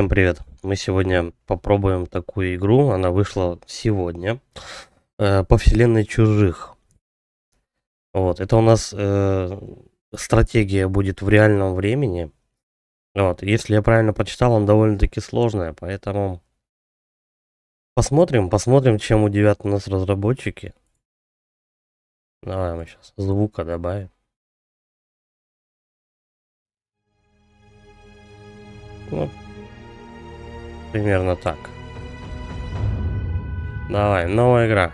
Всем привет! Мы сегодня попробуем такую игру, она вышла сегодня, по вселенной Чужих. Вот, это у нас стратегия будет в реальном времени. Вот, если я правильно прочитал, она довольно-таки сложная, поэтому посмотрим, чем удивят нас разработчики. Давай мы сейчас звука добавим. Ну, примерно так. Давай, новая игра.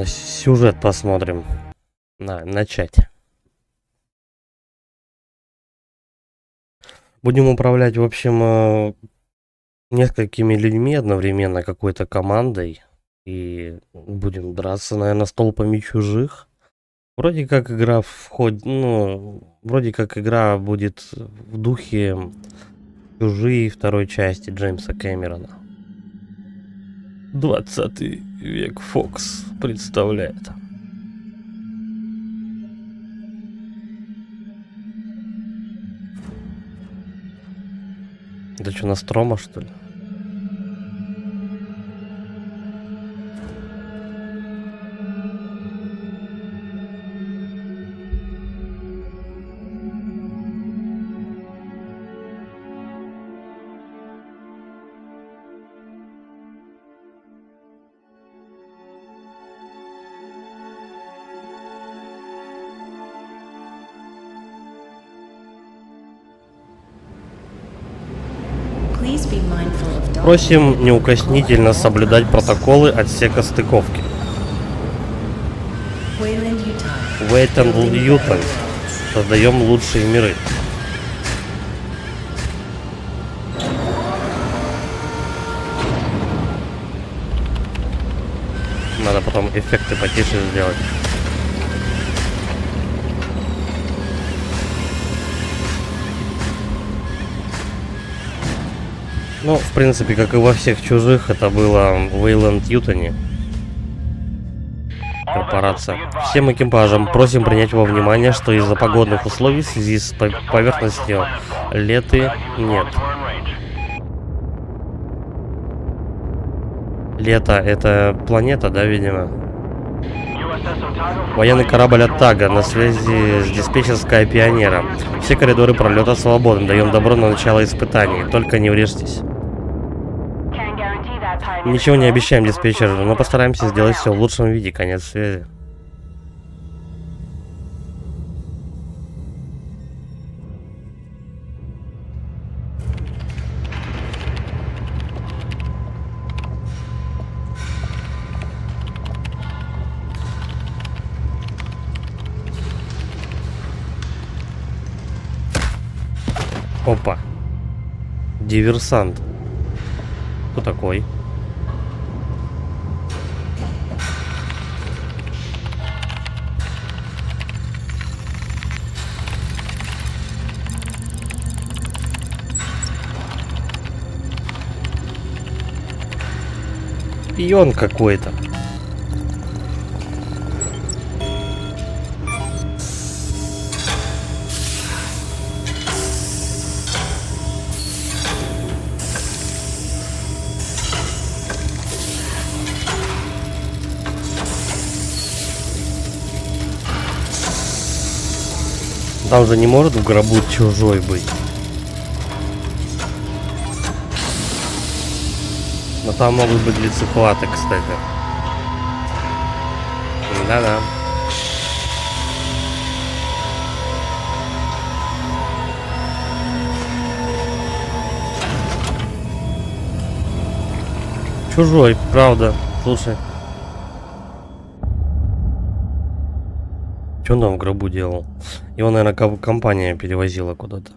Сюжет посмотрим. Начать. Будем управлять, в общем, несколькими людьми одновременно, какой-то командой. И будем драться, наверное, с толпами чужих. Вроде как игра вроде как игра будет в духе Чужие второй части Джеймса Кэмерона. 20 век Фокс представляет. Это что, Настрома, что ли? Просим неукоснительно соблюдать протоколы отсека стыковки. Wayland Yutani. Создаем лучшие миры. Надо потом эффекты потише сделать. Ну, в принципе, как и во всех Чужих, это было Wayland Yutani. Корпорация. Всем экипажам просим принять во внимание, что из-за погодных условий в связи с поверхностью Леты нет. Лето — это планета, да, видимо? Военный корабль Оттага на связи с диспетчерской Пионера. Все коридоры пролета свободны. Даем добро на начало испытаний. Только не врежьтесь. Ничего не обещаем, диспетчер, но постараемся сделать все в лучшем виде. Конец связи. Опа. Диверсант. Кто такой? Шпион какой-то. Там же не может в гробу чужой быть. Но там могут быть лицехваты, кстати. Да-да. Чужой, правда. Слушай. Что он там в гробу делал? Его, наверное, компания перевозила куда-то.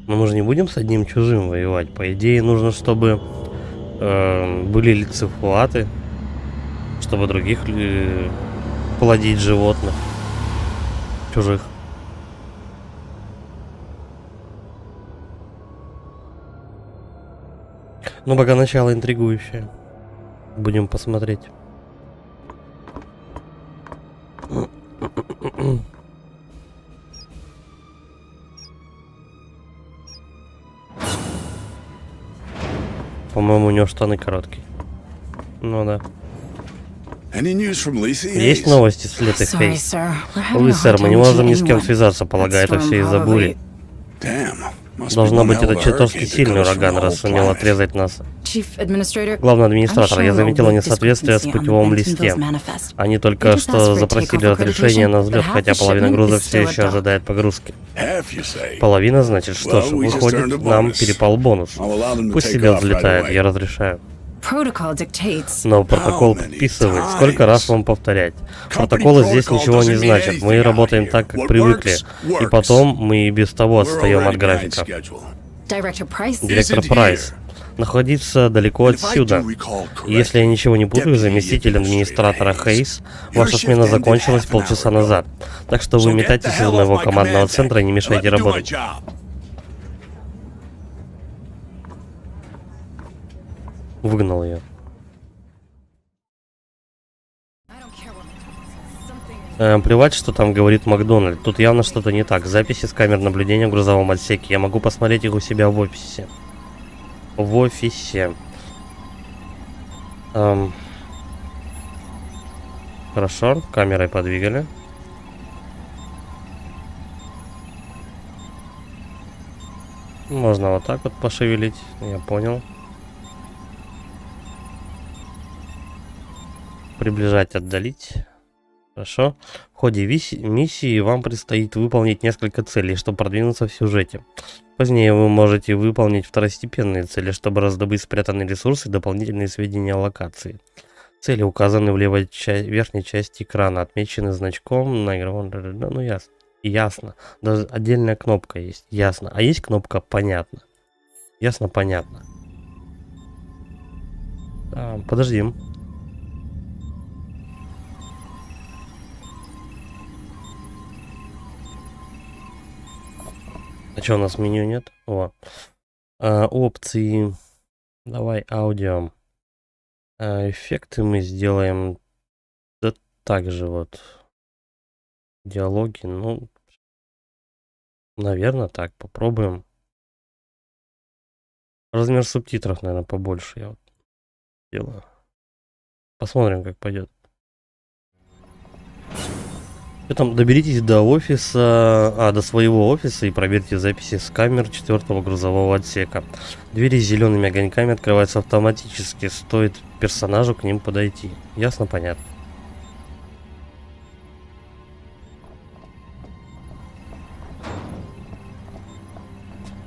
Но мы же не будем с одним чужим воевать. По идее, нужно, чтобы были лицехваты, чтобы других плодить животных. Чужих. Ну, пока начало интригующее. Будем посмотреть. По-моему, у него штаны короткие. Ну да. Есть новости с Летой Хейс? Увы, сэр, мы не можем ни с кем связаться, полагаю, это все из-за бури. Должно быть, это чертовски сильный ураган, раз сумел отрезать нас. Главный администратор, я заметила несоответствие с путевом листе. Они только что запросили разрешение на взлет, хотя половина груза все еще ожидает погрузки. Половина, значит, что ж, выходит, нам перепал бонус. Пусть себе взлетает, я разрешаю. Но протокол предписывает, сколько раз вам повторять. Протоколы здесь ничего не значат, мы работаем так, как привыкли. И потом мы и без того отстаем от графика. Директор Прайс находится далеко отсюда. Если я ничего не путаю, заместитель администратора Хейс, ваша смена закончилась полчаса назад. Так что вы метайтесь из моего командного центра и не мешайте работать. Выгнал ее. Плевать, что там говорит Макдональд. Тут явно что-то не так. Записи с камер наблюдения в грузовом отсеке. Я могу посмотреть их у себя в офисе. В офисе. Хорошо, камерой подвигали. Можно вот так вот пошевелить. Я понял. Приближать, отдалить. Хорошо. В ходе миссии вам предстоит выполнить несколько целей, чтобы продвинуться в сюжете. Позднее вы можете выполнить второстепенные цели, чтобы раздобыть спрятанные ресурсы и дополнительные сведения о локации. Цели указаны в левой верхней части экрана, отмечены значком на игровом... Ну, ясно. Ясно. Даже отдельная кнопка есть. Ясно. А есть кнопка «Понятно». Ясно, понятно. Подождем. А что, у нас меню нет? О. Опции. Давай аудио. Эффекты мы сделаем. Да так же вот. Диалоги. Ну. Наверное, так. Попробуем. Размер субтитров, наверное, побольше. Я вот делаю. Посмотрим, как пойдет. Там доберитесь до офиса, до своего офиса и проверьте записи с камер 4-го грузового отсека. Двери с зелеными огоньками открываются автоматически, стоит персонажу к ним подойти. Ясно, понятно.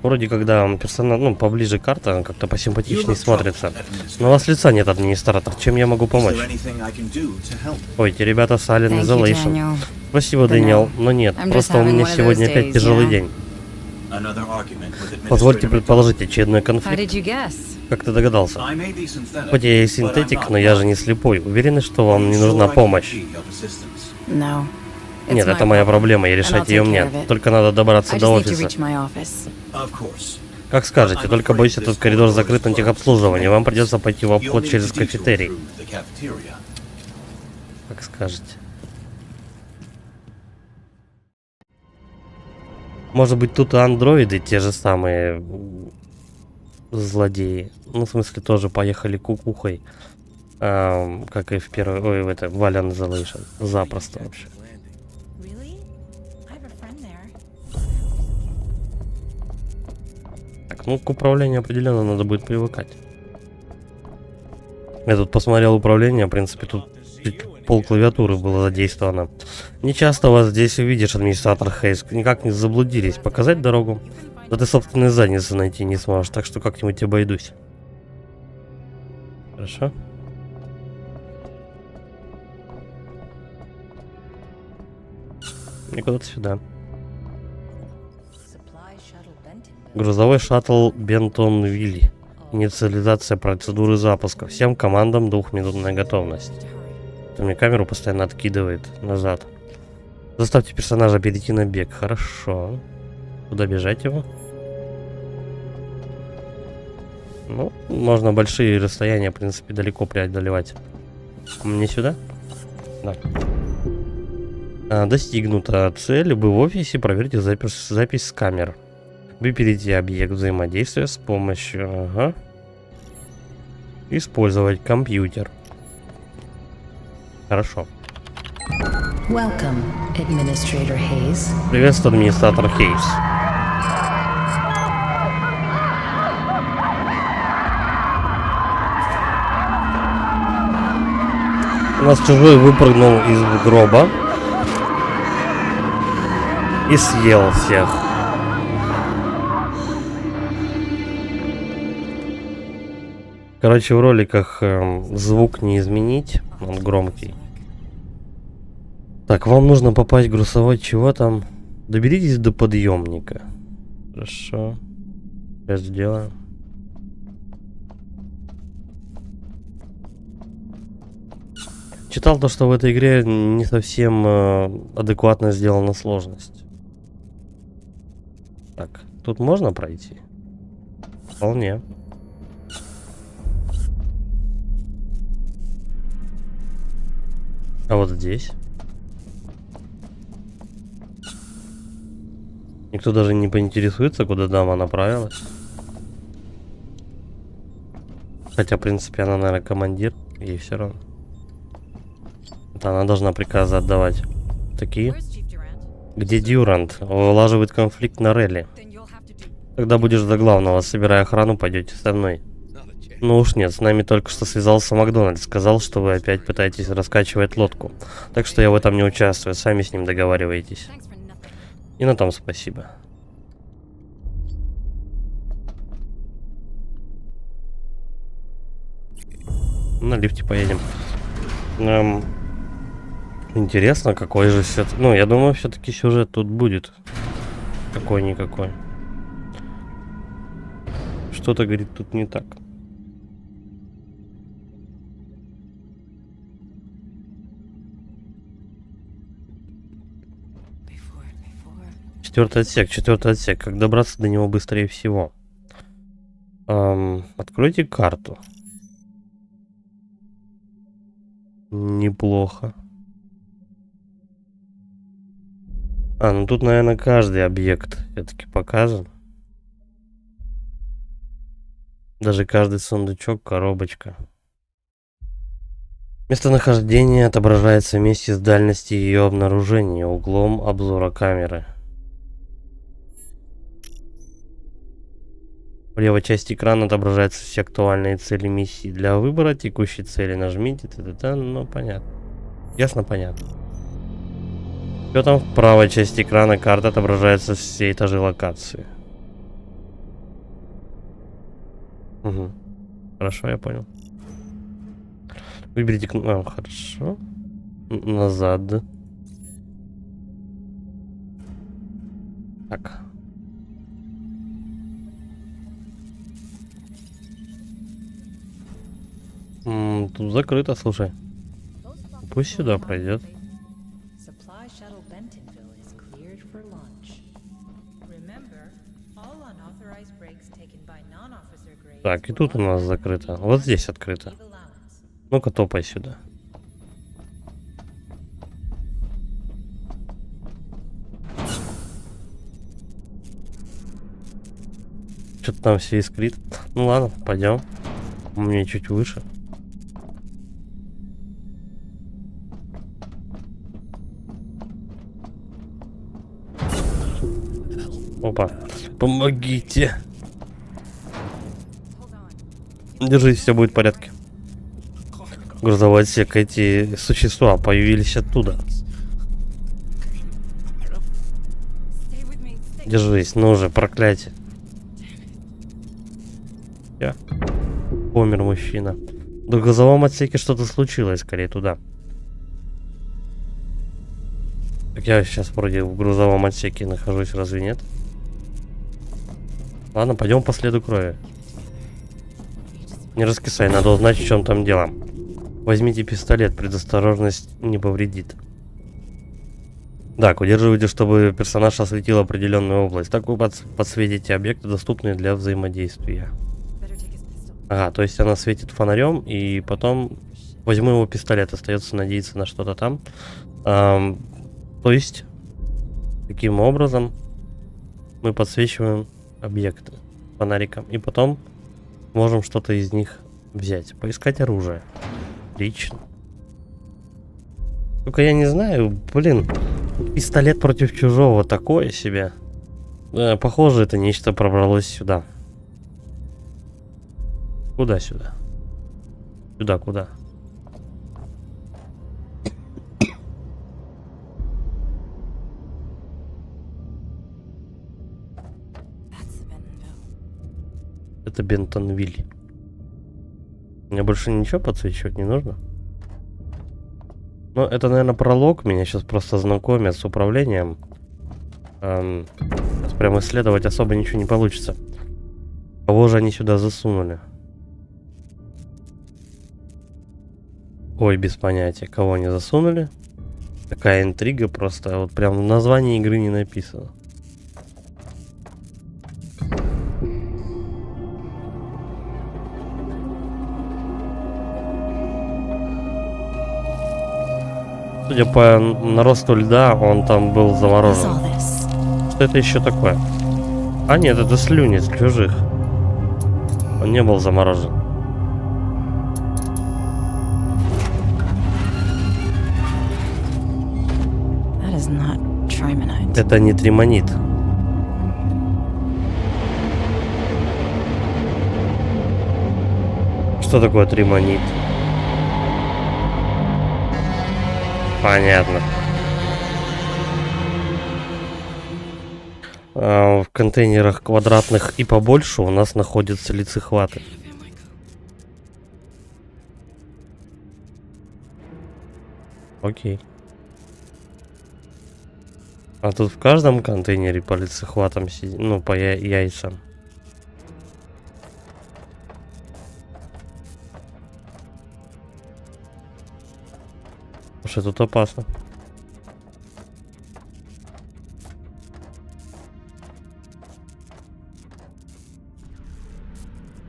Вроде когда персонаж, ну, поближе карта, как-то посимпатичнее смотрится. Но у вас лица нет, администратор. Чем я могу помочь? Ой, эти ребята с Alien Isolation. Спасибо, Дэниел, но нет. Просто у меня сегодня опять тяжелый день. Позвольте предположить очередной конфликт. Как ты догадался? Хоть я и синтетик, но я же не слепой. Уверены, что вам не нужна помощь? Нет, это моя проблема, и решать ее мне. Только надо добраться до офиса. Как скажете, только боюсь, этот коридор закрыт на техобслуживание. Вам придется пойти в обход через кафетерий. Как скажете. Может быть, тут и андроиды те же самые злодеи. Ну, в смысле, тоже поехали кукухой. Как и в первой... Ой, в это... в Alien Isolation. Запросто вообще. Так, ну, к управлению определенно надо будет привыкать. Я тут посмотрел управление, в принципе, тут пол клавиатуры было задействовано. Не часто вас здесь увидишь, администратор Хейс. Никак не заблудились. Показать дорогу? Да ты собственной задницы найти не сможешь, так что как-нибудь обойдусь. Хорошо. И куда-то сюда. Грузовой шаттл Бентон-Вилли. Инициализация процедуры запуска. Всем командам 2-минутная готовность. Это мне камеру постоянно откидывает назад. Заставьте персонажа перейти на бег. Хорошо. Куда бежать его? Ну, можно большие расстояния, в принципе, далеко преодолевать. Мне сюда? Да. Достигнута цель. Вы в офисе, проверьте запись с камер. Выберите объект взаимодействия с помощью... Ага. Использовать компьютер. Хорошо. Welcome, Administrator Hayes. Приветствую, администратор Хейс. У нас чужой выпрыгнул из гроба и съел всех. Короче, в роликах звук не изменить, он громкий. Так, вам нужно попасть в грузовой, чего там? Доберитесь до подъемника. Хорошо. Сейчас сделаем. Читал то, что в этой игре не совсем адекватно сделана сложность. Так, тут можно пройти? Вполне. А вот здесь? Никто даже не поинтересуется, куда дама направилась. Хотя, в принципе, она, наверное, командир, ей все равно. Это она должна приказы отдавать. Такие. Где Дюрант? Улаживает конфликт на Релли. Когда будешь до главного, собирая охрану, пойдете со мной. Ну уж нет, с нами только что связался Макдональд. Сказал, что вы опять пытаетесь раскачивать лодку. Так что я в этом не участвую, сами с ним договариваетесь. И на том спасибо. На лифте поедем. Интересно, какой же все... Ну, я думаю, все-таки сюжет тут будет. Какой-никакой. Что-то, говорит, тут не так. Четвертый отсек. Как добраться до него быстрее всего? Откройте карту. Неплохо. Ну тут, наверное, каждый объект все-таки показан. Даже каждый сундучок, коробочка. Местонахождение отображается вместе с дальностью ее обнаружения, углом обзора камеры. В левой части экрана отображаются все актуальные цели миссии. Для выбора текущей цели нажмите. Ну, понятно. Ясно, понятно. Что там в правой части экрана карты отображаются все этажи локации. Угу. Хорошо, я понял. Выберите кнопку. Хорошо. Назад. Так. Тут закрыто, слушай. Пусть сюда пройдет. Так, и тут у нас закрыто. Вот здесь открыто. Ну-ка, топай сюда. Что-то там все искрит. Ну ладно, пойдем. У меня чуть выше. Опа. Помогите. Держись, все будет в порядке. Грузовой отсек. Эти существа появились оттуда. Держись, ну уже, проклятие. Я. Помер мужчина. В грузовом отсеке что-то случилось, скорее туда. Так я сейчас вроде в грузовом отсеке нахожусь, разве нет? Ладно, пойдем по следу крови. Не раскисай, надо узнать, в чем там дело. Возьмите пистолет, предосторожность не повредит. Так, удерживайте, чтобы персонаж осветил определенную область. Так вы подсветите объекты, доступные для взаимодействия. Ага, то есть она светит фонарем, и потом возьму его пистолет. Остается надеяться на что-то там. То есть, таким образом, мы подсвечиваем объекты фонариком. И потом можем что-то из них взять. Поискать оружие. Отлично. Только я не знаю, блин, пистолет против чужого такое себе. Похоже, это нечто пробралось сюда. Куда сюда? Сюда, куда? Это Бентонвиль. Мне больше ничего подсвечивать не нужно. Ну, это, наверное, пролог. Меня сейчас просто знакомят с управлением. Сейчас прям исследовать особо ничего не получится. Кого же они сюда засунули? Ой, без понятия, кого они засунули. Такая интрига просто. Вот прям в названии игры не написано. Судя по наросту льда, он там был заморожен. Что это еще такое? А нет, это слюни с чужих. Он не был заморожен. Это не тримонит. Что такое тримонит? Понятно. В контейнерах квадратных и побольше у нас находятся лицехваты. Окей. А тут в каждом контейнере по лицехватам сидит, ну, по яйцам. Слушай, тут опасно.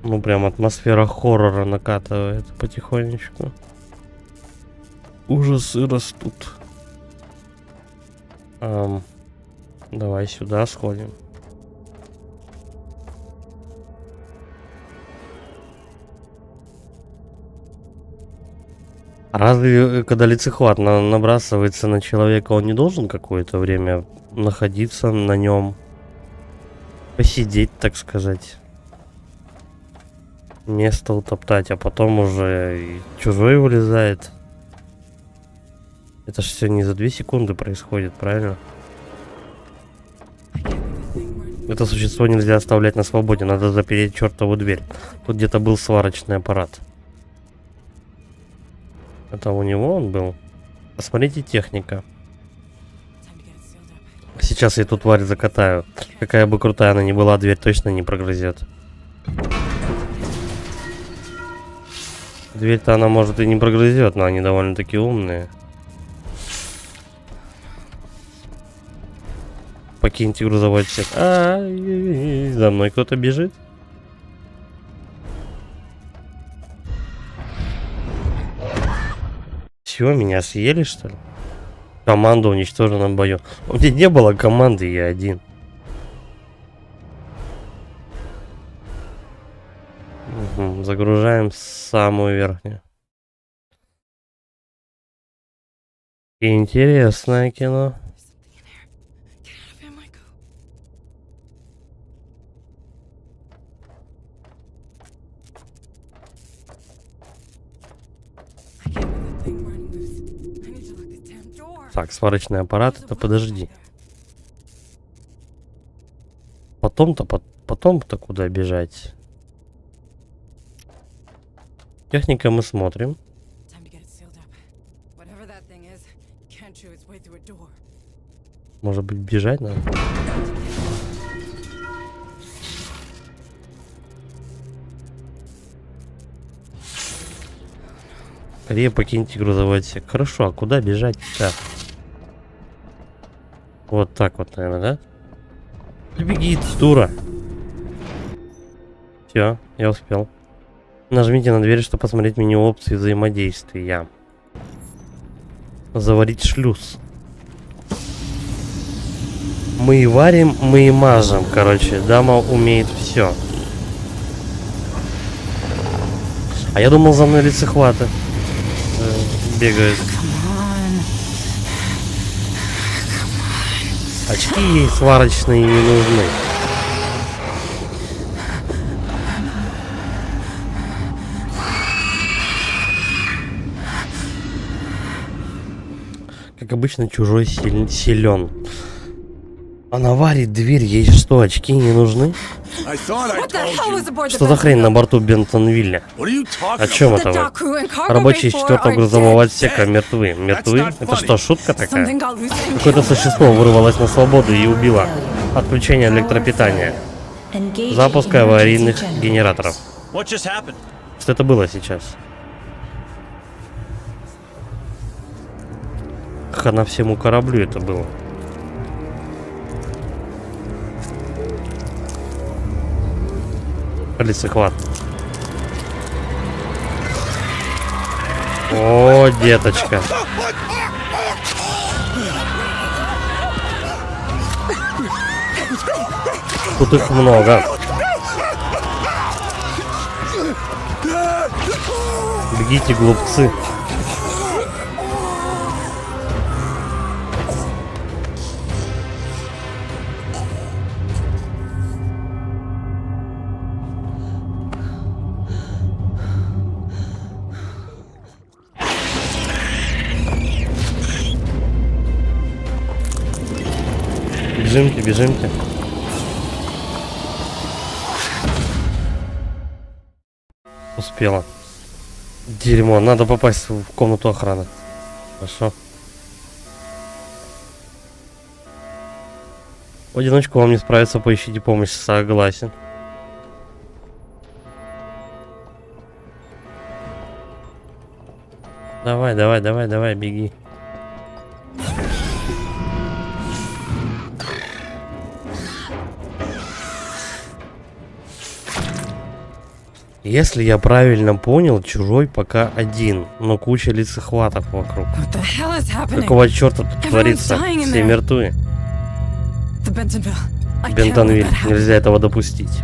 Ну, прям атмосфера хоррора накатывает потихонечку. Ужасы растут. Давай сюда сходим. Разве когда лицехват набрасывается на человека, он не должен какое-то время находиться на нем? Посидеть, так сказать. Место утоптать, а потом уже и чужой вылезает. Это ж все не за 2 секунды происходит, правильно? Это существо нельзя оставлять на свободе, надо запереть чертову дверь. Тут где-то был сварочный аппарат. Это у него он был? Посмотрите, техника. Сейчас я эту тварь закатаю. Какая бы крутая она ни была, дверь точно не прогрызет. Дверь-то она может и не прогрызет, но они довольно-таки умные. Покиньте грузовой отсек. За мной кто-то бежит. Все, меня съели, что ли? Команда уничтожена в бою. У меня не было команды, я один. Угу, загружаем самую верхнюю. Интересное кино. Так, сварочный аппарат, это подожди. Потом-то куда бежать? Техника мы смотрим. Может быть, бежать надо? Скорее покиньте грузовой отсек. Хорошо, а куда бежать-то? Вот так вот, наверное, да? Беги, дура. Все, я успел. Нажмите на дверь, чтобы посмотреть меню опций взаимодействия. Заварить шлюз. Мы и варим, мы и мажем. Короче, дама умеет все. А я думал, за мной лицехваты бегают. Очки ей сварочные не нужны. Как обычно, чужой силен. Она варит дверь, ей что, очки не нужны? Что за хрень на борту Бентонвилля? О чем это вы? Рабочие из 4-го грузового отсека мертвы. Мертвы? Это что, шутка такая? Какое-то существо вырвалось на свободу и убило. Отключение электропитания. Запуск аварийных генераторов. Что это было сейчас? Хана всему кораблю это было. Лицехват. О, деточка. Тут их много. Бегите, глупцы. Бежимте, бежимте. Успела. Дерьмо, надо попасть в комнату охраны. Хорошо. В одиночку вам не справиться, поищите помощь. Согласен. Давай, давай, давай, давай, беги. Если я правильно понял, чужой пока один, но куча лицехватов вокруг. Какого черта тут творится? Все мертвы. Бентонвиль, нельзя этого допустить.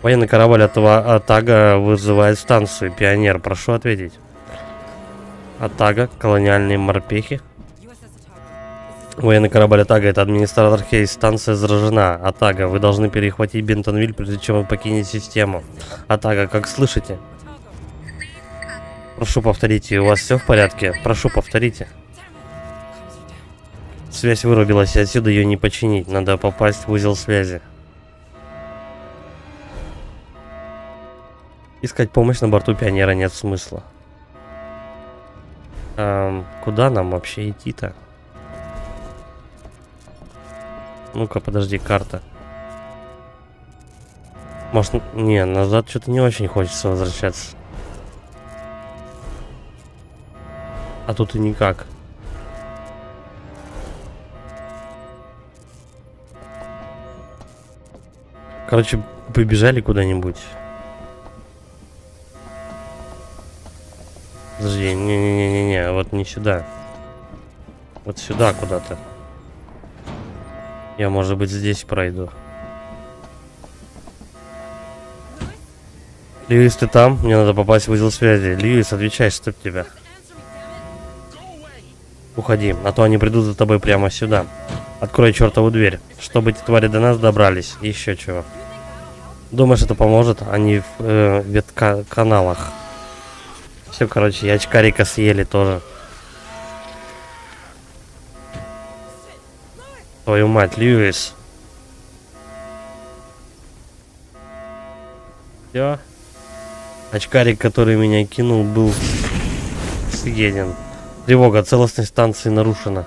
Военный корабль Атага вызывает станцию. Пионер, прошу ответить. Атага, колониальные морпехи. Военный корабль Атага, это администратор Хейс. Станция заражена. Атага, вы должны перехватить Бентонвиль, прежде чем вы покинете систему. Атага, как слышите? Прошу повторите, у вас все в порядке? Прошу повторите. Связь вырубилась, и отсюда ее не починить. Надо попасть в узел связи. Искать помощь на борту Пионера нет смысла. Куда нам вообще идти-то? Ну-ка, подожди, карта. Может, не, назад что-то не очень хочется возвращаться. А тут и никак. Короче, побежали куда-нибудь. Подожди, не-не-не-не, вот не сюда. Вот сюда куда-то. Я, может быть, здесь пройду. Льюис, ты там? Мне надо попасть в узел связи. Льюис, отвечай, чтоб тебя. Уходи, а то они придут за тобой прямо сюда. Открой чертову дверь, чтобы эти твари до нас добрались. Еще чего. Думаешь, это поможет? Они в ветканалах. Все, короче, и очкарика съели тоже. Твою мать, Льюис. Все. Очкарик, который меня кинул, был съеден. Тревога, целостность станции нарушена.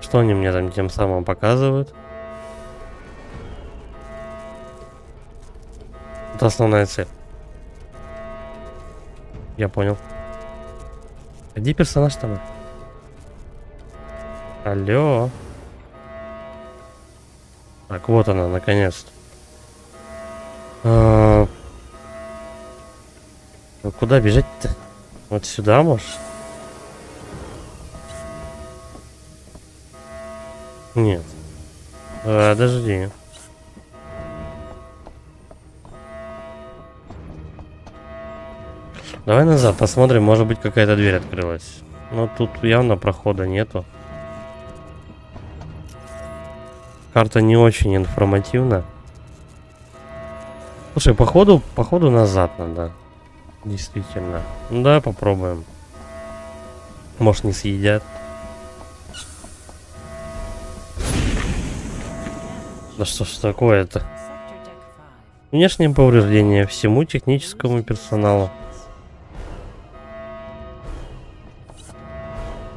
Что они мне там тем самым показывают? Это основная цель. Я понял. Где персонаж там? Алло. Так, вот она, наконец-то. А, ну куда бежать-то? Вот сюда, может? Нет. Подожди. Давай назад посмотрим, может быть какая-то дверь открылась. Но тут явно прохода нету. Карта не очень информативна. Слушай, походу назад надо. Действительно. Ну да, попробуем. Может, не съедят. Да что ж такое-то? Внешнее повреждение всему техническому персоналу.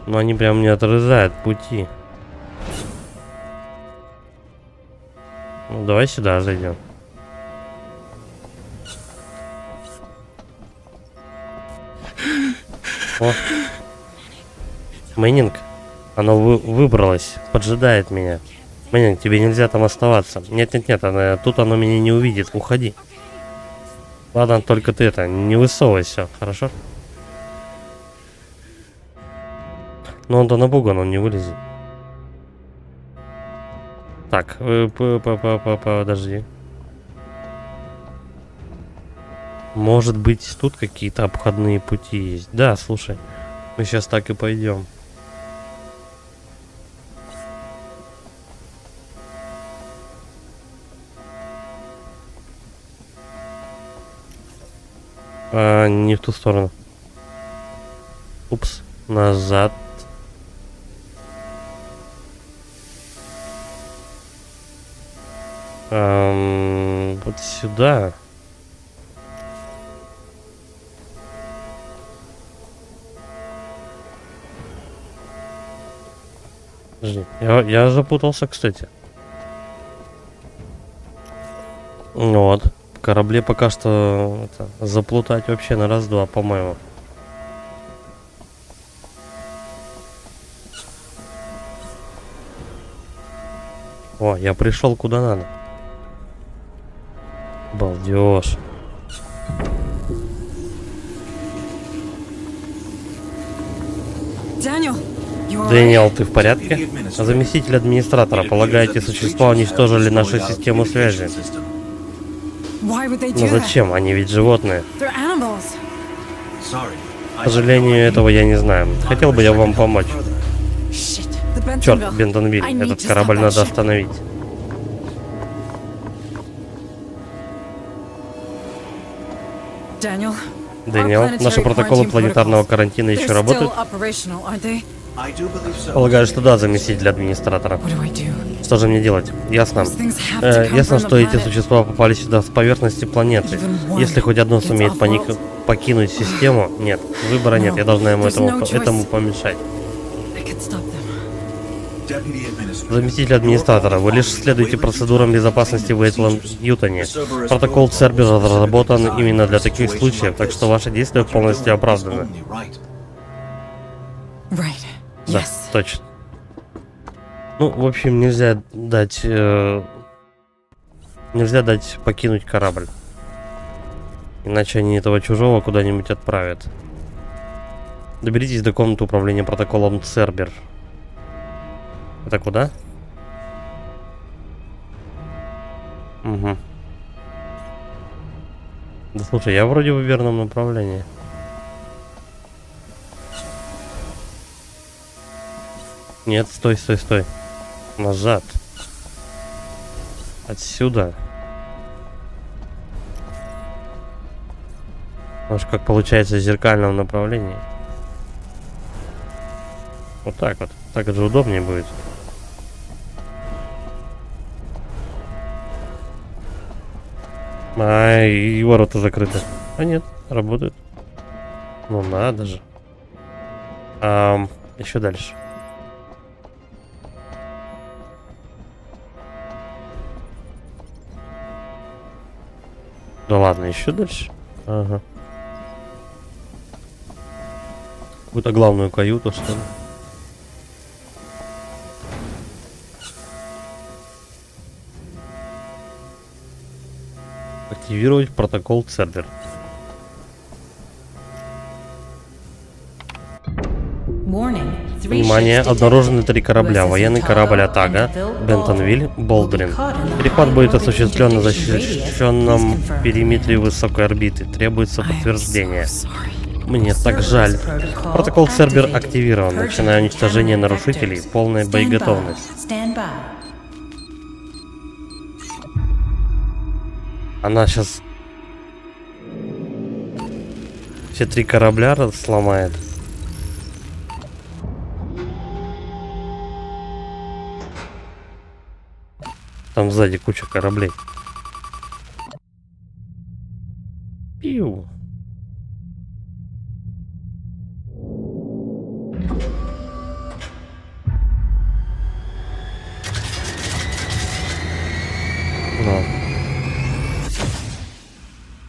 Но они прям не отрезают пути. Ну, давай сюда зайдем. О. Мэннинг. Оно выбралось. Поджидает меня. Мэннинг, тебе нельзя там оставаться. Нет, тут оно меня не увидит. Уходи. Ладно, только ты это, не высовывайся, хорошо? Но он-то напуган, он не вылезет. Так, подожди. Может быть, тут какие-то обходные пути есть. Да, слушай, мы сейчас так и пойдем. Не в ту сторону. Упс, назад. Вот сюда. Подожди, я запутался, кстати. Вот. В корабле пока что это, заплутать вообще на раз-два, по-моему. О, я пришел куда надо. Балдеж. Дэниел, ты в порядке? Заместитель администратора, полагаю, эти существа уничтожили нашу систему связи. Но зачем? Они ведь животные. К сожалению, этого я не знаю. Хотел бы я вам помочь. Черт, Бентонвиль, этот корабль надо остановить. Дэниел, наши протоколы планетарного карантина еще работают? Полагаю, что да, заместитель администратора. Что же мне делать? Ясно. Ясно, что эти существа попали сюда с поверхности планеты. Если хоть одно сумеет покинуть систему, нет, выбора нет, я должна ему этому помешать. Заместитель администратора, вы лишь следуете процедурам безопасности в Уэйтланд-Ньютоне. Протокол Цербера разработан именно для таких случаев, так что ваши действия полностью оправданы. Да, точно. Ну, в общем, нельзя дать покинуть корабль. Иначе они этого чужого куда-нибудь отправят. Доберитесь до комнаты управления протоколом Цербер. Это куда? Угу. Да слушай, я вроде в верном направлении. Нет, стой. Назад. Отсюда. Может, как получается в зеркальном направлении. Вот так вот. Так это же удобнее будет. И ворота закрыты. А нет, работают. Ну надо же. Еще дальше. Да ладно, еще дальше. Ага. Какую-то главную каюту, что ли? Активировать протокол Цербер. Внимание, обнаружены 3 корабля. Военный корабль Атага, Бентонвиль, Болдрин. Перехват будет осуществлен на защищенном периметре высокой орбиты. Требуется подтверждение. Мне так жаль. Протокол Цербер активирован. Начинаю уничтожение нарушителей. Полная боеготовность. Она сейчас все 3 корабля сломает. Там сзади куча кораблей. Пиу. Ну.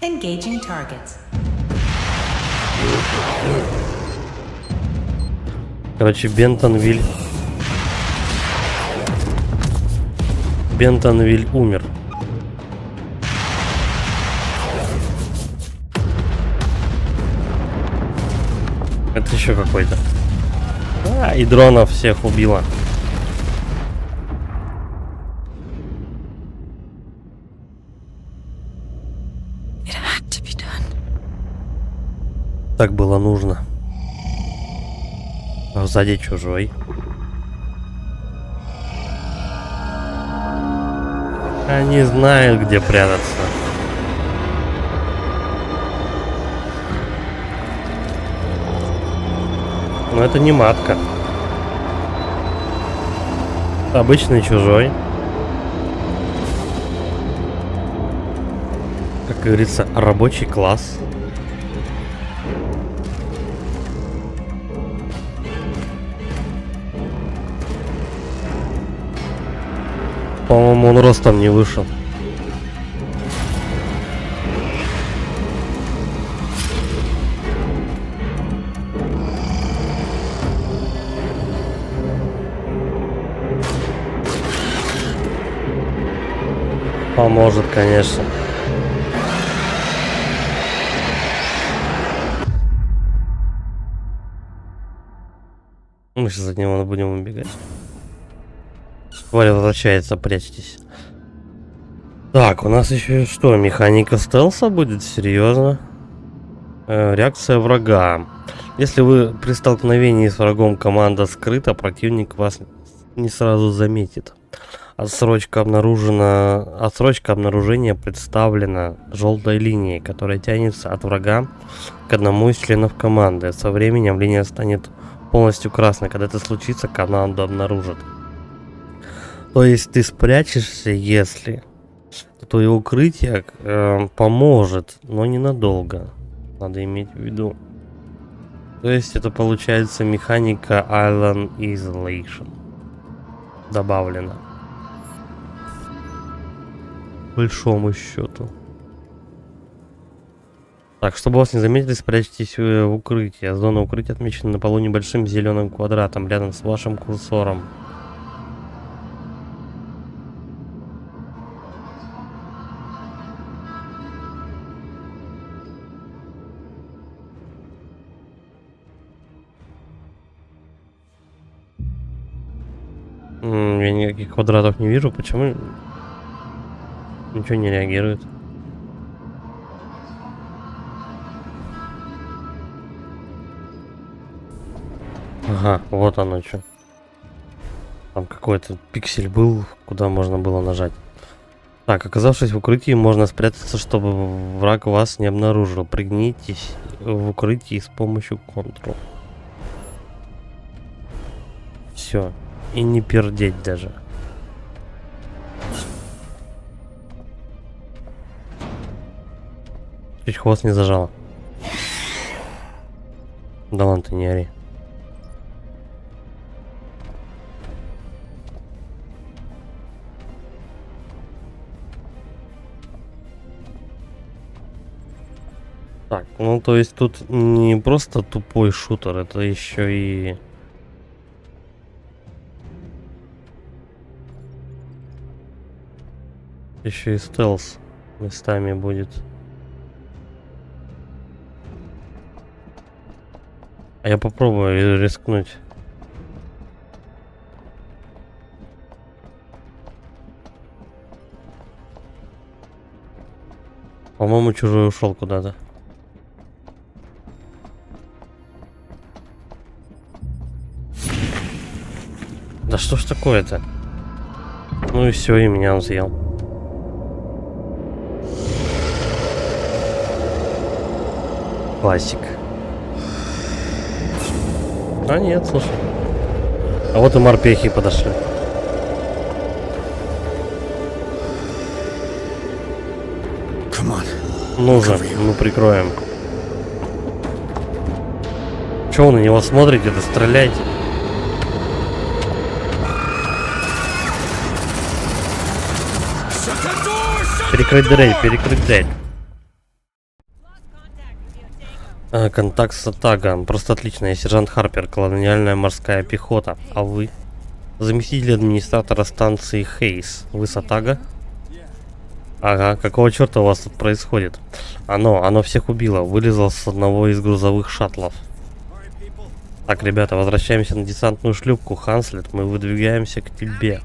Engaging targets. Короче, Бентонвиль умер. Это еще какой-то. И дронов всех убило. Так было нужно. А сзади чужой. Они знают, где прятаться. Но это не матка. Обычный чужой. Как говорится, рабочий класс. По-моему, он ростом не вышел. Поможет, конечно. Мы сейчас от него будем убегать. Валя возвращается, прячьтесь. Так, у нас еще что? Механика стелса будет? Серьезно? Реакция врага. Если вы при столкновении с врагом команда скрыта, противник вас не сразу заметит. Отсрочка обнаружения представлена желтой линией, которая тянется от врага к одному из членов команды. Со временем линия станет полностью красной. Когда это случится, команду обнаружат. То есть ты спрячешься, если то твое укрытие поможет, но ненадолго. Надо иметь в виду. То есть это получается механика Island Isolation добавлена. По большому счету. Так, чтобы вас не заметили, спрячьтесь в укрытие. Зона укрытия отмечена на полу небольшим зеленым квадратом рядом с вашим курсором. Я никаких квадратов не вижу. Почему ничего не реагирует? Ага, вот оно что. Там какой-то пиксель был, куда можно было нажать. Так, оказавшись в укрытии, можно спрятаться, чтобы враг вас не обнаружил. Пригнитесь в укрытии с помощью Ctrl. Все. И не пердеть даже. Чуть хвост не зажало. Да ладно, ты не ори. Так, ну то есть тут не просто тупой шутер, это еще и... Еще и стелс. местами будет. А я попробую рискнуть. По-моему, чужой ушел куда-то. Да что ж такое-то? Ну и все, и меня он съел. Классик. А нет, слушай. А вот и морпехи подошли. Ну же, мы прикроем. Чего вы на него смотрите? Да стреляйте. Перекрыть дверь, перекрыть дверь. Контакт с Атагом. Просто отлично. Я сержант Харпер, колониальная морская пехота. А вы? Заместитель администратора станции Хейс. Вы с Атага? Ага, какого черта у вас тут происходит? Оно всех убило. Вылезло с одного из грузовых шаттлов. Так, ребята, возвращаемся на десантную шлюпку. Ханслет, мы выдвигаемся к тебе.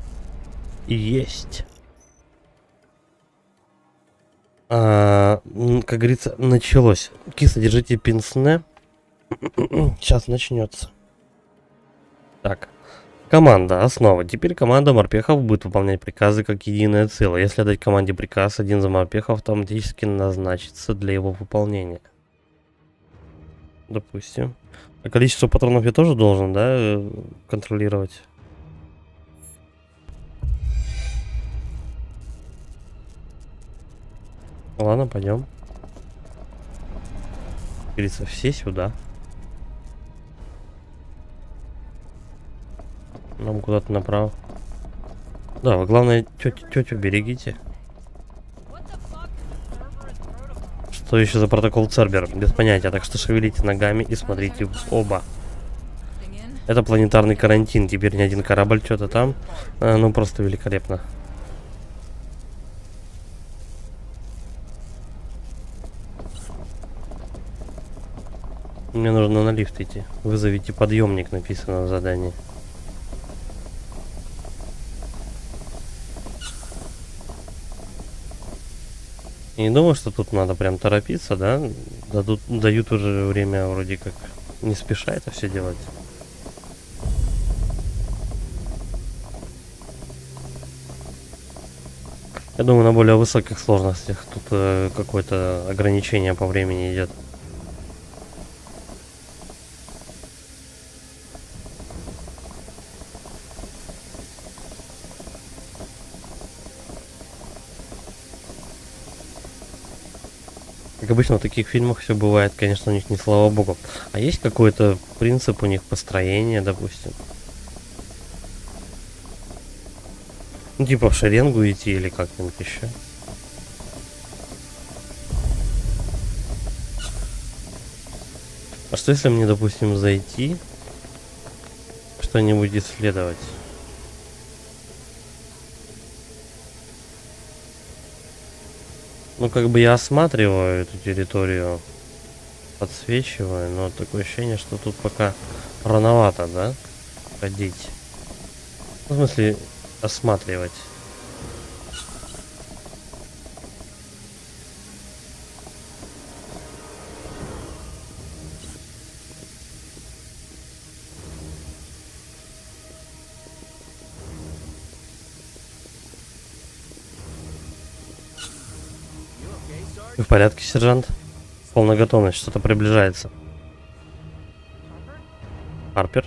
И есть. Как говорится, началось. Киса, держите пинсне. Сейчас начнется. Так. Команда, основа. Теперь команда морпехов будет выполнять приказы как единое целое. Если отдать команде приказ, один из морпехов автоматически назначится для его выполнения. Допустим. А количество патронов я тоже должен, да, контролировать? Ладно, пойдем. Говорится, все сюда. Нам куда-то направо. Да, вы главное тетю берегите. Что еще за протокол Цербер? Без понятия, так что шевелите ногами и смотрите в оба. Это планетарный карантин, теперь ни один корабль, что-то там. Ну, просто великолепно. Мне нужно на лифт идти. Вызовите подъемник, написано в задании. Я не думаю, что тут надо прям торопиться, да? Дают уже время вроде как не спеша это все делать. Я думаю, на более высоких сложностях тут какое-то ограничение по времени идет. Как обычно в таких фильмах все бывает, конечно, у них не слава богу. А есть какой-то принцип у них построения, допустим? Ну, типа в шеренгу идти или как-нибудь еще. А что если мне, допустим, зайти, что-нибудь исследовать? Ну, как бы я осматриваю эту территорию, подсвечиваю, но такое ощущение, что тут пока рановато, да, ходить. Ну, в смысле, осматривать. Вы в порядке, сержант? Полная готовность, что-то приближается. Харпер?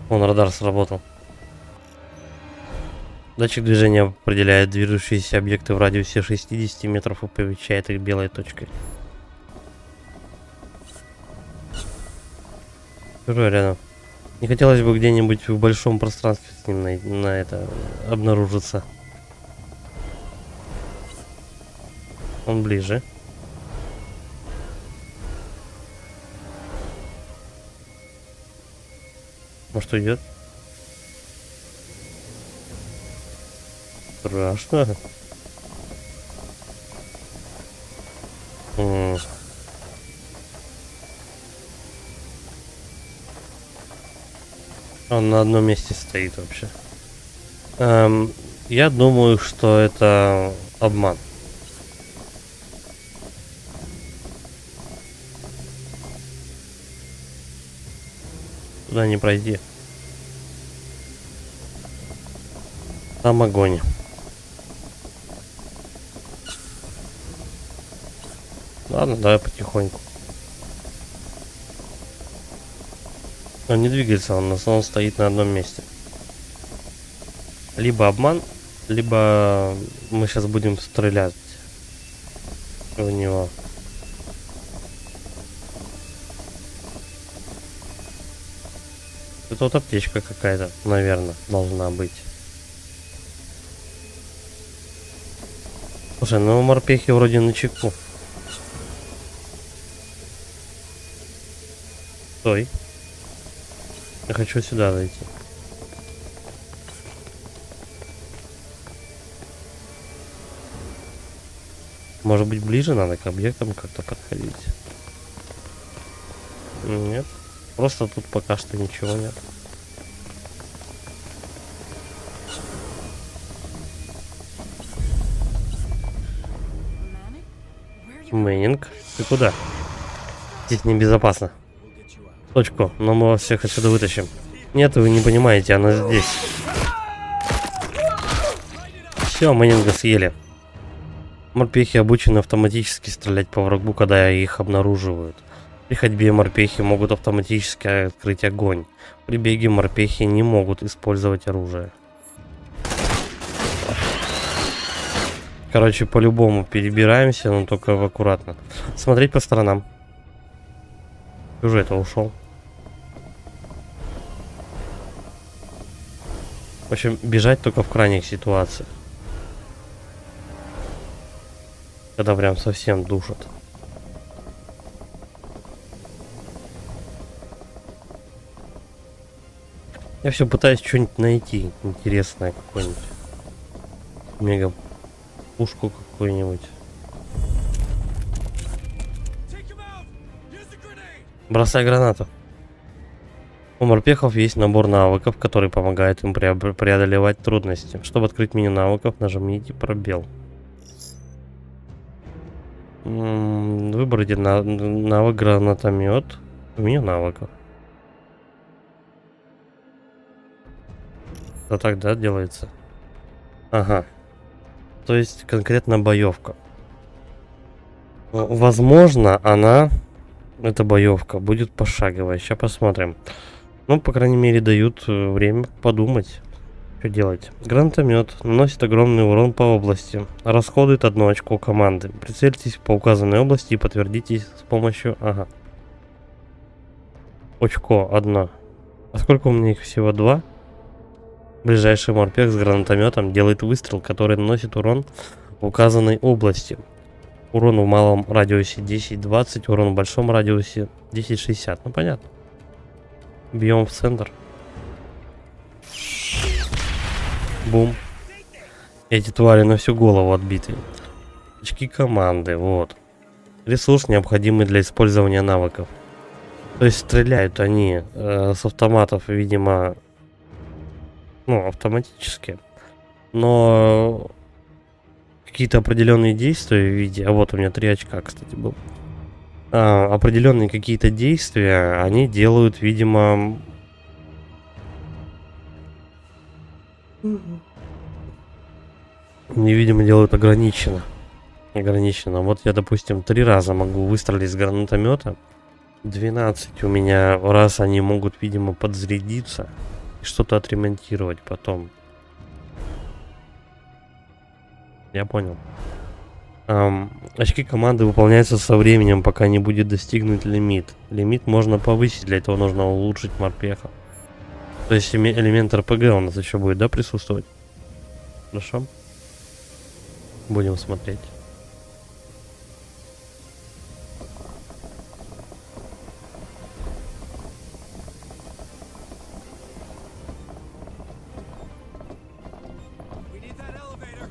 Он радар сработал. Датчик движения определяет движущиеся объекты в радиусе 60 метров и помечает их белой точкой. Чужой рядом. Не хотелось бы где-нибудь в большом пространстве с ним на это обнаружиться. Он ближе. Может, уйдет? Страшно. Он на одном месте стоит вообще. Я думаю, что это обман. Туда не пройти. Там огонь. Ладно, давай потихоньку. Он не двигается, он стоит на одном месте. Либо обман, либо мы сейчас будем стрелять в него. Это вот аптечка какая-то, наверное, должна быть. Слушай, ну морпехи вроде на чеку. Стой. Я хочу сюда зайти. Может быть, ближе надо к объектам как-то подходить? Нет. Просто тут пока что ничего нет. Мэннинг, ты куда? Здесь небезопасно. Точку, но мы вас всех отсюда вытащим. Нет, вы не понимаете, она здесь. Все, Мэннинга съели. Морпехи обучены автоматически стрелять по врагу, когда их обнаруживают. При ходьбе морпехи могут автоматически открыть огонь. При беге морпехи не могут использовать оружие. Короче, по-любому перебираемся, но только аккуратно. Смотреть по сторонам. Уже это ушел. В общем, бежать только в крайних ситуациях. Когда прям совсем душат. Я все пытаюсь что-нибудь найти интересное какое-нибудь. Мега пушку какую-нибудь. Бросай гранату. У морпехов есть набор навыков, который помогает им преодолевать трудности. Чтобы открыть меню навыков, нажмите пробел. Выберите навык гранатомет в меню навыков. Это так, да, делается? Ага. То есть конкретно боевка. Возможно, эта боевка будет пошаговая. Сейчас посмотрим. Ну, по крайней мере, дают время подумать, что делать. Гранатомет наносит огромный урон по области. Расходует 1 очко команды. Прицельтесь по указанной области и подтвердите с помощью... Ага. Очко 1. А сколько у меня их всего? 2? Ближайший морпех с гранатометом делает выстрел, который наносит урон в указанной области. Урон в малом радиусе 10-20, урон в большом радиусе 10-60. Ну, понятно. Бьем в центр. Бум. Эти твари на всю голову отбиты. Очки команды, вот. Ресурс, необходимый для использования навыков. То есть стреляют они с автоматов, видимо, ну, автоматически. Но какие-то определенные действия в виде... А вот у меня 3 очка, кстати, был. Определенные какие-то действия они делают, видимо... Невидимо делают ограниченно. Ограниченно. Вот я, допустим, 3 раза могу выстрелить с гранатомета. 12 у меня раз они могут, видимо, подзарядиться и что-то отремонтировать потом. Я понял. Очки команды выполняются со временем, пока не будет достигнут лимит. Лимит можно повысить, для этого нужно улучшить морпеха. То есть элемент РПГ у нас еще будет, да, присутствовать? Хорошо. Будем смотреть.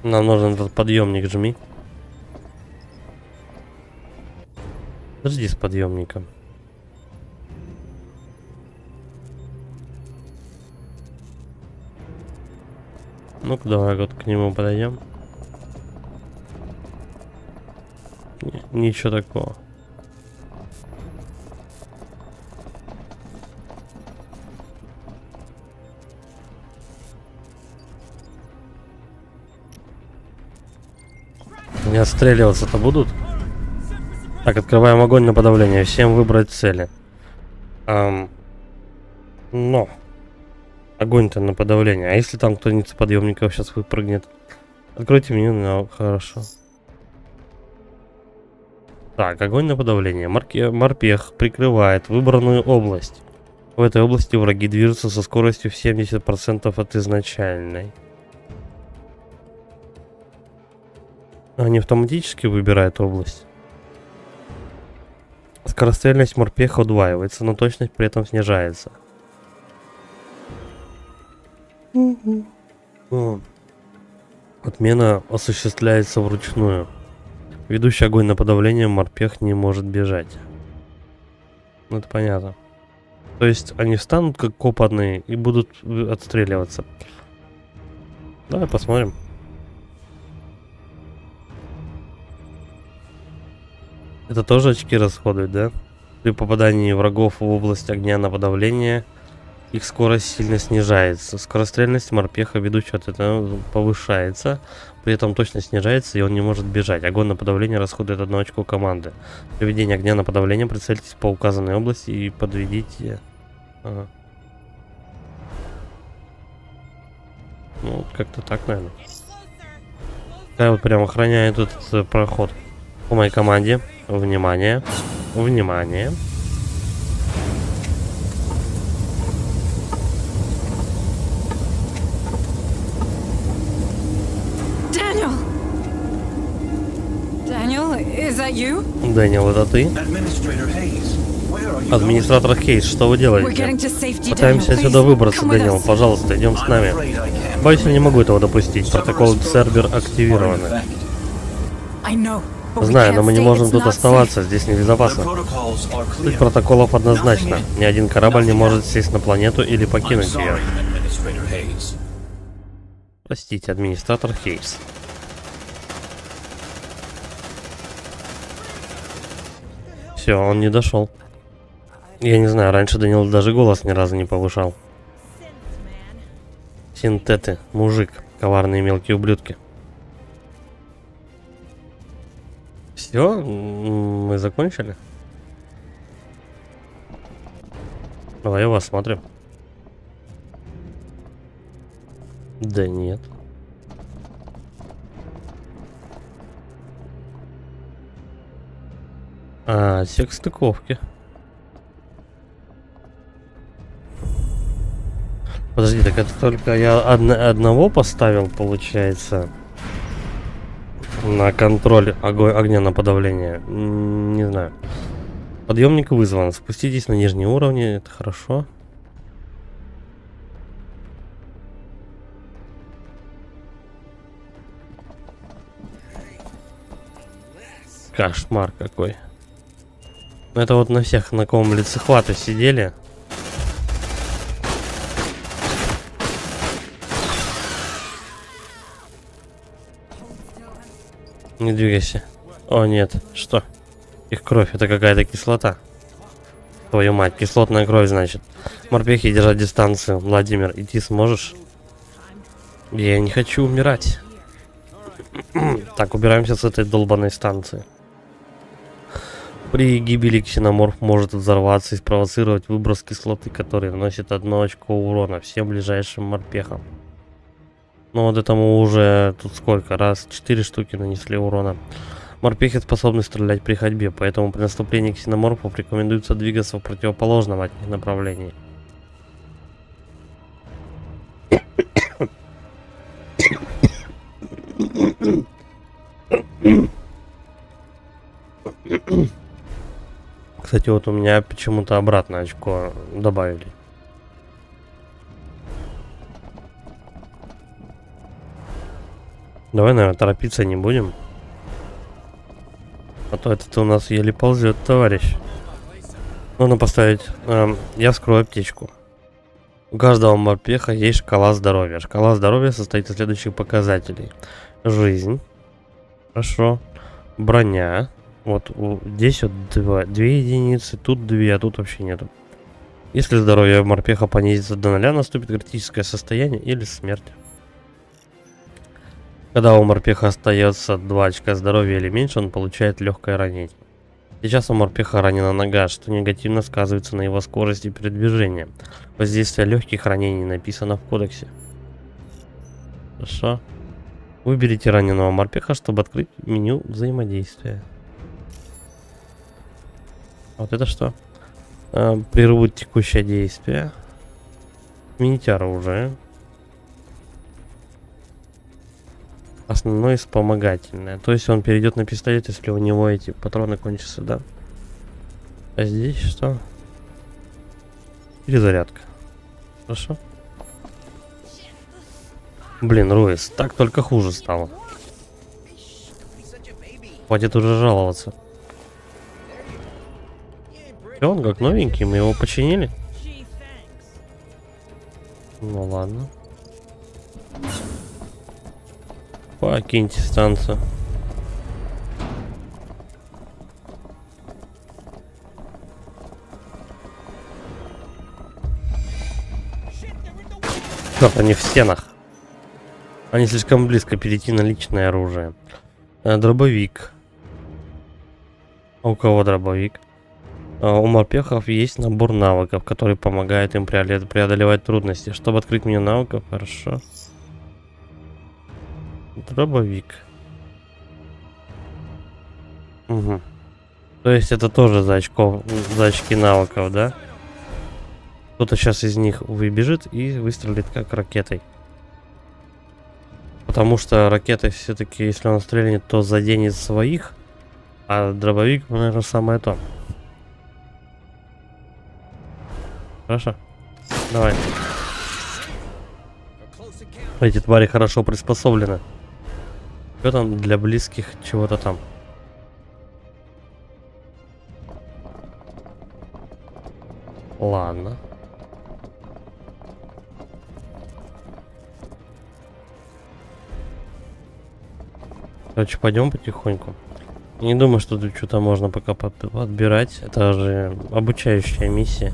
Нам нужен этот подъемник, жми. Подожди с подъемником. Ну-ка, давай вот к нему подойдем. Ничего такого. Не отстреливаться-то будут? Так, открываем огонь на подавление. Всем выбрать цели. Но. Огонь-то на подавление. А если там кто-нибудь из подъемников сейчас выпрыгнет? Откройте меню, ну, хорошо. Так, огонь на подавление. Морпех прикрывает выбранную область. В этой области враги движутся со скоростью в 70% от изначальной. Они автоматически выбирают область. Скорострельность морпеха удваивается, но точность при этом снижается. Отмена осуществляется вручную. Ведущий огонь на подавление, морпех не может бежать. Ну, это понятно. То есть они встанут как копанные и будут отстреливаться. Давай посмотрим. Это тоже очки расходуют, да? При попадании врагов в область огня на подавление их скорость сильно снижается. Скорострельность морпеха, ведущего от этого, повышается. При этом точность снижается, и он не может бежать. Огонь на подавление расходует 1 очко команды. При ведении огня на подавление прицельтесь по указанной области и подведите... Ага. Ну, как-то так, наверное. Я вот прям охраняю этот проход. По моей команде. Внимание. Внимание. Дэниел, это ты? Администратор Хейс, что вы делаете? Пытаемся отсюда выбраться, Дэниел. Пожалуйста, идем с нами. Боюсь, я не могу этого допустить. Протокол Цербер активированы. Знаю, но мы не можем тут оставаться, здесь небезопасно. Суть протоколов однозначно. Ни один корабль не может сесть на планету или покинуть ее. Простите, администратор Хейс. Все, он не дошел. Я не знаю, раньше Данил даже голос ни разу не повышал. Синтеты, мужик, коварные мелкие ублюдки. Все, мы закончили. Давай его осмотрим. Да нет. Отсек стыковки. Подожди, так это только я одного поставил, получается, на контроль огня на подавление. Не знаю. Подъемник вызван. Спуститесь на нижние уровни, это хорошо. Кошмар какой. Это вот на всех, на ком лицехваты сидели. Не двигайся. О нет, что? Их кровь, это какая-то кислота. Твою мать, кислотная кровь, значит. Морпехи, держать дистанцию. Владимир, идти сможешь? Я не хочу умирать. Так, убираемся с этой долбанной станции. При гибели ксеноморф может взорваться и спровоцировать выброс кислоты, который наносит 1 очко урона всем ближайшим морпехам. Ну вот этому уже тут сколько? Раз, 4 штуки нанесли урона. Морпехи способны стрелять при ходьбе, поэтому при наступлении ксеноморфов рекомендуется двигаться в противоположном от них направлении. Кстати, вот у меня почему-то обратно очко добавили. Давай, наверное, торопиться не будем. А то этот у нас еле ползет, товарищ. Нужно поставить... я вскрою аптечку. У каждого морпеха есть шкала здоровья. Шкала здоровья состоит из следующих показателей. Жизнь. Хорошо. Броня. Вот здесь вот 2 единицы, тут 2, а тут вообще нету. Если здоровье морпеха понизится до 0, наступит критическое состояние или смерть. Когда у морпеха остается 2 очка здоровья или меньше, он получает легкое ранение. Сейчас у морпеха ранена нога, что негативно сказывается на его скорости передвижения. Воздействие легких ранений написано в кодексе. Хорошо. Выберите раненого морпеха, чтобы открыть меню взаимодействия. Вот это что? Прервут текущее действие. Смените оружие. Основное вспомогательное. То есть он перейдет на пистолет, если у него эти патроны кончатся, да? А здесь что? Перезарядка. Хорошо. Блин, Руис, так только хуже стало. Хватит уже жаловаться. И он как новенький, мы его починили. Ну ладно. Покиньте станцию. Черт, они в стенах. Они слишком близко перейти на личное оружие. Дробовик. А у кого дробовик? У морпехов есть набор навыков, который помогает им преодолевать трудности. Чтобы открыть меню навыков, хорошо. Дробовик. Угу. То есть это тоже за очки навыков, да? Кто-то сейчас из них выбежит и выстрелит как ракетой. Потому что ракетой все-таки, если он стрельнет, то заденет своих. А дробовик, наверное, самое то. Хорошо. Давай. Эти твари хорошо приспособлены. Что там для близких чего-то там? Ладно. Короче, пойдем потихоньку. Не думаю, что тут что-то можно пока подбирать. Это же обучающая миссия.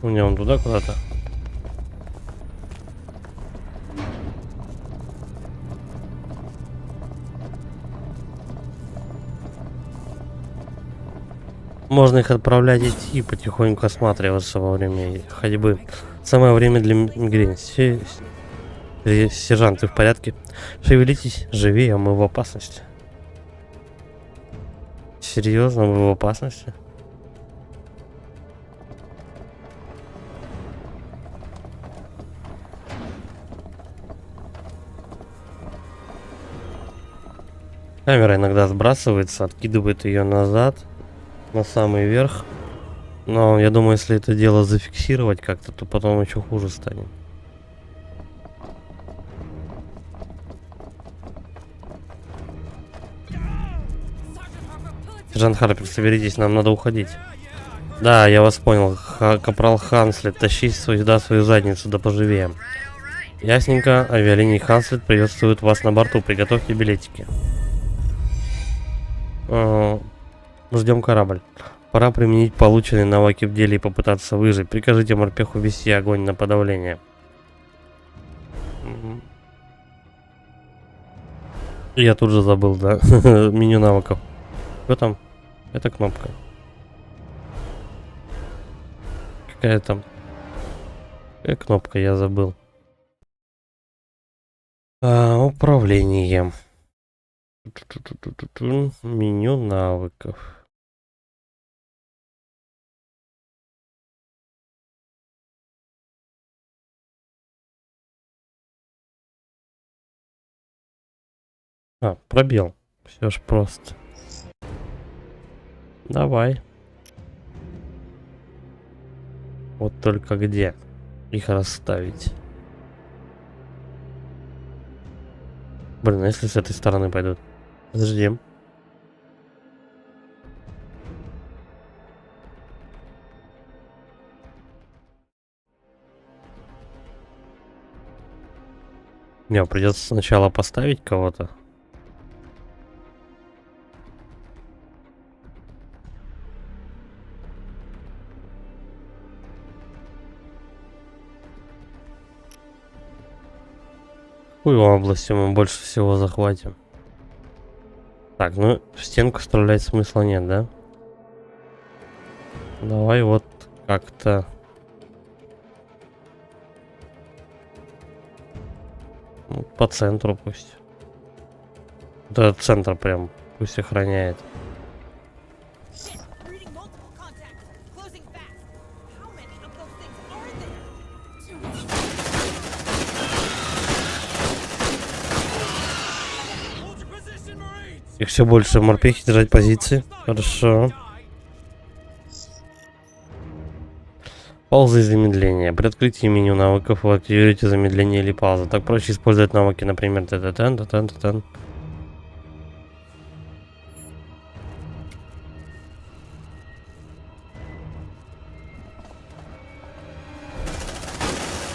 У меня он туда куда-то. Можно их отправлять идти и потихоньку осматриваться во время ходьбы. Самое время для мигрени. Сержант, ты в порядке? Шевелитесь, живее, мы в опасности. Серьезно, мы в опасности? Камера иногда сбрасывается, откидывает ее назад, на самый верх. Но я думаю, если это дело зафиксировать как-то, то потом еще хуже станет. Сержант Харпер, соберитесь, нам надо уходить. Да, я вас понял. Капрал Ханслет, тащи сюда свою задницу, да поживее. Ясненько, авиалинии Ханслет приветствуют вас на борту. Приготовьте билетики. Ждем корабль. Пора применить полученные навыки в деле и попытаться выжить. Прикажите морпеху вести огонь на подавление. Я тут же забыл, да. Меню навыков. Что там? Это кнопка. Какая там? Какая кнопка, я забыл. Управление. Меню навыков. А, пробел. Все ж просто. Давай. Вот только где их расставить? Блин, а если с этой стороны пойдут? Подожди. Не, придется сначала поставить кого-то. Какую область мы больше всего захватим? Так, ну в стенку стрелять смысла нет, да? Давай вот как-то... Ну, по центру пусть. Да, центр прям пусть охраняет. Их все больше, морпехи, держать позиции. Хорошо. Пауза и замедление. При открытии меню навыков вы активируете замедление или паузу. Так проще использовать навыки, например, ТТТ.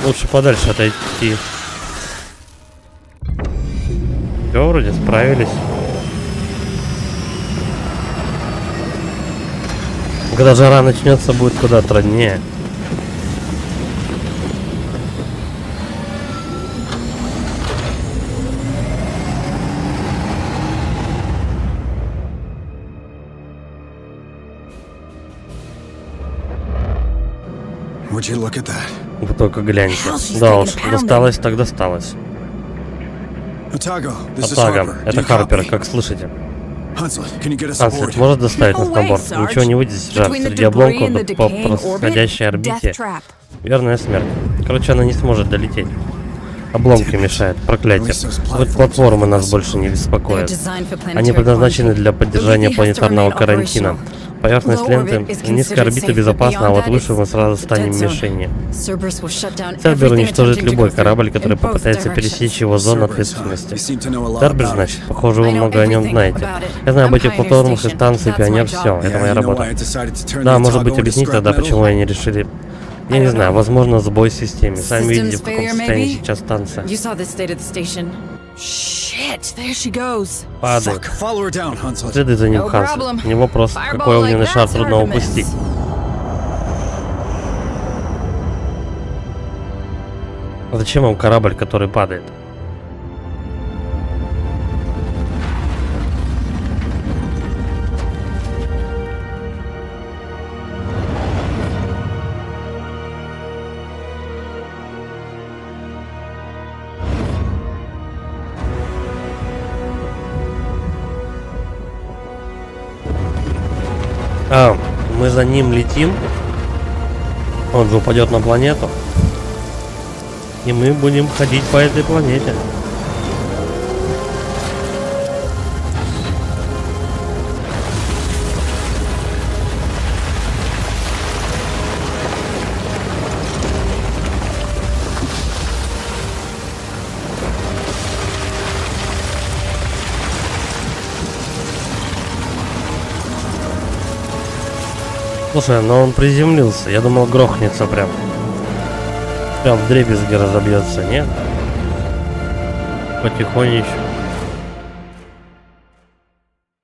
Лучше подальше отойти. Все, вроде справились. Когда жара начнется, будет куда труднее. Вы только гляньте. Да уж, досталось так досталось. Атага, это Харпер, как слышите? Ханслет может доставить нас на борт? Ничего не выйдет, сержант. Среди обломков по происходящей орбите верная смерть. Короче, она не сможет долететь. Обломки мешают, проклятие. Вот платформы нас больше не беспокоят. Они предназначены для поддержания планетарного карантина. Поверхность ленты низкая орбита безопасна, а вот выше мы сразу станем мишенью. Цербер уничтожит любой корабль, который попытается пересечь его зону ответственности. Цербер, значит, похоже, вы много о нем знаете. Я знаю об этих платформах и станции Пионер, все, это моя работа. Да, может быть, объяснить тогда, почему они решили... Я не знаю, возможно, сбой в системе. Сами видите, в каком состоянии сейчас станция. Падает. Следуй за ним, Ханслет. Не вопрос, какой огненный шар трудно упустить. А зачем вам корабль, который падает? А, мы за ним летим. Он же упадет на планету. И мы будем ходить по этой планете. Слушай, но он приземлился. Я думал, грохнется прям. Прям вдребезги разобьется, нет? Потихонечку.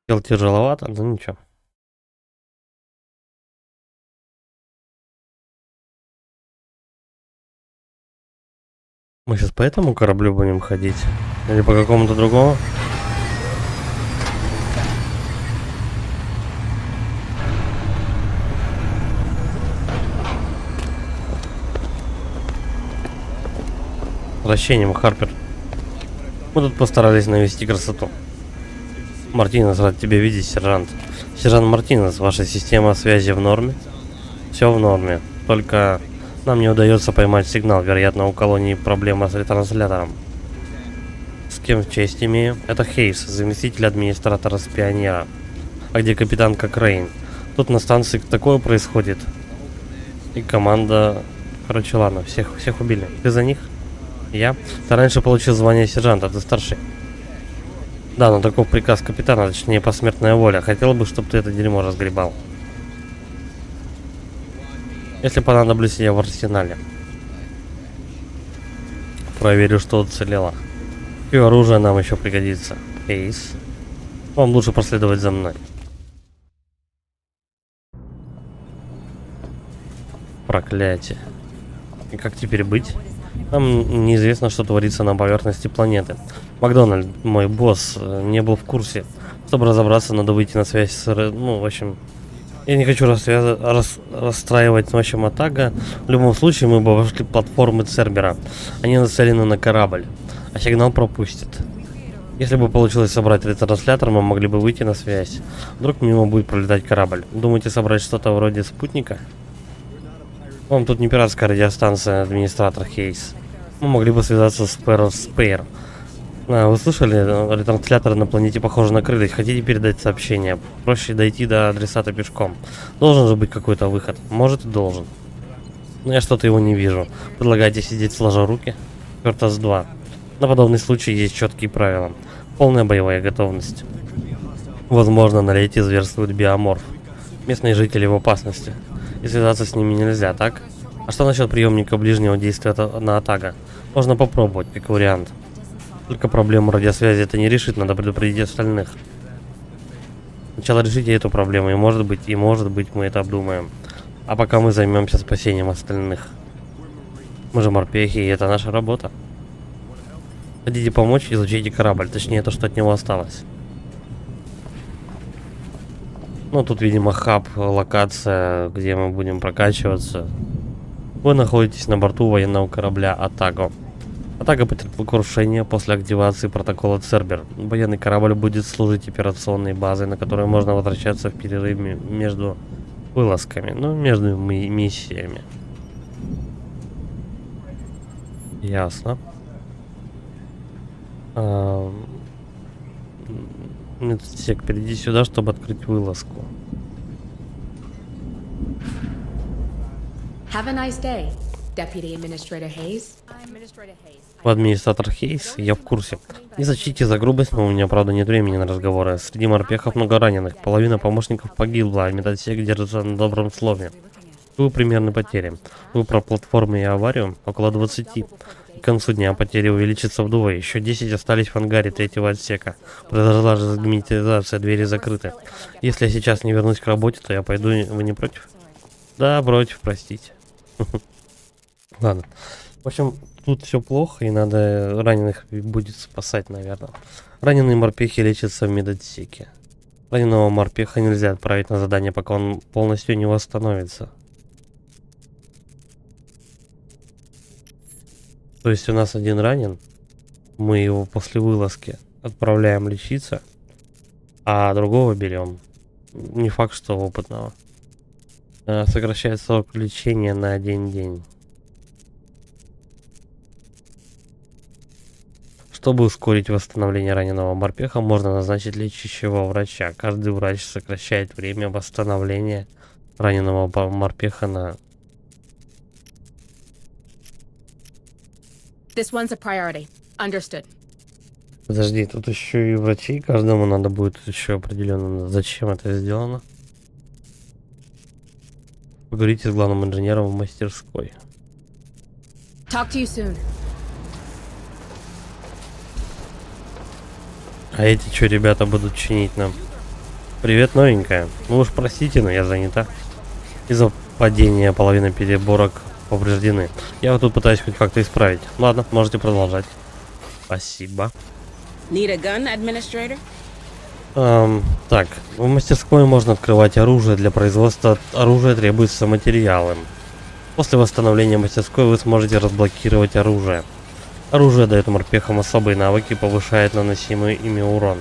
Хотел тяжеловато, но ничего. Мы сейчас по этому кораблю будем ходить? Или по какому-то другому? Прощением, Харпер. Мы тут постарались навести красоту. Мартинес, рад тебя видеть, сержант. Сержант Мартинес, ваша система связи в норме? Все в норме. Только нам не удается поймать сигнал. Вероятно, у колонии проблема с ретранслятором. С кем честь имею? Это Хейс, заместитель администратора с Пионера. А где капитан Кокрейн? Тут на станции такое происходит. И команда... Короче, ладно, всех убили. Ты за них? Я? Ты раньше получил звание сержанта, ты старший. Да, но таков приказ капитана, точнее посмертная воля. Хотел бы, чтобы ты это дерьмо разгребал. Если понадоблюсь, я в арсенале. Проверю, что уцелело. И оружие нам еще пригодится. Эйс. Вам лучше проследовать за мной. Проклятие. И как теперь быть? Нам неизвестно, что творится на поверхности планеты. Макдональд, мой босс, не был в курсе. Чтобы разобраться, надо выйти на связь с... Ну, в общем... Я не хочу расстраивать ночью Атага. В любом случае, мы бы вошли платформы Цербера. Они нацелены на корабль, а сигнал пропустит. Если бы получилось собрать ретранслятор, мы могли бы выйти на связь. Вдруг мимо будет пролетать корабль. Думаете собрать что-то вроде спутника? Вам тут не пиратская радиостанция, администратор Хейс. Мы могли бы связаться с Спейр. Вы слышали? Ретранслятор на планете похож на крылья. Хотите передать сообщение? Проще дойти до адресата пешком. Должен же быть какой-то выход. Может и должен. Но я что-то его не вижу. Предлагаете сидеть сложа руки? Черта с два. На подобный случай есть четкие правила. Полная боевая готовность. Возможно, на рейде зверствует биоморф. Местные жители в опасности. И связаться с ними нельзя, так? А что насчет приемника ближнего действия на Атага? Можно попробовать, как вариант. Только проблему радиосвязи это не решит, надо предупредить остальных. Сначала решите эту проблему, и может быть мы это обдумаем. А пока мы займемся спасением остальных. Мы же морпехи, и это наша работа. Хотите помочь, изучите корабль, точнее то, что от него осталось. Ну, тут, видимо, хаб, локация, где мы будем прокачиваться. Вы находитесь на борту военного корабля Атаго. Атаго потерпел крушение после активации протокола Цербер. Военный корабль будет служить операционной базой, на которую можно возвращаться в перерыве между вылазками, ну, между миссиями. Ясно. Медсек, перейди сюда, чтобы открыть вылазку. Have a nice day, Deputy Administrator Hayes. Администратор Хейс, я в курсе. Не сочтите за грубость, но у меня, правда, нет времени на разговоры. Среди морпехов много раненых. Половина помощников погибла, а медотсек держится на добром слове. Вы примерно потери. Вы про платформу и аварию? Около 20. К концу дня потери увеличатся вдвое. Еще 10 остались в ангаре третьего отсека. Произошла разгерметизация, двери закрыты. Если я сейчас не вернусь к работе, то я пойду. Вы не против? Да, против, простите. Ладно. В общем, тут все плохо, и надо раненых будет спасать, наверное. Раненые морпехи лечатся в медотсеке. Раненого морпеха нельзя отправить на задание, пока он полностью не восстановится. То есть у нас один ранен, мы его после вылазки отправляем лечиться, а другого берем. Не факт, что опытного. Сокращает срок лечения на 1 день. Чтобы ускорить восстановление раненого морпеха, можно назначить лечащего врача. Каждый врач сокращает время восстановления раненого морпеха на... This one's a priority. Understood. Подожди, тут еще и врачей, каждому надо будет еще определенно. Зачем это сделано? Поговорите с главным инженером в мастерской. Talk to you soon. А эти что, ребята, будут чинить нам? Привет, новенькая. Ну уж простите, но я занята. Из-за падения половины переборок повреждены. Я вот тут пытаюсь хоть как-то исправить. Ладно, можете продолжать. Спасибо. Need a gun, Administrator? Так, в мастерской можно открывать оружие. Для производства оружия требуются материалы. После восстановления мастерской вы сможете разблокировать оружие. Оружие дает морпехам особые навыки, повышает наносимый ими урон.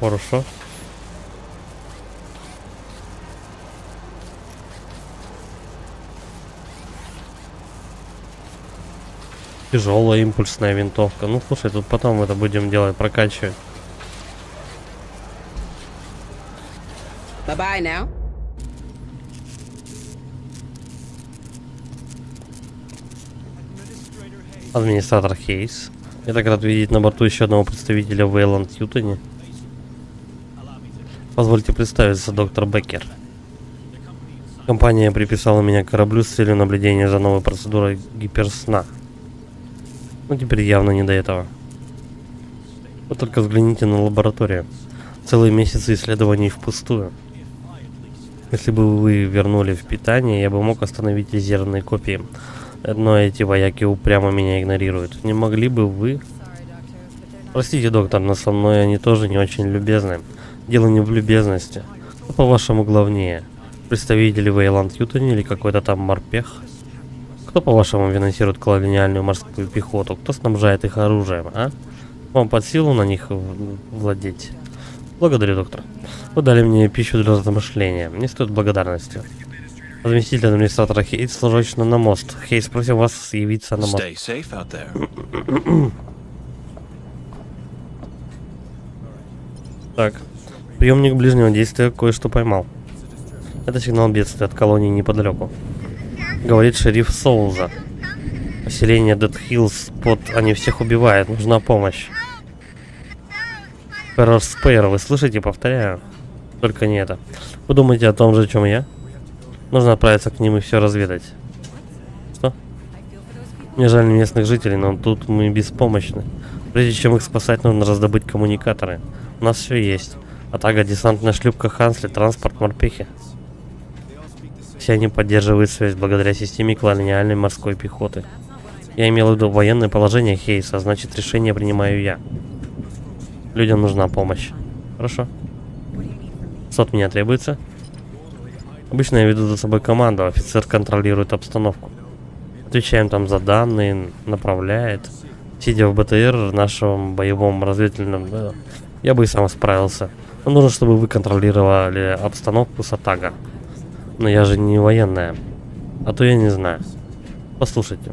Хорошо. Тяжелая импульсная винтовка. Ну слушай, тут потом это будем делать, прокачивать. Bye-bye now. Администратор Хейс. Я так рад видеть на борту еще одного представителя Вейланд Ютони. Позвольте представиться, доктор Беккер. Компания приписала меня к кораблю с целью наблюдения за новой процедурой гиперсна. Но теперь явно не до этого. Вы только взгляните на лабораторию. Целые месяцы исследований впустую. Если бы вы вернули в питание, я бы мог остановить резервные копии. Но эти вояки упрямо меня игнорируют. Не могли бы вы... Простите, доктор, но со мной они тоже не очень любезны. Дело не в любезности. Кто, по-вашему, главнее? Представители Вейланд Ютони или какой-то там морпех? Кто, по-вашему, финансирует колониальную морскую пехоту? Кто снабжает их оружием, а? Вам под силу на них владеть? Благодарю, доктор. Вы дали мне пищу для размышления. Не стоит благодарности. Заместитель администратора Хейс срочно на мост. Хейс, просим вас явиться на мост. Stay safe out there. Так. Приемник ближнего действия кое-что поймал. Это сигнал бедствия от колонии неподалеку. Говорит шериф Соуза. Поселение Дед Хиллз под... Они всех убивают, нужна помощь. Перрор Спейр, вы слышите? Повторяю. Только не это. Вы думаете о том же, о чем я? Нужно отправиться к ним и все разведать. Что? Мне жаль местных жителей, но тут мы беспомощны. Прежде чем их спасать, нужно раздобыть коммуникаторы. У нас все есть. Атага, десантная шлюпка Хансли, транспорт, морпехи. Все они поддерживают связь благодаря системе колониальной морской пехоты. Я имел в виду военное положение Хейса, значит решение принимаю я. Людям нужна помощь. Хорошо. Что от меня требуется? Обычно я веду за собой команду, офицер контролирует обстановку. Отвечаем там за данные, направляет. Сидя в БТР, нашем боевом разведывательном, да, я бы и сам справился. Но нужно, чтобы вы контролировали обстановку с Атага. Но я же не военная. А то я не знаю. Послушайте.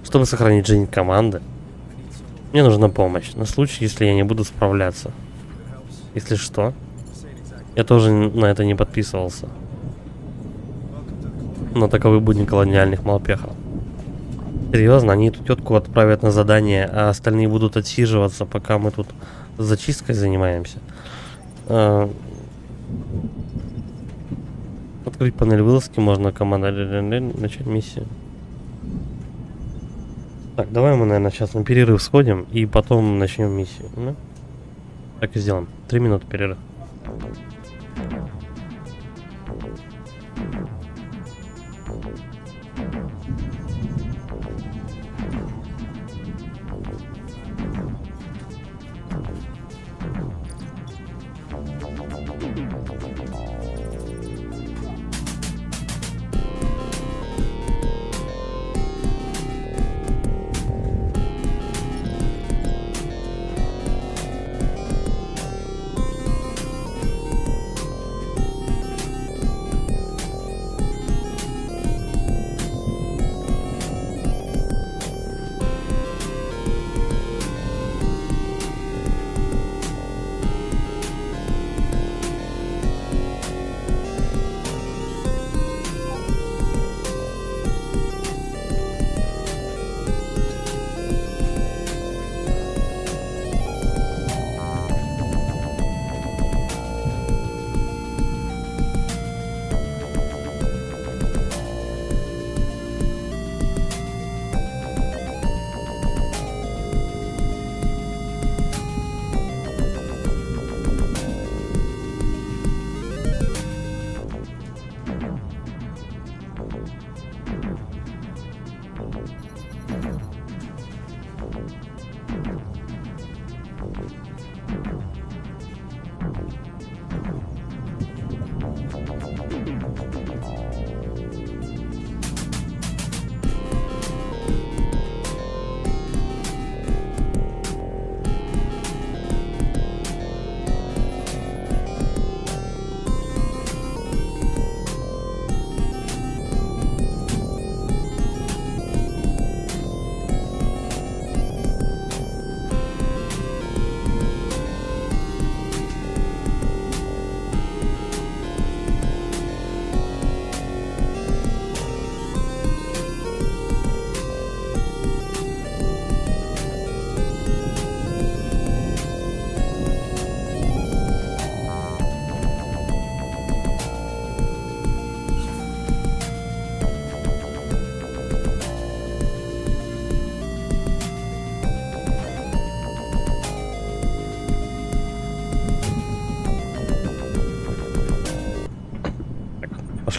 Чтобы сохранить жизнь команды, мне нужна помощь. На случай, если я не буду справляться. Если что. Я тоже на это не подписывался. Но таковы будни колониальных морпехов. Серьезно, они эту тетку отправят на задание, а остальные будут отсиживаться, пока мы тут с зачисткой занимаемся. Открыть панель вылазки, можно команда начать миссию. Так, давай мы, наверное, сейчас на перерыв сходим и потом начнем миссию. Да? Так и сделаем. 3 минуты перерыв.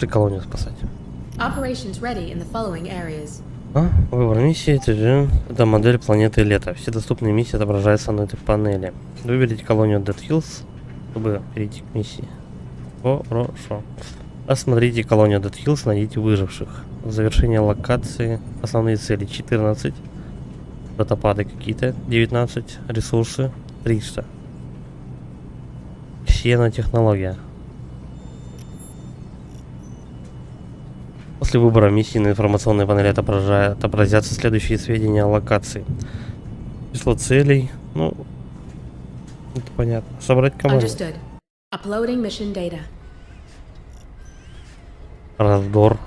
Пошли колонию спасать. Operations ready in the following areas. Выбор миссии. Это модель планеты Лето. Все доступные миссии отображаются на этой панели. Выберите колонию Dead Hills, чтобы перейти к миссии. Хорошо. Осмотрите колонию Dead Hills, найдите выживших. Завершение локации. Основные цели 14. Датапады какие-то 19. Ресурсы 300. Ксенотехнология. После выбора миссии на информационной панели отобразятся следующие сведения о локации. Число целей. Ну, это понятно. Собрать команду. Understood. Uploading mission data. Раздор.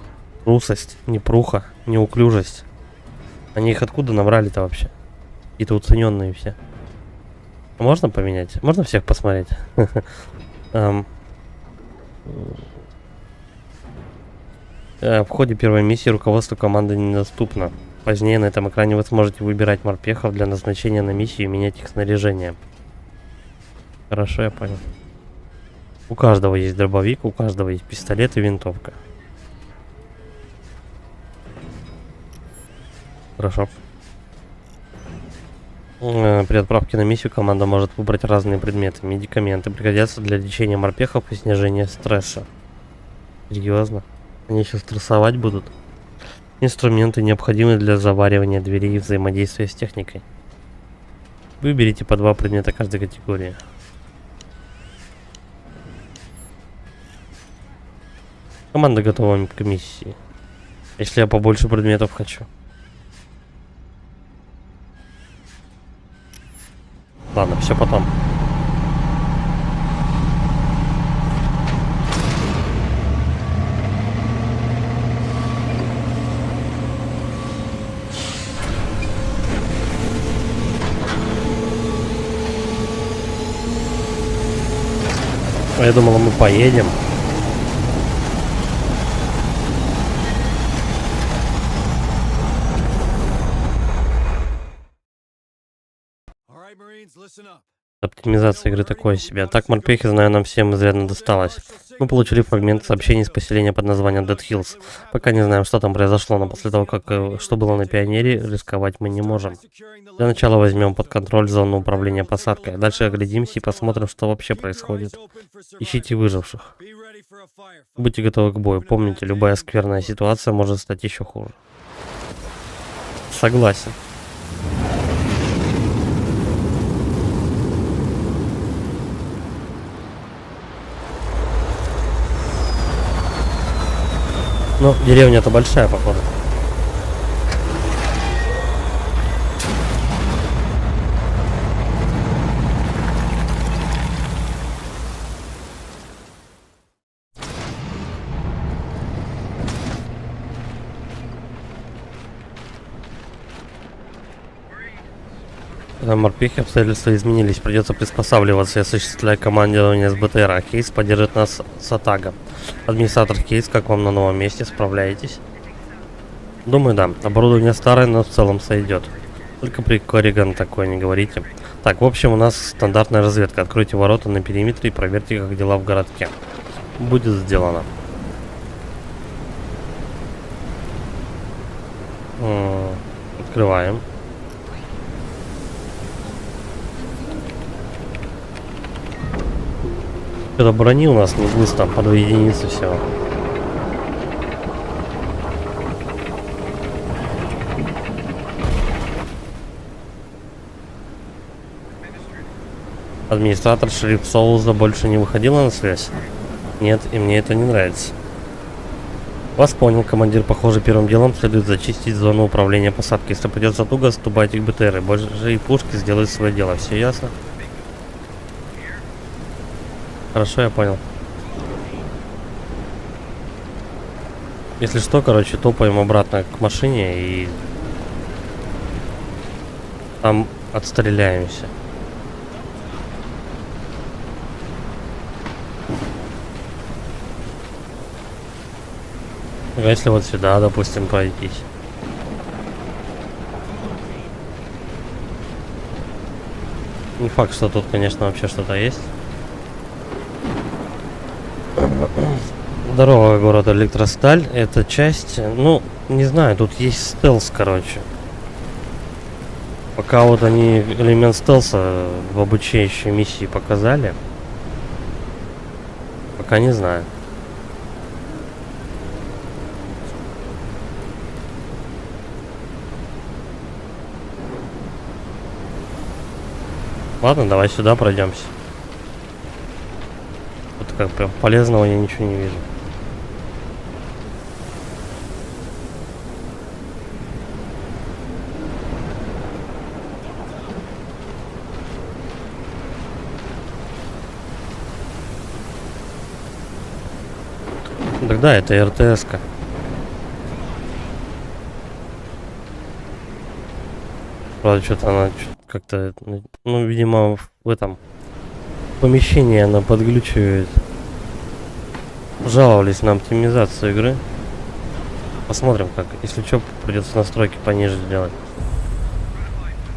Трусость. Непруха. Неуклюжесть. Они их откуда набрали-то вообще? Какие-то уцененные все. Можно поменять? Можно всех посмотреть? В ходе первой миссии руководство команды недоступно. Позднее на этом экране вы сможете выбирать морпехов для назначения на миссию и менять их снаряжение. Хорошо, я понял. У каждого есть дробовик, у каждого есть пистолет и винтовка. Хорошо. При отправке на миссию команда может выбрать разные предметы. Медикаменты пригодятся для лечения морпехов и снижения стресса. Серьезно? Они еще стрессовать будут? Инструменты необходимы для заваривания дверей и взаимодействия с техникой. Выберите по 2 предмета каждой категории. Команда готова к миссии. Если я побольше предметов хочу. Ладно, все потом. Я думал, мы поедем. All right, Marines, listen up. Оптимизация игры такое себе. Так, морпехи, знаю, нам всем изрядно досталось. Мы получили фрагмент сообщений с поселения под названием Dead Hills. Пока не знаем, что там произошло, но после того, что было на Пионере, рисковать мы не можем. Для начала возьмем под контроль зону управления посадкой. Дальше оглядимся и посмотрим, что вообще происходит. Ищите выживших. Будьте готовы к бою. Помните, любая скверная ситуация может стать еще хуже. Согласен. Ну, деревня-то большая, походу. Морпехи, обстоятельства изменились, придется приспосабливаться и осуществлять командование с БТР. Кейс поддержит нас с Атага. Администратор Кейс, как вам на новом месте, справляетесь? Думаю, да. Оборудование старое, но в целом сойдет. Только при Корриган такое не говорите. Так, в общем, у нас стандартная разведка. Откройте ворота на периметре и проверьте, как дела в городке. Будет сделано. Открываем. Это брони у нас не густо, по 2 единицы всего. Администратор шериф Соуза больше не выходила на связь? Нет, и мне это не нравится. Вас понял, командир. Похоже, первым делом следует зачистить зону управления посадки. Если придется туго, отступайте к БТР. Больше и пушки сделают свое дело. Все ясно? Хорошо, я понял. Если что, короче, топаем обратно к машине и там отстреляемся. А если вот сюда, допустим, пройтись. Не факт, что тут, конечно, вообще что-то есть. Здорово, город Электросталь. Это часть, ну, не знаю, тут есть стелс, короче. Пока вот они элемент стелса в обучающей миссии показали. Пока не знаю. Ладно, давай сюда пройдемся. Вот как прям полезного я ничего не вижу. Тогда это РТС-ка. Правда, что-то она как-то, ну, видимо, в этом помещении она подглючивает. Жаловались на оптимизацию игры. Посмотрим как. Если что, придется настройки пониже сделать.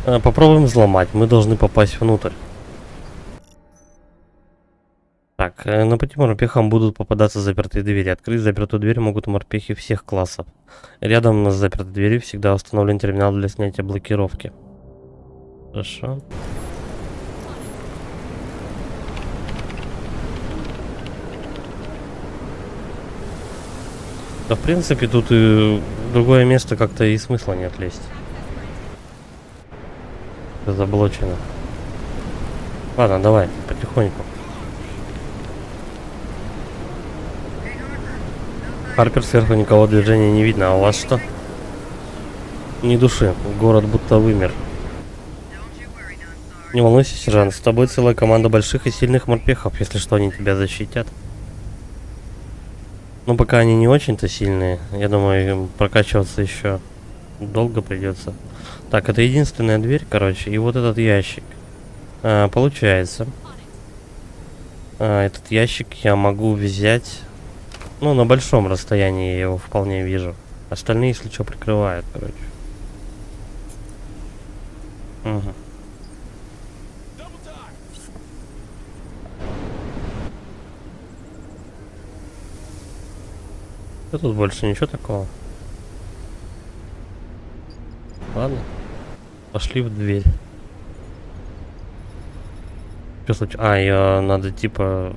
Попробуем взломать. Мы должны попасть внутрь. Так, на пути морпехам будут попадаться запертые двери. Открыть запертую дверь могут морпехи всех классов. Рядом с запертой дверью всегда установлен терминал для снятия блокировки. Хорошо. Да, в принципе, тут и в другое место как-то и смысла нет лезть. Заблочено. Ладно, давай, потихоньку. Харпер, сверху никого движения не видно, а у вас что? Ни души, город будто вымер. Не волнуйся, сержант, с тобой целая команда больших и сильных морпехов, если что, они тебя защитят. Но пока они не очень-то сильные, я думаю, им прокачиваться еще долго придется. Так, это единственная дверь, короче, и вот этот ящик. Получается, этот ящик я могу взять, ну, на большом расстоянии я его вполне вижу. Остальные, если что, прикрывают, короче. Угу. Да тут больше ничего такого. Ладно. Пошли в дверь. Что случилось? А, ее надо типа...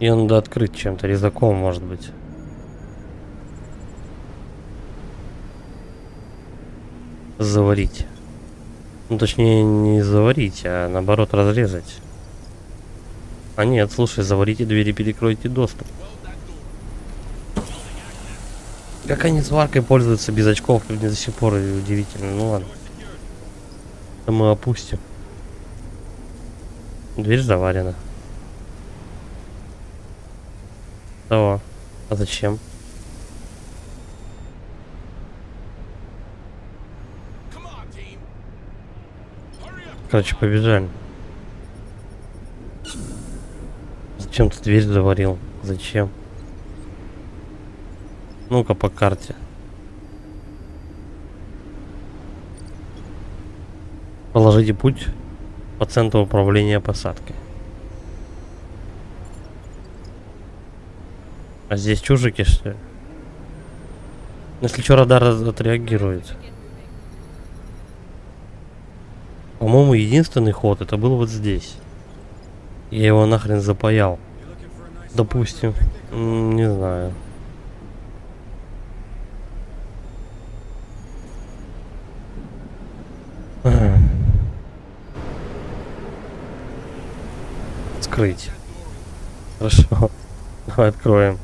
Ее надо открыть чем-то, резаком, может быть. Заварить. Ну, точнее, не заварить, а наоборот разрезать. А нет, слушай, заварите двери, перекройте доступ. Как они сваркой пользуются без очков, мне до сих пор удивительно. Ну ладно. Это мы опустим. Дверь заварена. Того. А зачем? Короче, побежали. Зачем ты дверь заварил? Зачем? Ну-ка по карте. Положите путь по центру управления посадкой. А здесь чужики, что ли? Если что, радар отреагирует. По-моему, единственный ход это был вот здесь. Я его нахрен запаял. Допустим. Не знаю. Скрыть. Хорошо. Давай откроем.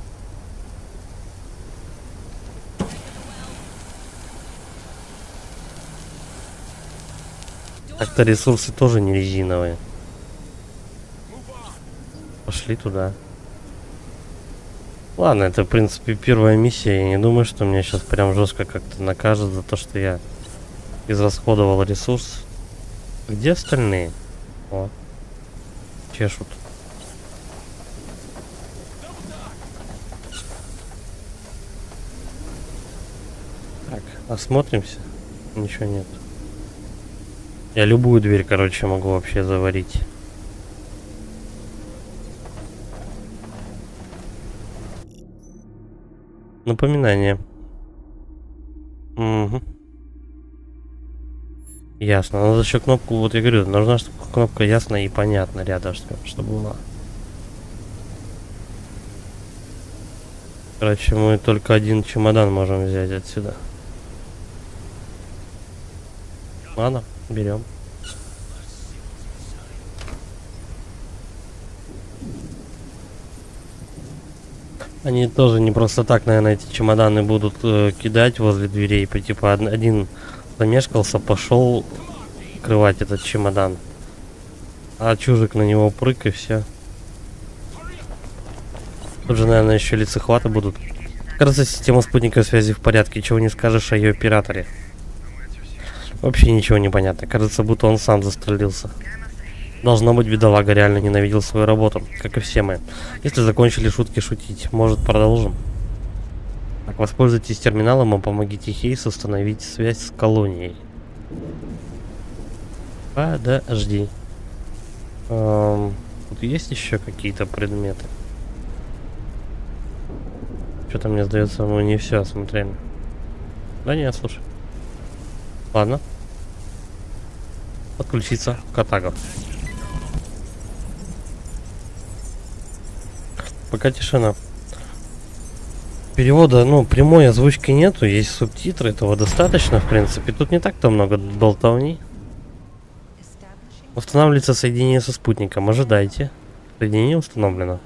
Так-то ресурсы тоже не резиновые. Пошли туда. Ладно, это в принципе первая миссия. Я не думаю, что меня сейчас прям жестко как-то накажут за то, что я израсходовал ресурс. Где остальные? О, чешут. Так, осмотримся. Ничего нет. Я любую дверь, короче, могу вообще заварить. Напоминание. Угу. Ясно. Надо еще кнопку, вот я говорю, нужна кнопка ясно и понятно рядышком, чтобы была. Короче, мы только один чемодан можем взять отсюда. Ладно, берем. Они тоже не просто так, наверное, эти чемоданы будут кидать возле дверей. Типа один замешкался, пошел открывать этот чемодан. А чужик на него прыг и все. Тут же, наверное, еще лицехваты будут. Кажется, система спутниковой связи в порядке. Чего не скажешь о ее операторе. Вообще ничего не понятно. Кажется, будто он сам застрелился. Должно быть, бедолага реально ненавидел свою работу, как и все мы. Если закончили шутки шутить, может, продолжим? Так, воспользуйтесь терминалом и помогите Хейсу установить связь с колонией. Подожди. Тут есть еще какие-то предметы? Что-то мне сдается, мы не все осмотрели. Да нет, слушай. Ладно. Подключиться к Атаго. Пока тишина. Перевода, ну, прямой озвучки нету, есть субтитры, этого достаточно, в принципе. Тут не так-то много болтовни. Устанавливается соединение со спутником. Ожидайте. Соединение установлено.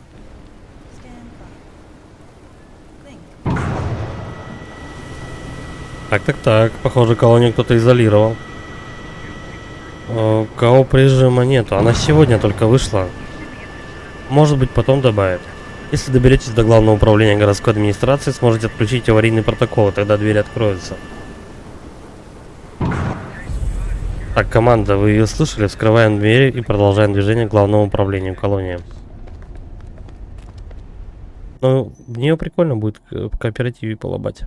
Так. Похоже, колонию кто-то изолировал. Кооп режима нету. Она сегодня только вышла. Может быть, потом добавят. Если доберетесь до главного управления городской администрации, сможете отключить аварийный протокол, и тогда двери откроются. Так, команда, вы ее слышали? Вскрываем двери и продолжаем движение к главному управлению колонии. Ну, в нее прикольно будет в кооперативе полобать.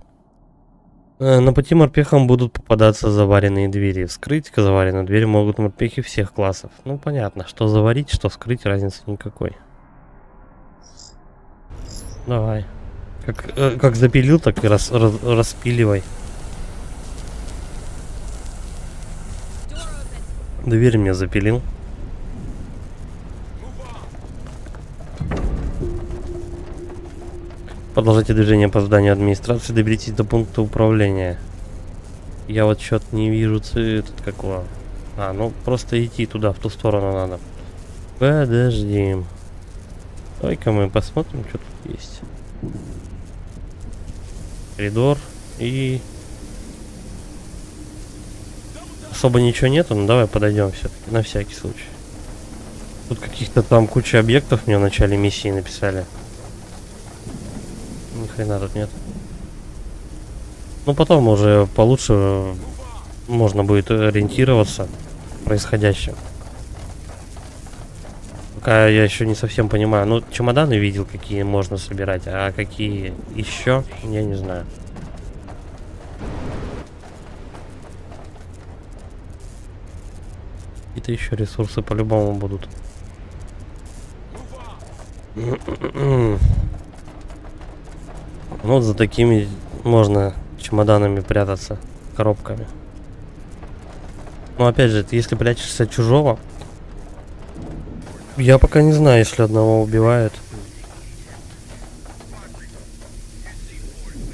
На пути морпехам будут попадаться заваренные двери. Вскрыть заваренную дверь могут морпехи всех классов. Ну, понятно, что заварить, что вскрыть, разницы никакой. Давай. Как запилил, так и распиливай. Дверь мне запилил. Продолжайте движение по зданию администрации, доберитесь до пункта управления. Я вот что-то не вижу этот какого. Ну просто идти туда, в ту сторону надо. Подожди. Давай-ка мы посмотрим, что тут есть. Коридор и... Особо ничего нету, но давай подойдем все-таки, на всякий случай. Тут каких-то там куча объектов мне в начале миссии написали. Ни хрена тут нет. Ну потом уже получше можно будет ориентироваться в происходящем. Пока я еще не совсем понимаю. Ну, чемоданы видел, какие можно собирать, а какие еще, я не знаю. Какие-то еще ресурсы по-любому будут. Ну, вот за такими можно чемоданами прятаться, коробками. Но опять же, если прячешься от чужого, я пока не знаю, если одного убивают.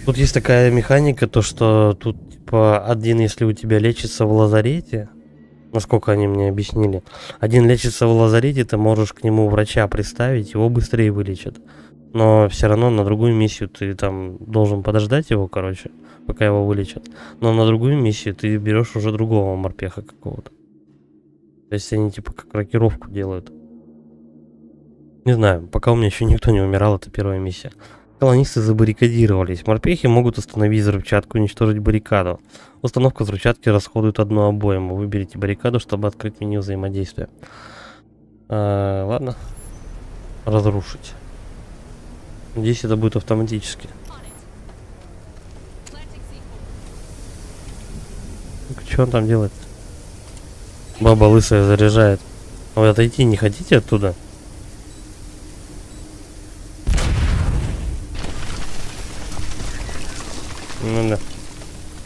Тут есть такая механика, то что тут типа один, если у тебя лечится в лазарете, насколько они мне объяснили, один лечится в лазарете, ты можешь к нему врача приставить, его быстрее вылечат. Но все равно на другую миссию ты там должен подождать его, короче, пока его вылечат. Но на другую миссию ты берешь уже другого морпеха какого-то. То есть они типа как рокировку делают. Не знаю, пока у меня еще никто не умирал, это первая миссия. Колонисты забаррикадировались. Морпехи могут установить взрывчатку и уничтожить баррикаду. Установка взрывчатки расходует одну обойму. Выберите баррикаду, чтобы открыть меню взаимодействия. Ладно. Разрушить. Здесь это будет автоматически. Что он там делает? Баба лысая заряжает. А вы отойти не хотите оттуда? Ну да.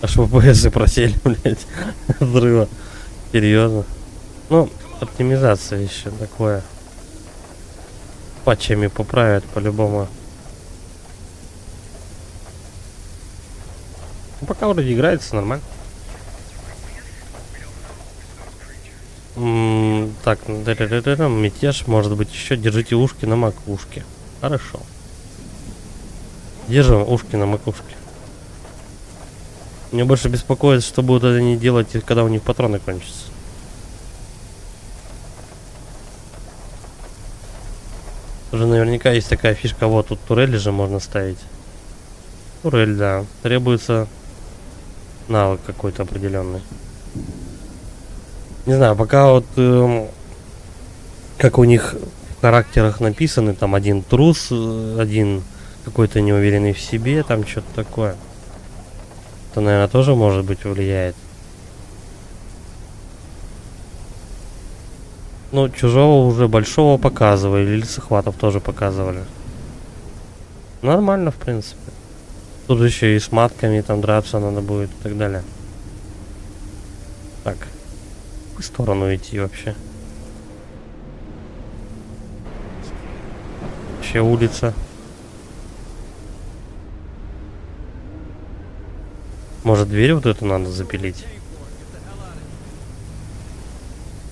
Аж ВПС просели, блядь. Взрыва. Серьезно. Ну, оптимизация еще такое. Патчами поправят по-любому. Ну, пока вроде играется нормально. Так, мятеж, может быть, еще держите ушки на макушке. Хорошо. Держим ушки на макушке. Меня больше беспокоит, что будут они делать, когда у них патроны кончатся. Уже наверняка есть такая фишка, вот тут турели же можно ставить. Турель, да. Требуется навык какой-то определенный. Не знаю, пока вот как у них в характерах написаны, там один трус, один какой-то неуверенный в себе, там что-то такое. Это, наверное, тоже, может быть, влияет. Ну, чужого уже большого показывали, или Лесохватов тоже показывали. Нормально, в принципе. Тут еще и с матками там драться надо будет и так далее. Так. В какую сторону идти вообще? Вообще улица. Может, дверь вот эту надо запилить?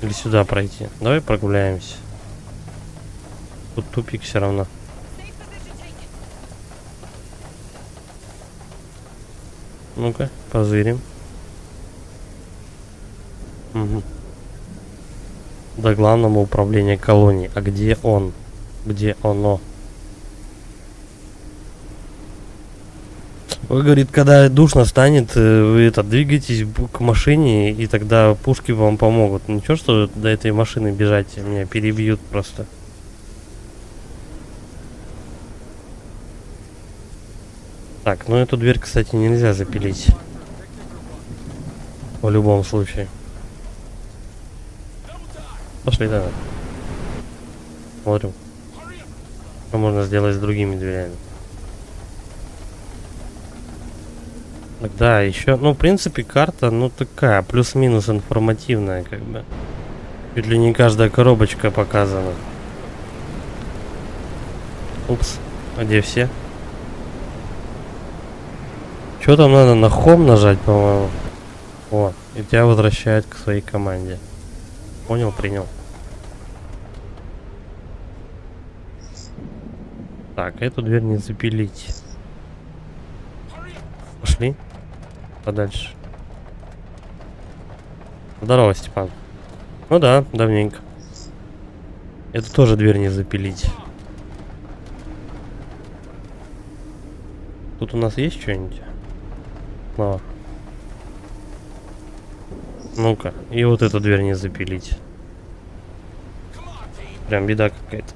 Или сюда пройти? Давай прогуляемся. Тут тупик все равно. Ну-ка, позырим. Угу. До главного управления колонии. А где он? Где оно? Вы, говорит, когда душно станет, вы двигаетесь к машине, и тогда пушки вам помогут. Ничего, что до этой машины бежать, меня перебьют просто. Так, ну эту дверь, кстати, нельзя запилить. В любом случае. Пошли, давай. Смотрим. Что можно сделать с другими дверями. Да, еще, ну, в принципе, карта, ну, такая, плюс-минус информативная, как бы. Чуть ли не каждая коробочка показана. Упс, а где все? Что там надо, на хом нажать, по-моему? О, и тебя возвращают к своей команде. Понял, принял. Так, эту дверь не запилить. Пошли. Подальше. Здорово, Степан. Ну да, давненько. Эту тоже дверь не запилить. Тут у нас есть что-нибудь? Снова. Ну-ка, и вот эту дверь не запилить. Прям беда какая-то.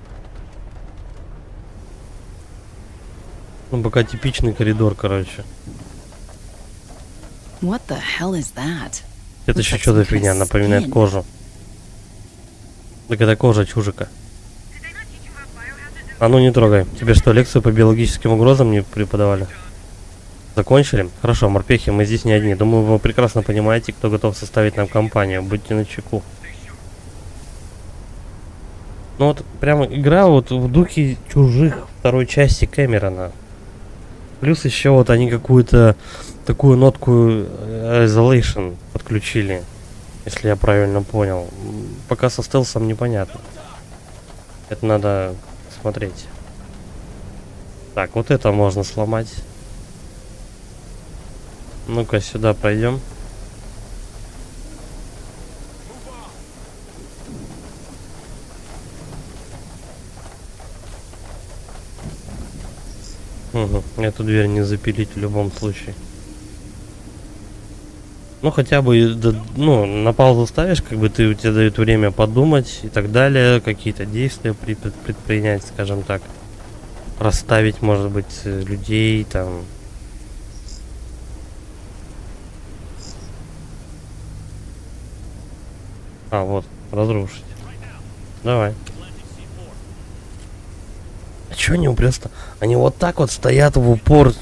Ну, пока типичный коридор, короче. What the hell is that? Это еще что за фигня? Напоминает кожу. Так это кожа чужика. А ну не трогай. Тебе что, лекцию по биологическим угрозам не преподавали? Закончили? Хорошо, морпехи, мы здесь не одни. Думаю, вы прекрасно понимаете, кто готов составить нам компанию. Будьте начеку. Ну вот, прямо игра вот в духе чужих второй части Кэмерона. Плюс еще вот они какую-то такую нотку Isolation подключили, если я правильно понял. Пока со стелсом непонятно. Это надо смотреть. Так, вот это можно сломать. Ну-ка, сюда пройдем. Угу. Эту дверь не запилить в любом случае. Ну хотя бы, ну, на паузу ставишь, как бы тебе дают время подумать и так далее, какие-то действия предпринять, скажем так. Расставить, может быть, людей там. А, вот, разрушить. Давай. А чё они просто... Они вот так вот стоят в упор.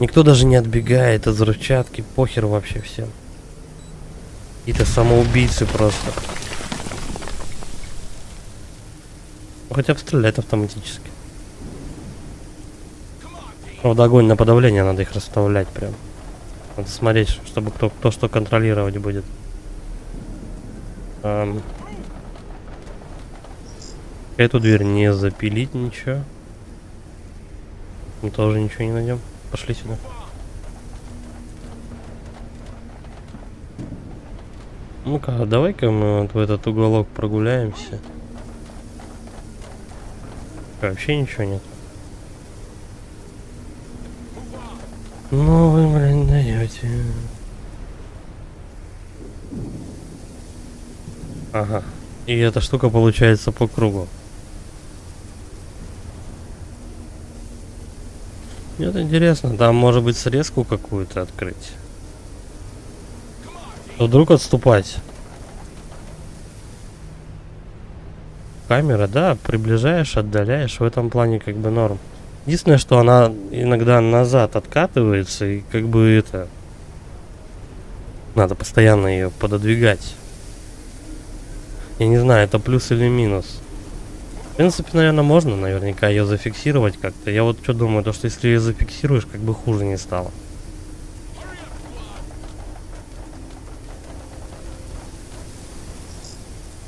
Никто даже не отбегает от взрывчатки, похер вообще всем. Какие-то самоубийцы просто. Ну, хотя бы стрелять автоматически. Правда, огонь на подавление, надо их расставлять прям. Надо смотреть, чтобы кто что контролировать будет. Эту дверь не запилить ничего. Мы тоже ничего не найдем. Пошли сюда. Ну-ка, давай-ка мы вот в этот уголок прогуляемся. Вообще ничего нет. Ну вы, блин, даете. Ага. И эта штука получается по кругу. Мне это интересно, там может быть срезку какую-то открыть. Вдруг отступать. Камера, да, приближаешь, отдаляешь, в этом плане как бы норм. Единственное, что она иногда назад откатывается, и как бы это... Надо постоянно ее пододвигать. Я не знаю, это плюс или минус. В принципе, наверное, можно наверняка ее зафиксировать как-то. Я вот что думаю, то что если ее зафиксируешь, как бы хуже не стало.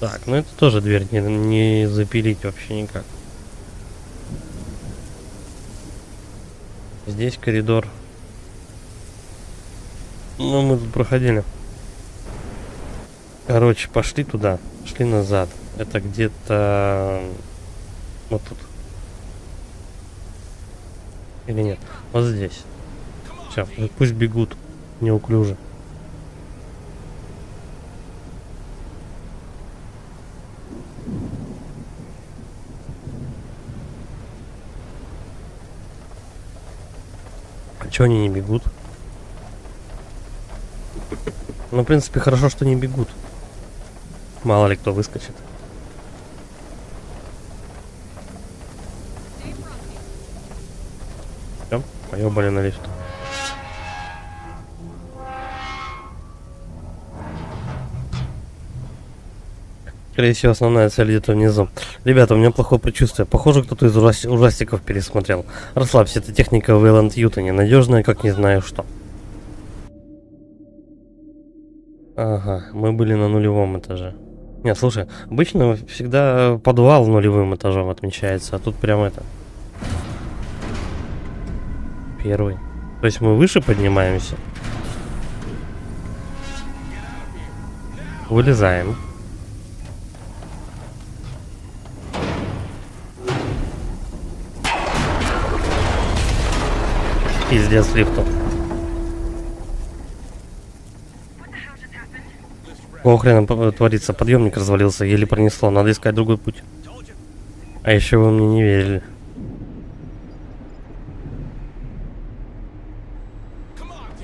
Так, ну это тоже дверь не запилить вообще никак. Здесь коридор. Ну, мы тут проходили. Короче, пошли туда, шли назад. Это где-то вот тут. Или нет? Вот здесь. Все, пусть бегут неуклюже. А чё они не бегут? Ну, в принципе, хорошо, что не бегут. Мало ли кто выскочит. Все, поёбали на лифт. Скорее всего, основная цель где-то внизу. Ребята, у меня плохое предчувствие. Похоже, кто-то из ужастиков пересмотрел. Расслабься, это техника в Эйланд Ютоне. Надежная, как не знаю что. Ага, мы были на нулевом этаже. Нет, слушай, обычно всегда подвал нулевым этажом отмечается, а тут прям это... Первый. То есть мы выше поднимаемся. Вылезаем. Пиздец лифту. Какого хрена творится? Подъемник развалился, еле пронесло. Надо искать другой путь. А еще вы мне не верили.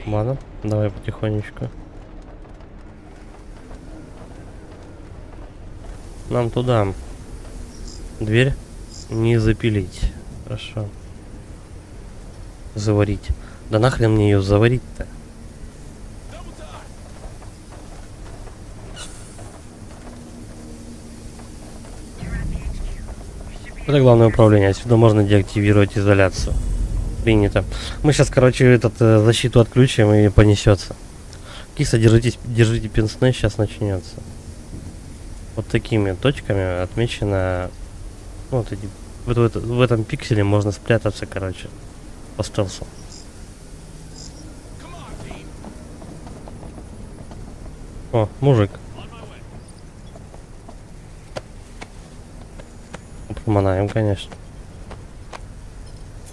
Ладно, давай потихонечку. Нам туда. Дверь не запилить. Хорошо. Заварить. Да нахрен мне ее заварить-то? Это главное управление. Отсюда можно деактивировать изоляцию. Принято. Мы сейчас, короче, защиту отключим и понесется. Киса, держите пенсне, сейчас начнется. Вот такими точками отмечено. Вот эти. В этом пикселе можно спрятаться, короче. По стелсу. О, мужик. Поманаем, конечно.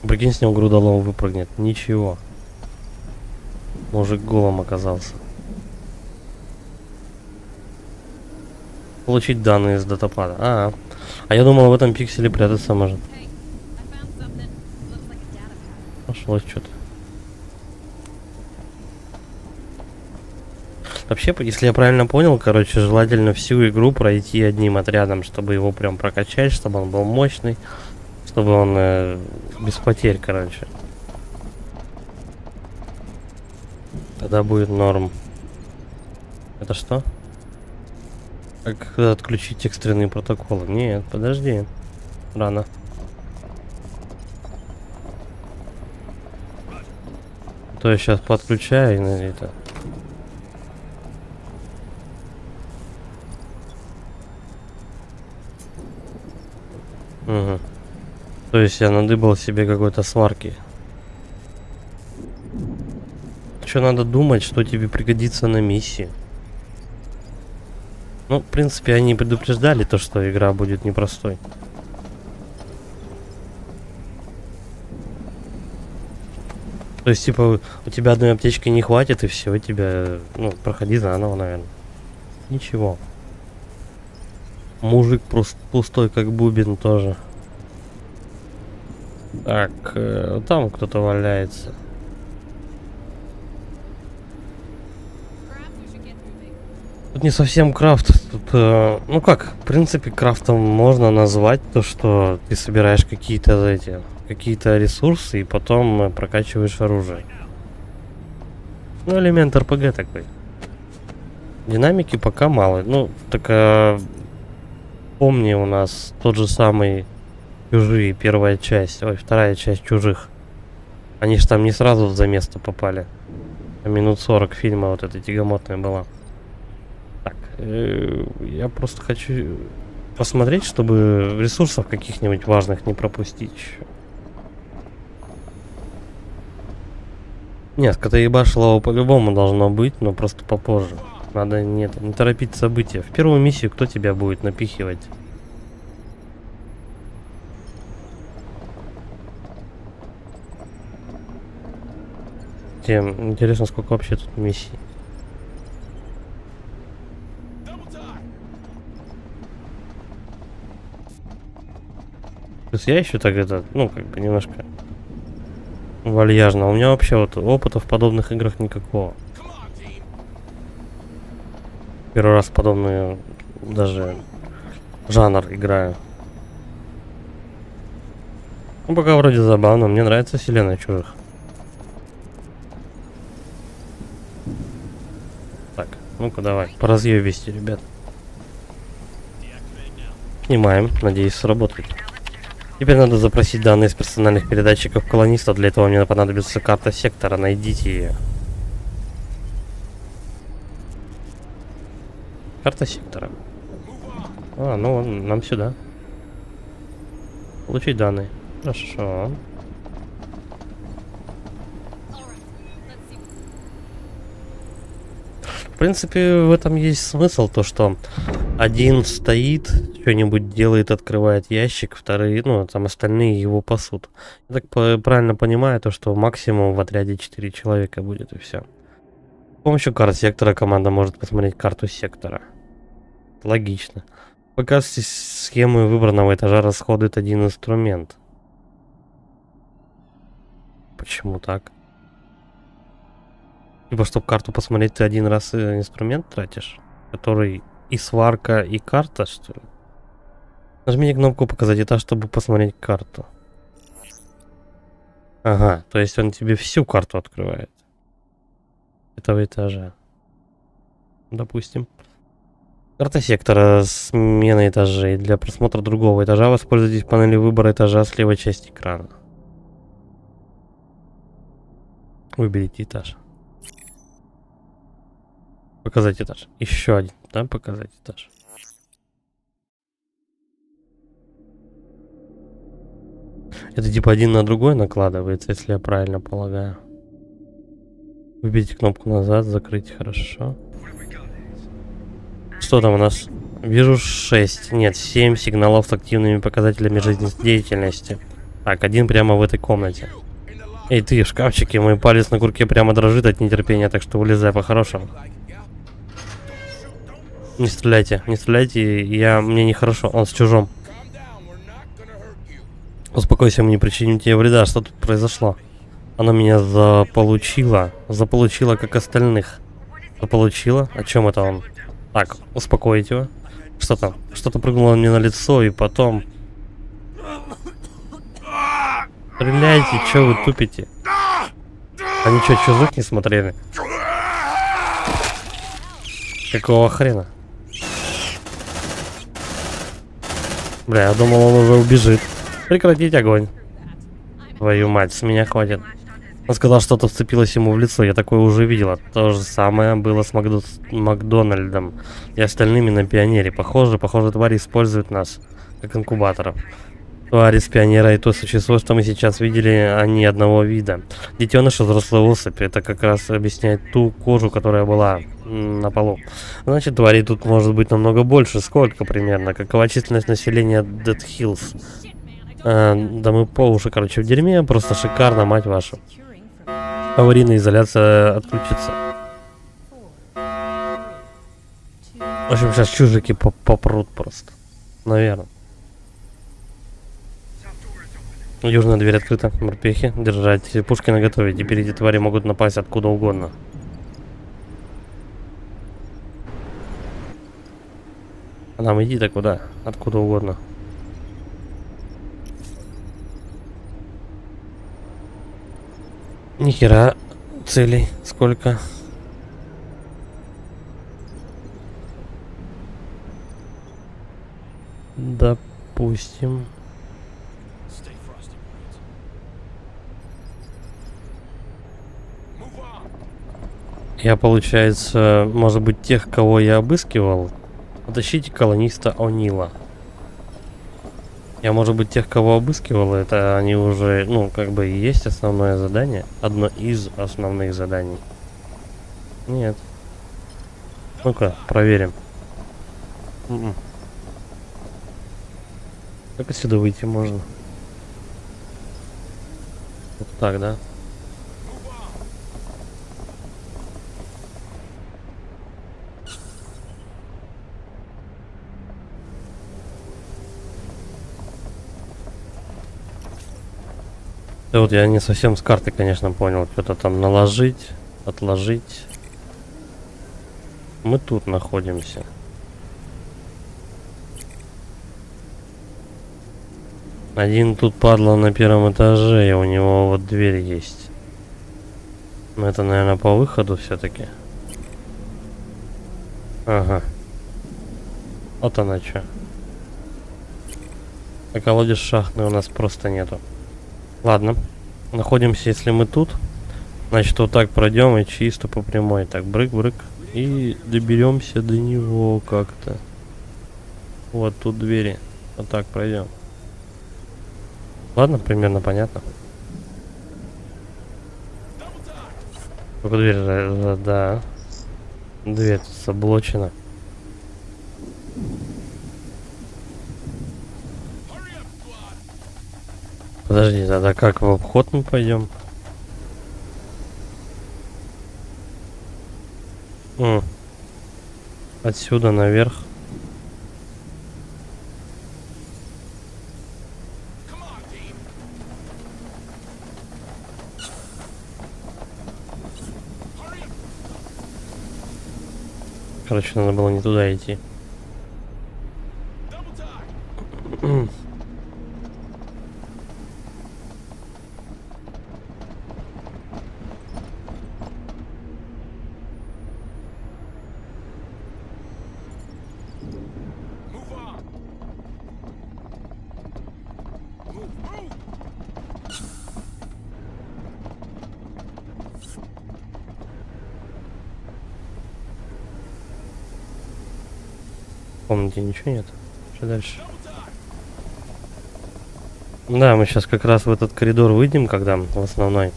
Прикинь, с него грудолом выпрыгнет. Ничего. Мужик голым оказался. Получить данные из датапада. А я думал, в этом пикселе прятаться может. Пошло что-то. Вообще, если я правильно понял, короче, желательно всю игру пройти одним отрядом, чтобы его прям прокачать, чтобы он был мощный, чтобы он без потерь, короче. Тогда будет норм. Это что? Как отключить экстренные протоколы? Нет, подожди. Рано. То я сейчас подключаю на это. Угу. То есть я надыбал себе какой-то сварки. Что надо думать, что тебе пригодится на миссии. Ну, в принципе, они предупреждали то, что игра будет непростой. То есть, типа, у тебя одной аптечки не хватит, и все, тебя, ну, проходи заново, наверное. Ничего. Мужик просто пустой, как бубен, тоже. Так, там кто-то валяется. Тут не совсем крафт. Тут, ну как, в принципе, крафтом можно назвать то, что ты собираешь какие-то ресурсы и потом прокачиваешь оружие. Ну, элемент РПГ такой. Динамики пока мало. Ну, так помни, у нас тот же самый Чужие, первая часть, ой, вторая часть Чужих. Они же там не сразу за место попали. Минут 40 фильма вот эта тягомотная была. Так, я просто хочу посмотреть, чтобы ресурсов каких-нибудь важных не пропустить еще. Нет, КТ-ебашлова по-любому должно быть, но просто попозже. Надо не торопить события. В первую миссию кто тебя будет напихивать? Тем интересно, сколько вообще тут миссий. То есть я еще так это, ну, как бы немножко вальяжно. У меня вообще вот опыта в подобных играх никакого. Первый раз подобный даже жанр играю. Ну, пока вроде забавно. Мне нравится вселенная Чужих. Так, ну-ка давай, поразъебисти, ребят. Снимаем, надеюсь, сработает. Теперь надо запросить данные с персональных передатчиков колонистов. Для этого мне понадобится карта сектора. Найдите ее. Карта сектора. А, ну нам сюда. Получить данные. Хорошо. В принципе, в этом есть смысл, то что один стоит, что-нибудь делает, открывает ящик, вторые, ну, там остальные его пасут. Я так правильно понимаю, то что максимум в отряде 4 человека будет, и все. С помощью карт сектора команда может посмотреть карту сектора. Логично. Пока схемы выбранного этажа расходует один инструмент. Почему так? Типа, чтобы карту посмотреть, ты один раз инструмент тратишь, который и сварка, и карта, что ли? Нажмите кнопку «Показать этаж», чтобы посмотреть карту. Ага, то есть он тебе всю карту открывает этого этажа. Допустим. Карта сектора, смена этажей. Для просмотра другого этажа воспользуйтесь панелью выбора этажа с левой части экрана. Выберите этаж. Показать этаж. Еще один, да, показать этаж. Это типа один на другой накладывается, если я правильно полагаю. Выберите кнопку назад, закрыть, хорошо. Что там у нас? Вижу 6, нет, 7 сигналов с активными показателями жизнедеятельности. Так, один прямо в этой комнате. Эй, ты, в шкафчике, мой палец на курке прямо дрожит от нетерпения, так что вылезай по-хорошему. Не стреляйте, мне нехорошо, он с чужом. Успокойся, мы не причиним тебе вреда, что тут произошло? Она меня заполучила, как остальных. Заполучила? О чем это он? Так, успокоить его. Что там? Что-то прыгнуло мне на лицо, и потом... Стреляйте, что вы тупите? Они что, Чужих не смотрели? Какого хрена? Бля, я думал, он уже убежит. Прекратить огонь. Твою мать, с меня хватит. Он сказал, что-то вцепилось ему в лицо. Я такое уже видела. То же самое было с Макдональдом и остальными на Пионере. Похоже, твари используют нас как инкубаторов. Твари с Пионера и то существо, что мы сейчас видели, они одного вида. Детеныш и взрослая особь. Это как раз объясняет ту кожу, которая была на полу. Значит, тварей тут может быть намного больше. Сколько примерно? Какова численность населения Dead Hills? Да мы по уши, короче, в дерьме. Просто шикарно, мать вашу. Аварийная изоляция отключится. В общем, сейчас чужики попрут просто. Наверное. Южная дверь открыта. Морпехи. Держать пушки наготове. Теперь эти твари могут напасть откуда угодно. А нам иди-то куда? Откуда угодно. Нихера целей. Сколько? Допустим. Stay frosty, Marines. Move on. Я, получается, может быть, тех, кого я обыскивал, утащите колониста О'Нила. Я, может быть, тех, кого обыскивал, это они уже, ну, как бы и есть основное задание. Одно из основных заданий. Нет. Ну-ка, проверим. Как отсюда выйти можно? Вот так, да? Да вот я не совсем с карты, конечно, понял. Что-то там наложить, отложить. Мы тут находимся. Один тут падла на первом этаже, и у него вот дверь есть. Но это, наверное, по выходу все-таки. Ага. Вот она что. А колодец шахтный у нас просто нету. Ладно. Находимся, если мы тут. Значит, вот так пройдем и чисто по прямой. Так, брык-брык. И доберемся до него как-то. Вот тут двери. Вот так пройдем. Ладно, примерно понятно. Только дверь, да. Дверь заблочена. Подожди, тогда как в обход мы пойдем? Отсюда наверх. Короче, надо было не туда идти. В комнате ничего нет. Что дальше? Да, мы сейчас как раз в этот коридор выйдем, когда в основной.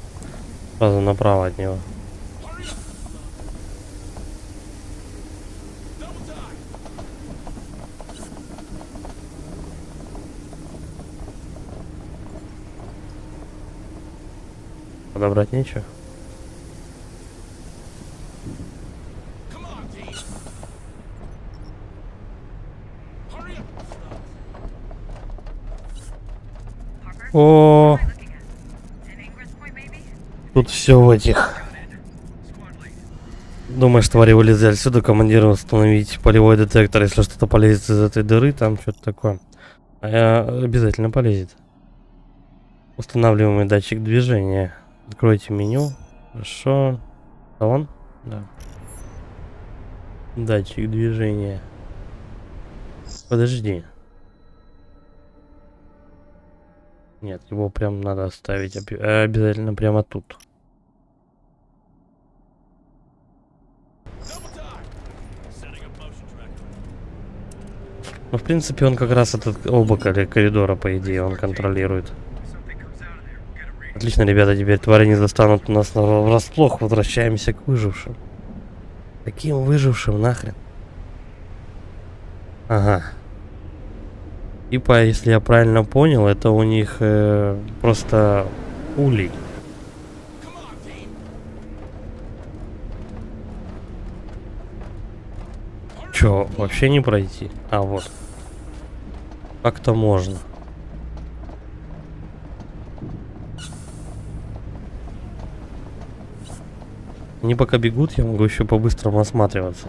Сразу направо от него. Подобрать нечего. О, тут все в этих. Думаешь, твари вылезли отсюда, командиру установить полевой детектор, если что-то полезет из этой дыры, там что-то такое. Обязательно полезет. Устанавливаемый датчик движения. Откройте меню. Хорошо. А он? Да. Датчик движения. Подожди. Нет, его прям надо оставить обязательно прямо тут. Ну, в принципе, он как раз этот оба коридора, по идее, он контролирует. Отлично, ребята, теперь твари не застанут нас врасплох. Возвращаемся к выжившим. Каким выжившим нахрен? Ага. Типа, если я правильно понял, это у них просто улей. Чё, вообще не пройти? А, вот. Как-то можно. Они пока бегут, я могу еще по-быстрому осматриваться.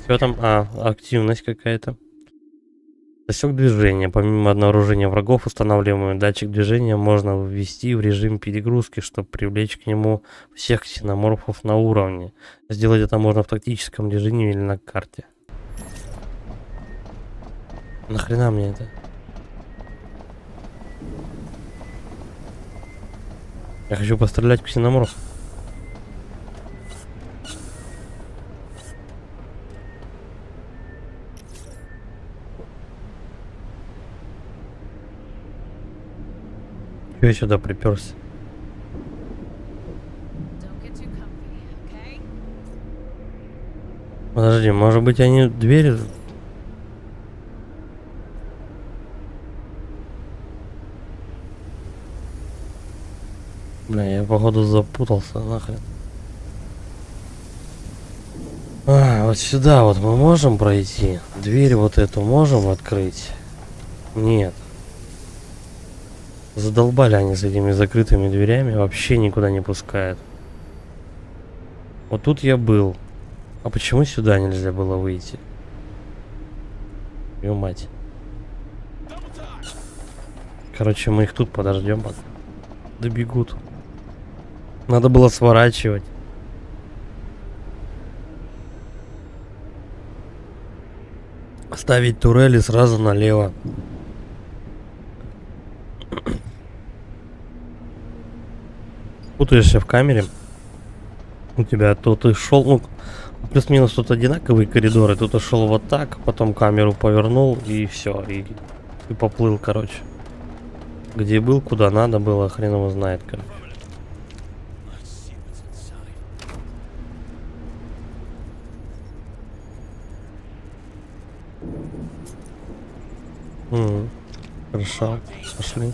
Что там? А, активность какая-то. Засек движение. Помимо обнаружения врагов, устанавливаемый датчик движения можно ввести в режим перегрузки, чтобы привлечь к нему всех ксеноморфов на уровне. Сделать это можно в тактическом режиме или на карте. Нахрена мне это? Я хочу пострелять в ксеноморф. Чё я сюда приперся? Подожди, может быть они двери... Бля, я походу запутался, нахрен. А, вот сюда вот мы можем пройти? Дверь вот эту можем открыть? Нет. Задолбали они с этими закрытыми дверями, вообще никуда не пускают. Вот тут я был. А почему сюда нельзя было выйти? Ё мать. Короче, мы их тут подождем, пока добегут. Надо было сворачивать. Ставить турели сразу налево. Путаешься в камере. У тебя тут и шел, ну, плюс-минус тут одинаковые коридоры. Тут и шел вот так, потом камеру повернул и все, и поплыл, короче. Где был, куда надо было, хрен его знает, короче. Хорошо, пошли.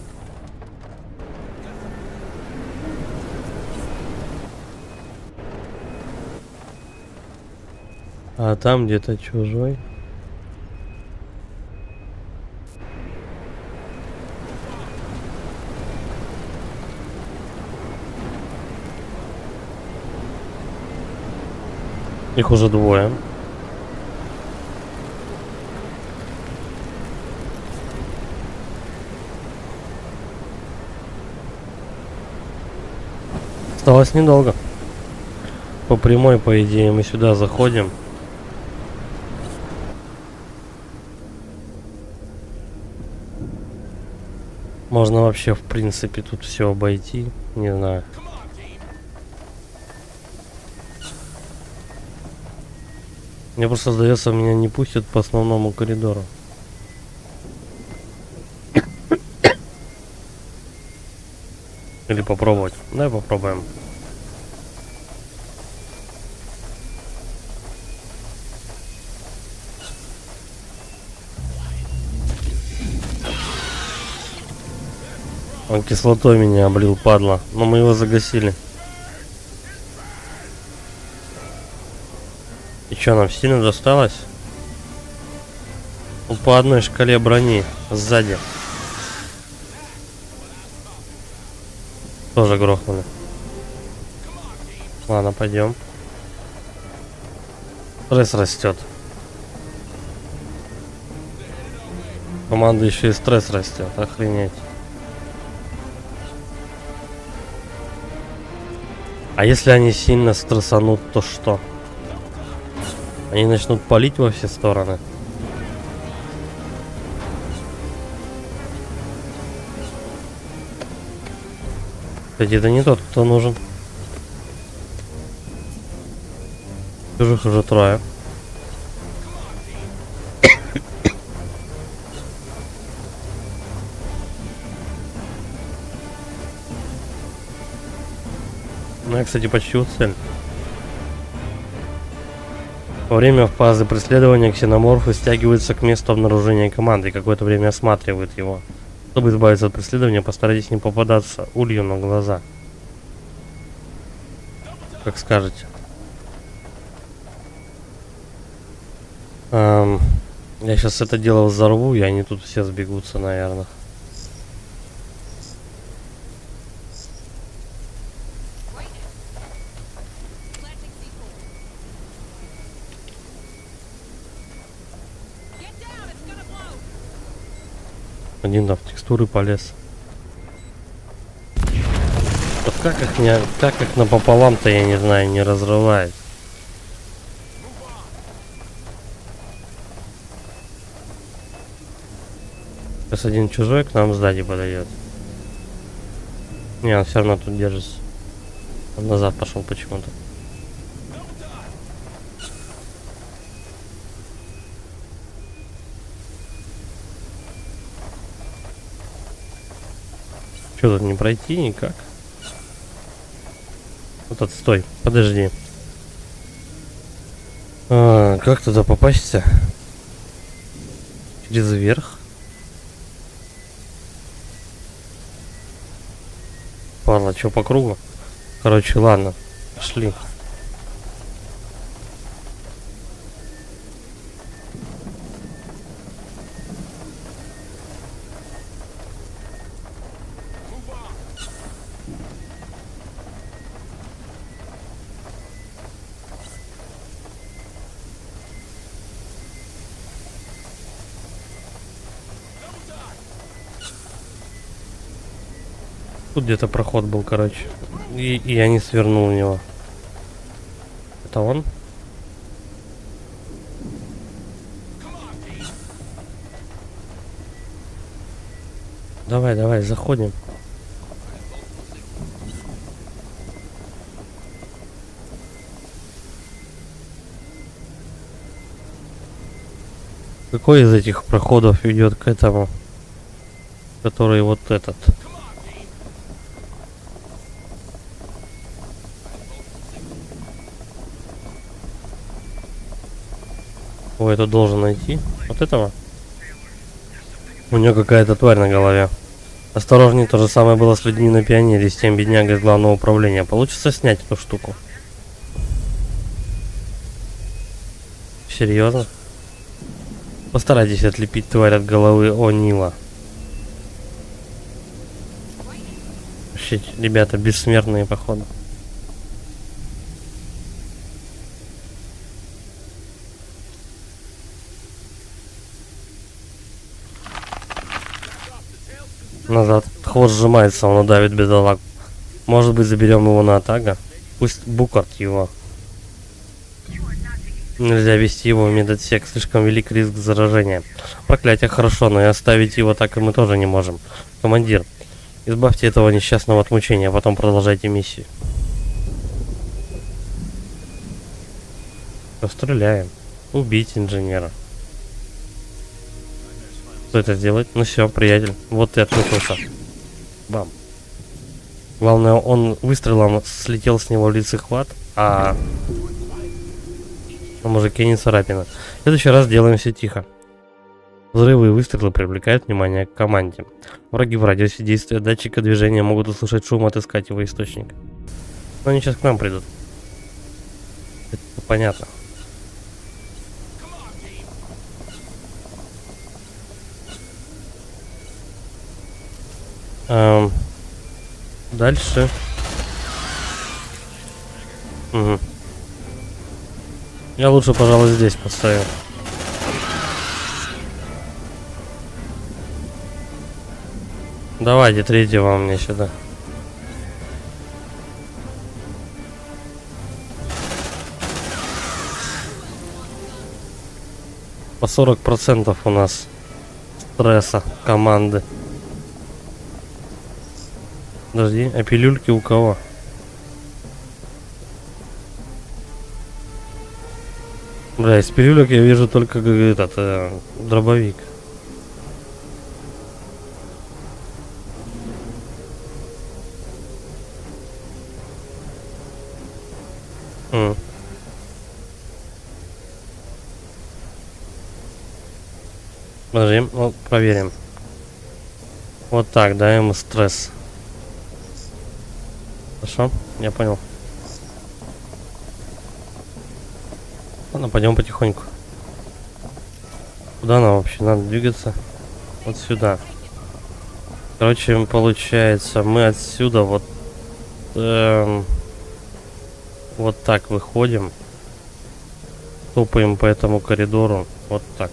А там где-то чужой. Их уже двое. Осталось недолго. По прямой, по идее, мы сюда заходим. Можно вообще, в принципе, тут все обойти. Не знаю. Мне просто сдается, меня не пустят по основному коридору. Или попробовать. Давай попробуем. Он кислотой меня облил, падла. Но мы его загасили. И что, нам сильно досталось? Ну, по одной шкале брони сзади. Тоже грохнули. Ладно, пойдем. Стресс растет. Команда еще и стресс растет. Охренеть. А если они сильно стрессанут, то что? Они начнут палить во все стороны. Кстати, это не тот, кто нужен. Чужих уже трое. Ну, я, кстати, почти у цели. Во время фазы преследования ксеноморфы стягиваются к месту обнаружения команды и какое-то время осматривают его. Чтобы избавиться от преследования, постарайтесь не попадаться улью на глаза. Как скажете. Я сейчас это дело взорву, и они тут все сбегутся, наверное. Один там в текстуры полез. Вот как их напополам-то, я не знаю, не разрывает. Сейчас один чужой к нам сзади подойдет. Не, он все равно тут держится. Он назад пошел почему-то. Что тут не пройти никак? Вот отстой, подожди. Как туда попасть-то? Через верх? Ладно, что по кругу? Короче, ладно, пошли. Тут где-то проход был, короче. И я не свернул в него. Это он? Давай, давай, заходим. Какой из этих проходов ведет к этому? Который вот этот. Ой, это должен найти. Вот этого? У нее какая-то тварь на голове. Осторожней, то же самое было с людьми на пионере, с тем беднягой из главного управления. Получится снять эту штуку? Серьезно? Постарайтесь отлепить тварь от головы О'Нила. Вообще, ребята, бессмертные, походу. Назад. Хвост сжимается, он удавит бедолаг. Может быть, заберем его на Атага? Пусть Букарт его. Нельзя вести его в медотсек, слишком велик риск заражения. Проклятие хорошо, но и оставить его так и мы тоже не можем. Командир, избавьте этого несчастного от мучения, а потом продолжайте миссию. Постреляем. Убить инженера. Что это сделать? Ну все, приятель. Вот ты отмучился. Бам. Главное, он выстрелом слетел с него лицехват, а на мужике не царапина. В следующий раз делаем все тихо. Взрывы и выстрелы привлекают внимание к команде. Враги в радиусе действия датчика движения могут услышать шум, отыскать его источник. Но они сейчас к нам придут. Это понятно. Дальше. Угу. Я лучше, пожалуй, здесь поставлю. Давайте третьего мне сюда. По 40% у нас стресса команды. Подожди, а пилюльки у кого? Бля, из пилюлек я вижу только этот дробовик. Подожди, вот проверим. Вот так, даем ему стресс. Хорошо, я понял. Ладно, пойдем потихоньку. Куда нам вообще надо двигаться? Вот сюда. Короче, получается, мы отсюда вот вот так выходим. Топаем по этому коридору. Вот так.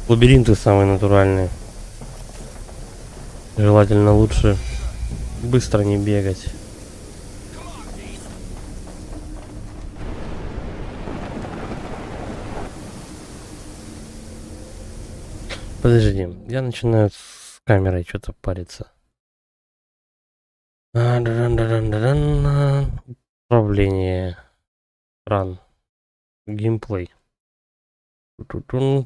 Лабиринты самые натуральные. Желательно лучше быстро не бегать. Подожди, я начинаю с камерой что-то париться. Управление. Ран. Геймплей.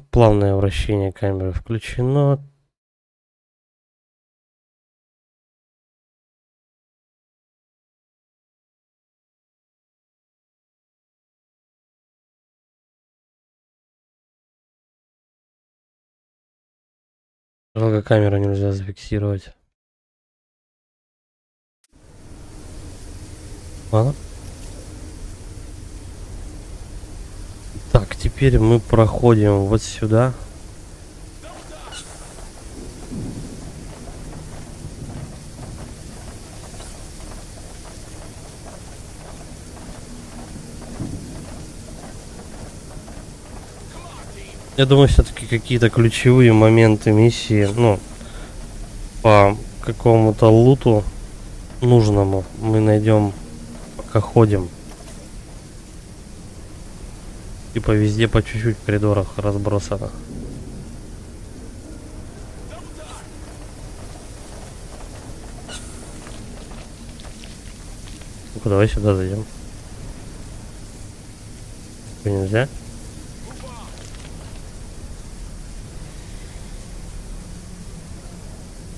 Плавное вращение камеры включено. Жалко, камеру нельзя зафиксировать. Ладно. Так, теперь мы проходим вот сюда. Я думаю, все-таки какие-то ключевые моменты миссии, ну, по какому-то луту нужному мы найдем, пока ходим. Типа везде по чуть-чуть в коридорах разбросано. Ну-ка, давай сюда зайдем. Что, нельзя?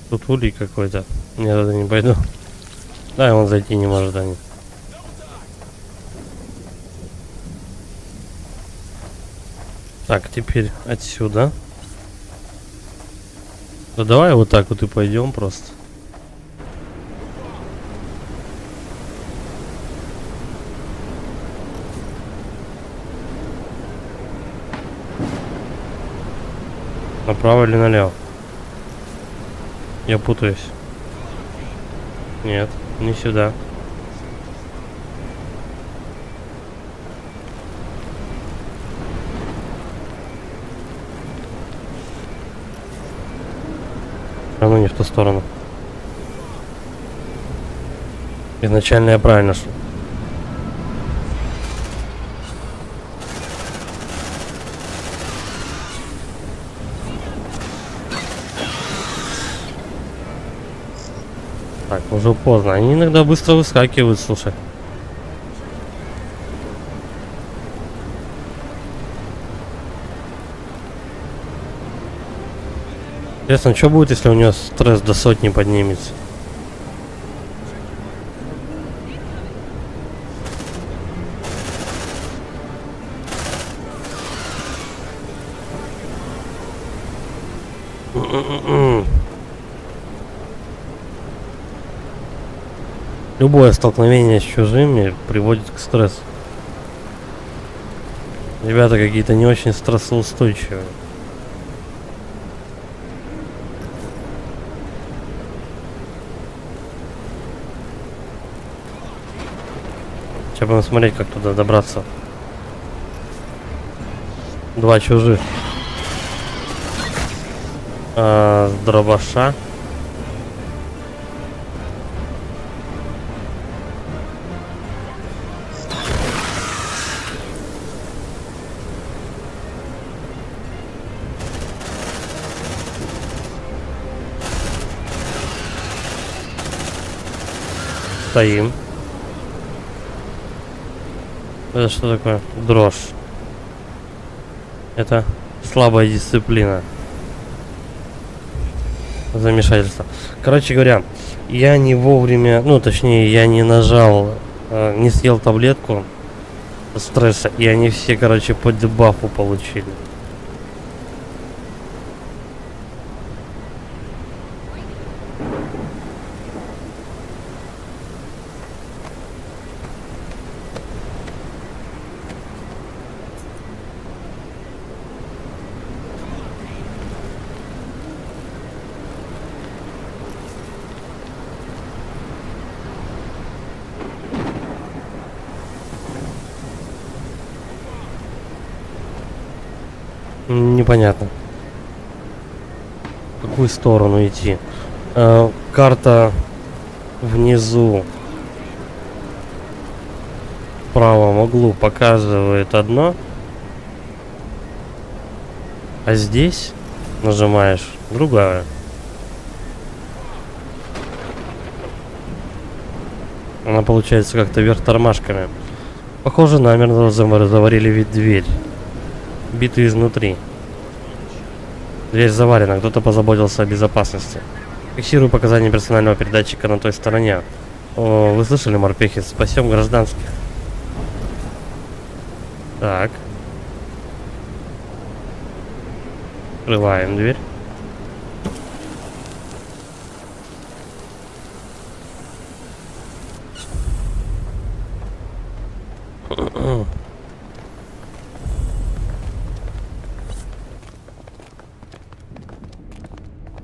Тут улей какой-то. Я туда не пойду. Да, он зайти не может, они. Так, теперь отсюда. Да давай вот так вот и пойдем просто. Направо или налево? Я путаюсь. Нет, не сюда. А ну не в ту сторону. Изначально я правильно шел. Так, уже поздно. Они иногда быстро выскакивают, слушай. Интересно, что будет, если у него стресс до 100 поднимется? Любое столкновение с чужими приводит к стрессу. Ребята какие-то не очень стрессоустойчивые. Сейчас будем смотреть, как туда добраться. Два чужих. с дробаша. Стоим. Это что такое? Дрожь. Это слабая дисциплина. Замешательство. Короче говоря, я не вовремя, ну точнее, я не нажал, не съел таблетку стресса, и они все, короче, по дебафу получили. Непонятно. В какую сторону идти? Карта внизу в правом углу показывает одно, а здесь нажимаешь другое. Она получается как-то вверх тормашками. Похоже, намертво заварили ведь дверь. Биты изнутри. Дверь заварена, кто-то позаботился о безопасности. Фиксирую показания персонального передатчика на той стороне. О, вы слышали, морпехи? Спасем гражданских. Так. Открываем дверь.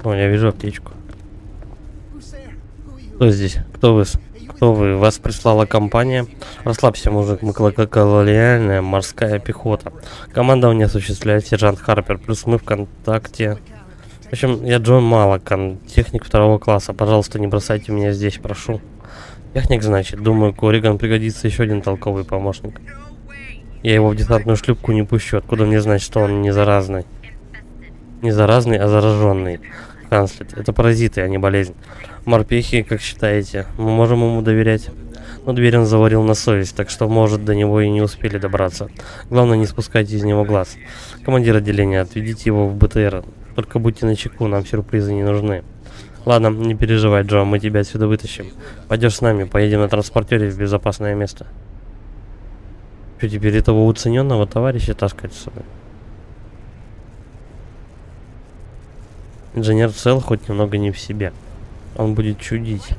О, я вижу аптечку. Кто здесь? Кто вы? Кто вы? Вас прислала компания? Расслабься, мужик, мы колониальная морская пехота. Командование осуществляет сержант Харпер, плюс мы в контакте. В общем, я Джон Малакан, техник 2 класса. Пожалуйста, не бросайте меня здесь, прошу. Техник, значит. Думаю, Корриган пригодится еще один толковый помощник. Я его в десантную шлюпку не пущу. Откуда мне знать, что он не заразный? Не заразный, а зараженный. Канцлер. Это паразиты, а не болезнь. Морпехи, как считаете, мы можем ему доверять? Но дверь он заварил на совесть, так что, может, до него и не успели добраться. Главное, не спускайте из него глаз. Командир отделения, отведите его в БТР. Только будьте начеку, нам сюрпризы не нужны. Ладно, не переживай, Джо, мы тебя отсюда вытащим. Пойдешь с нами, поедем на транспортере в безопасное место. Что, теперь этого уцененного товарища таскать с собой? Инженер цел, хоть немного не в себе. Он будет чудить.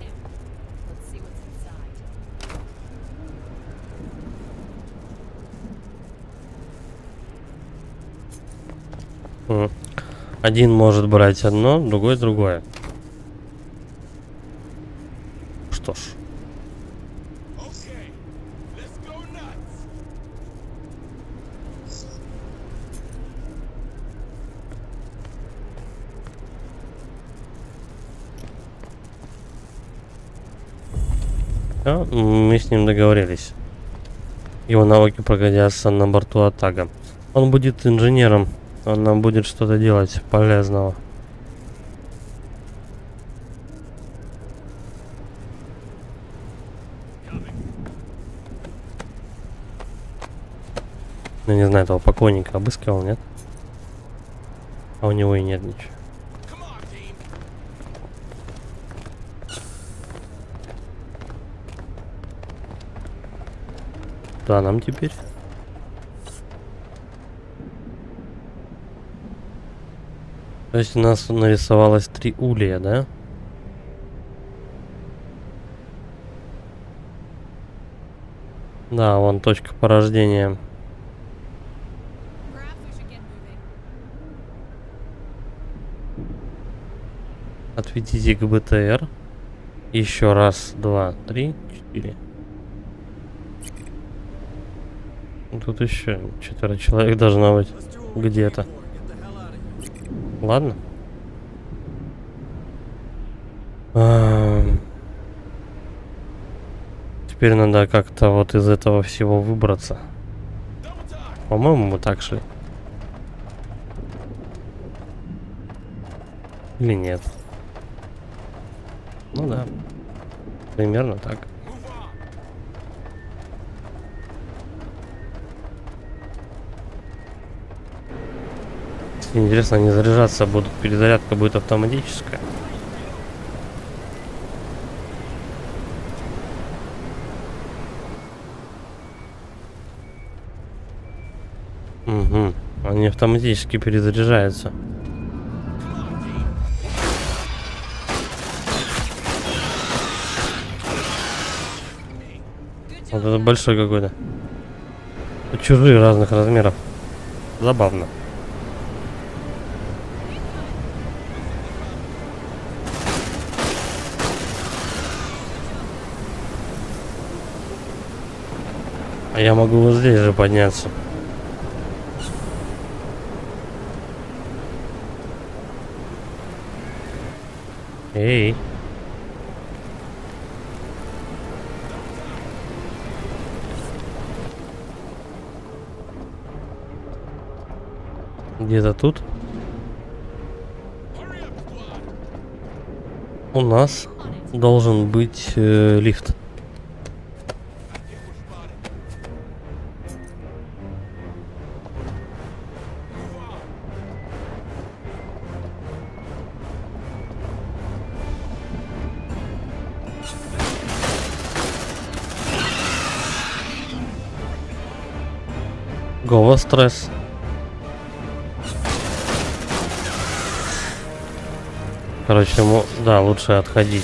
Один может брать одно, другой другое. Что ж. Мы с ним договорились. Его навыки пригодятся на борту Атага. Он будет инженером. Он нам будет что-то делать полезного. Я не знаю, этого покойника обыскивал, нет? А у него и нет ничего. Да, нам теперь. То есть у нас нарисовалось 3 улья, да? Да, вон точка порождения. Отведите к БТР. Еще раз, 2, 3, 4. Тут еще 4 человек должно быть где-то. Ладно. Теперь надо как-то вот из этого всего выбраться. По-моему, мы так шли. Или нет? Ну да. Примерно так. Интересно, они заряжаться будут, перезарядка будет автоматическая. Угу. Они автоматически перезаряжаются. Вот это большой какой-то. Чужие разных размеров. Забавно. А я могу вот здесь же подняться. Эй. Где-то тут. У нас должен быть лифт. Гова стресс. Короче, да, лучше отходить.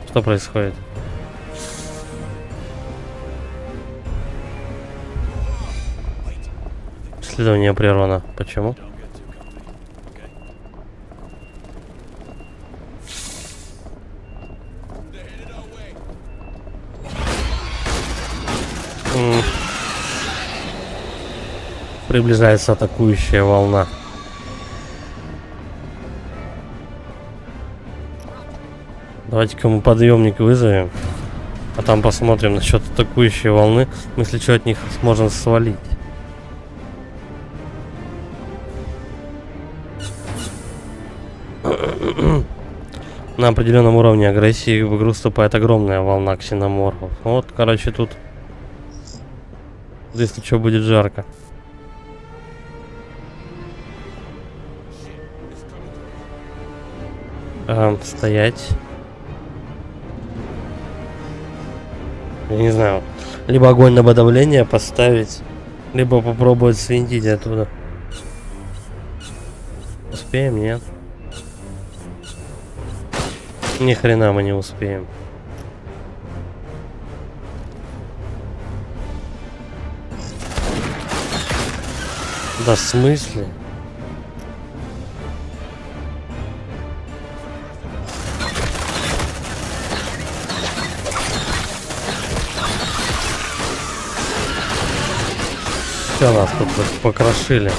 Что происходит? Исследование прервано. Почему? Приближается атакующая волна. Давайте-ка мы подъемник вызовем, а там посмотрим насчет атакующей волны. Мы, если что, от них сможем свалить. На определенном уровне агрессии в игру вступает огромная волна ксеноморфов. Вот, короче, тут, если что, будет жарко. Стоять. Я не знаю. Либо огонь на подавление поставить, либо попробовать свинтить оттуда. Успеем, нет? Ни хрена мы не успеем. Да в смысле? Все, нас тут покрошили.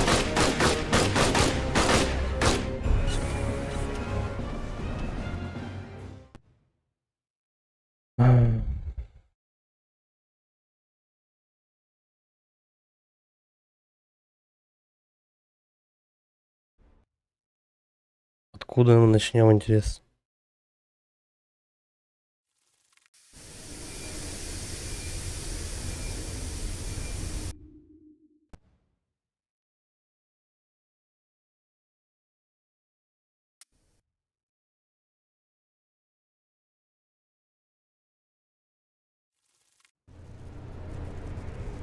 Откуда мы начнем, интересно?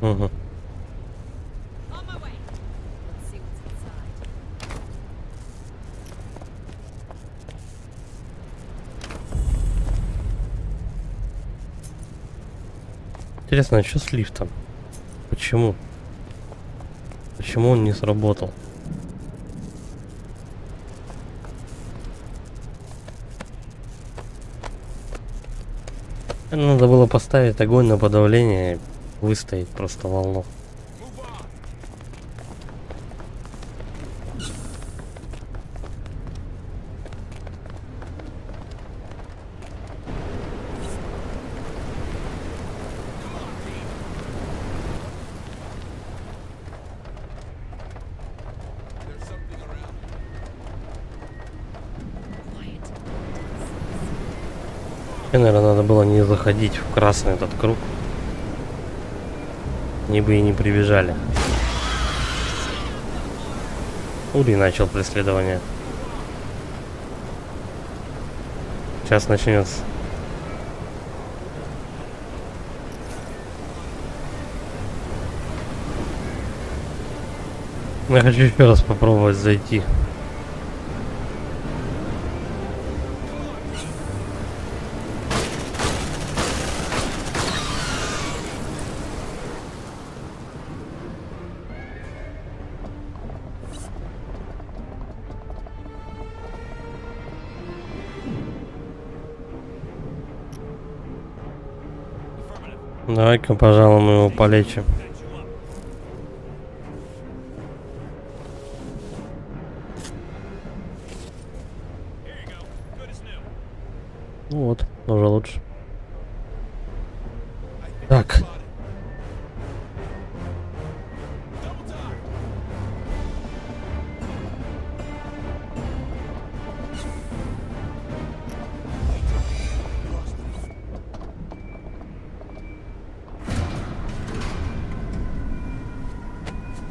Угу. Интересно, а что с лифтом? Почему? Почему он не сработал? Надо было поставить огонь на подавление и выстоять просто волну. наверное, надо было не заходить в красный этот круг. Они бы и не прибежали. Ури начал преследование. Сейчас начнется. Я хочу еще раз попробовать зайти. Давай-ка, пожалуй, мы его полечим. Ну вот, уже лучше. Так.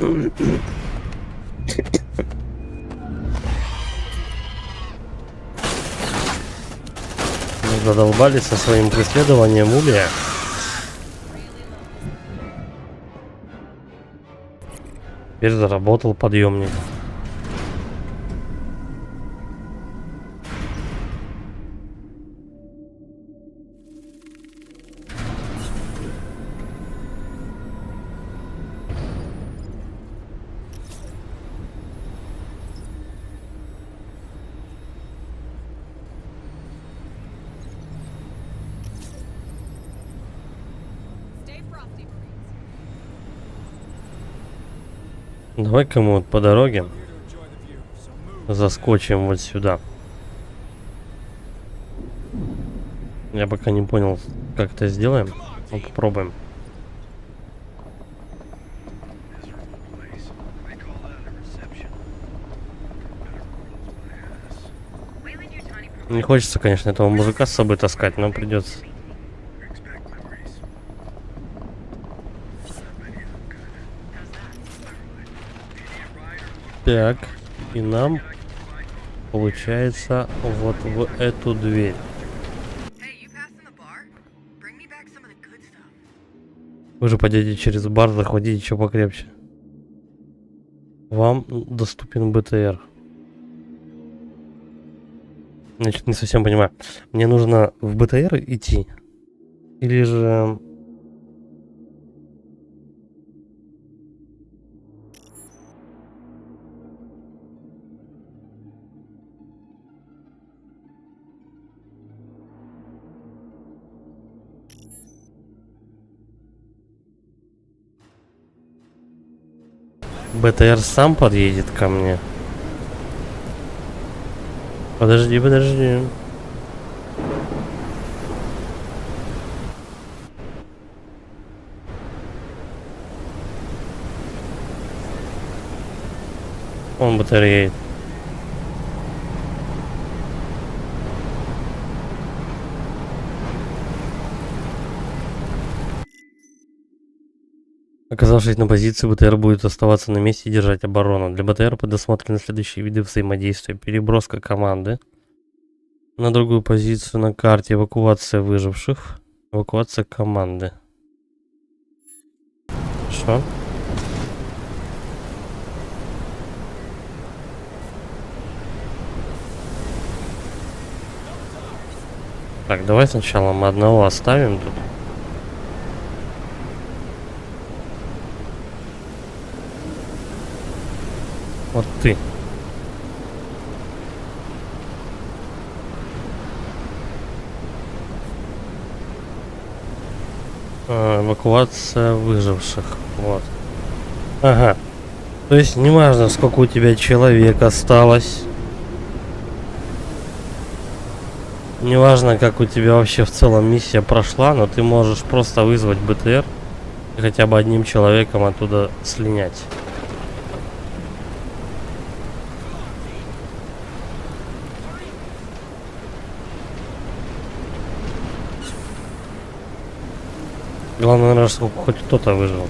Мы задолбались со своим преследованием Улья. Теперь заработал подъемник. Давай-ка мы вот по дороге заскочим вот сюда. Я пока не понял, как это сделаем. Ну, попробуем. Не хочется, конечно, этого мужика с собой таскать, но придется. Так, и нам получается вот в эту дверь. Вы же пойдете через бар, захватите еще покрепче. Вам доступен БТР. Значит, не совсем понимаю. Мне нужно в БТР идти? Или же... БТР сам подъедет ко мне. Подожди, подожди. Он БТР едет. Оказавшись на позиции, БТР будет оставаться на месте и держать оборону. Для БТР предусмотрены следующие виды взаимодействия. Переброска команды на другую позицию на карте, эвакуация выживших, эвакуация команды. Что? Так, давай сначала мы одного оставим тут. Вот ты. Эвакуация выживших. Вот. Ага. То есть не важно, сколько у тебя человек осталось. Не важно, как у тебя вообще в целом миссия прошла, но ты можешь просто вызвать БТР и хотя бы одним человеком оттуда слинять. Главное, наверное, чтобы хоть кто-то выжил.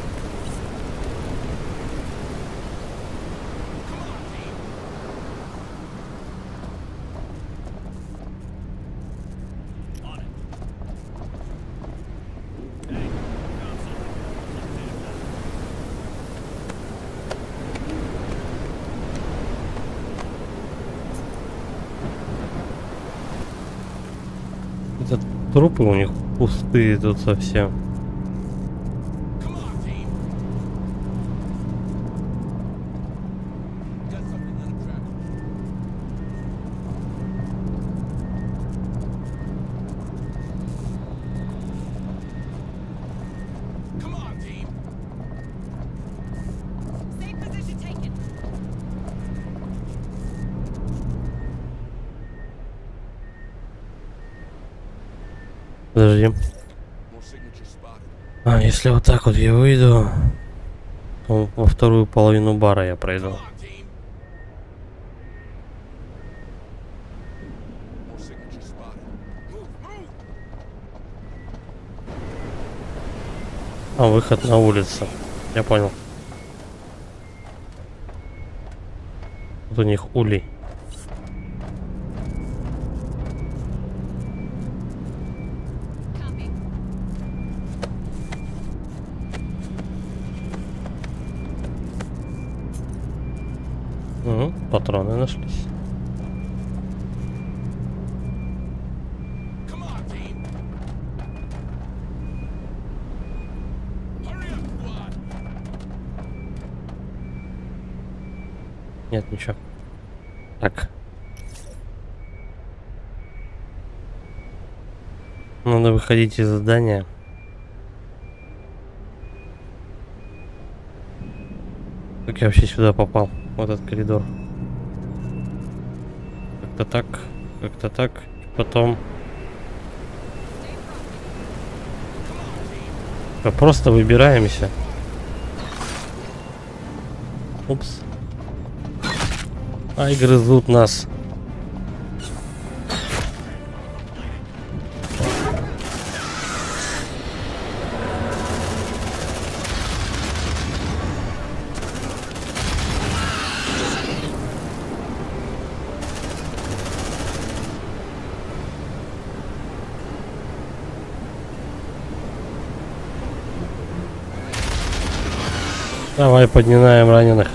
Это трупы у них пустые тут совсем. Come on, team. Got something on the track. Come on, team. Safe position taken. Подожди. More signature spotted. А, если вот так вот я выйду, то во вторую половину бара я пройду. Come on, team. More signature spotted. Move, move. А, выход на улицу. Я понял. Вот у них улей. Патроны нашлись. Come on, team. Hurry up, squad. Нет, ничего. Так. Надо выходить из здания. Как я вообще сюда попал? В этот коридор. Как-то так. Как-то так. Потом... Просто выбираемся. Упс. Ай, грызут нас. Давай поднимаем раненых.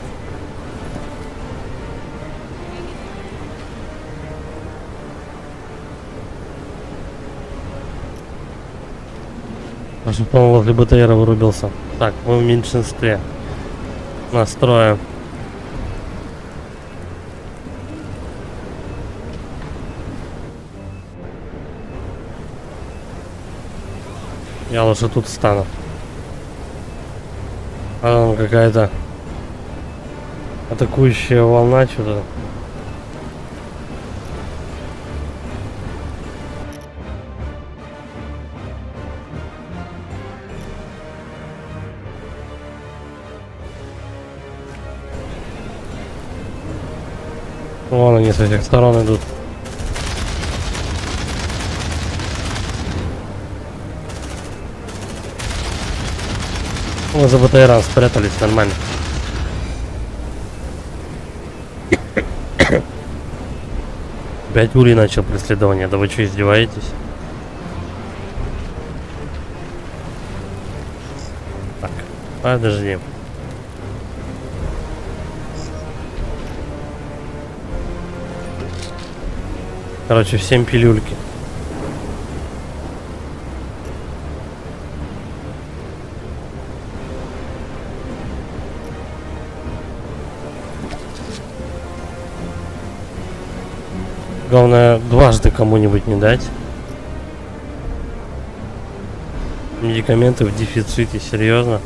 Аж, по-моему, возле БТРа вырубился. Так, мы в меньшинстве. Настроим. Я лучше тут встану. А там какая-то атакующая волна что-то. Вон они с этих сторон идут. Мы за БТРом спрятались нормально. Опять Ули начал преследование. Да вы что, издеваетесь? Так, подожди. Короче, всем пилюльки. Главное, дважды кому-нибудь не дать. Медикаменты в дефиците, серьезно.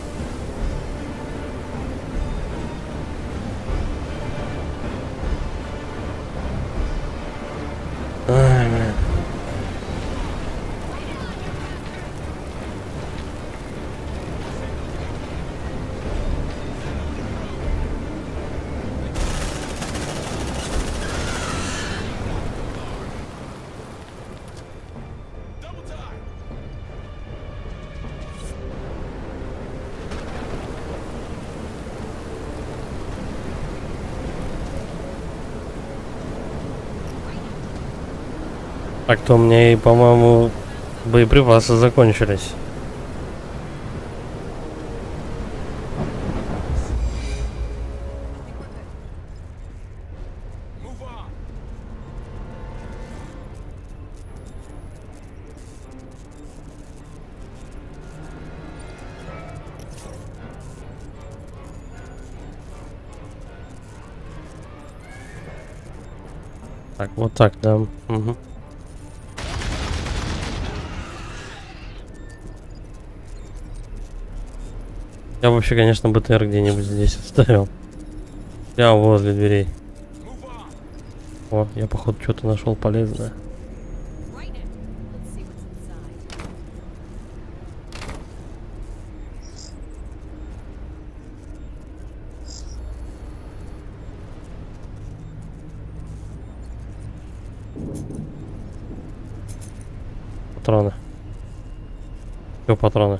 Ай, блин. Double time. Так то у меня и, по-моему, боеприпасы закончились. Move on. Так, вот так, да. Угу. Я вообще, конечно, БТР где-нибудь здесь оставил. Я возле дверей. Move on. О, я походу что-то нашел полезное. Патроны. Все патроны.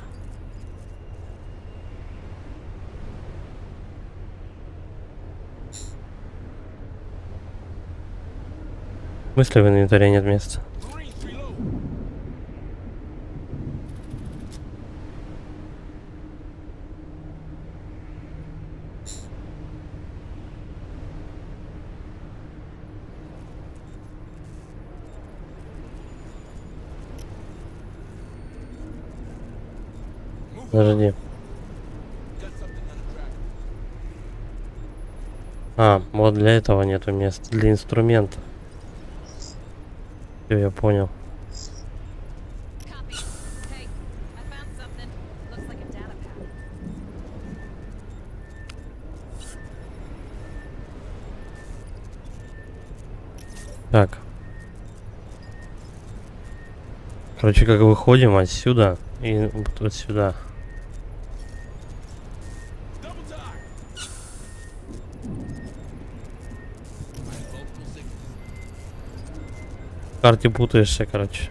В смысле в инвентаре нет места? Marines reload. Подожди. Got something on the track. А, вот для этого нету места. Для инструмента. Все, я понял. Copy. Hey, I found something. Looks like a data pad. Так. Короче, как выходим отсюда и вот сюда. Double time. Multiple signals. В карте путаешься, короче.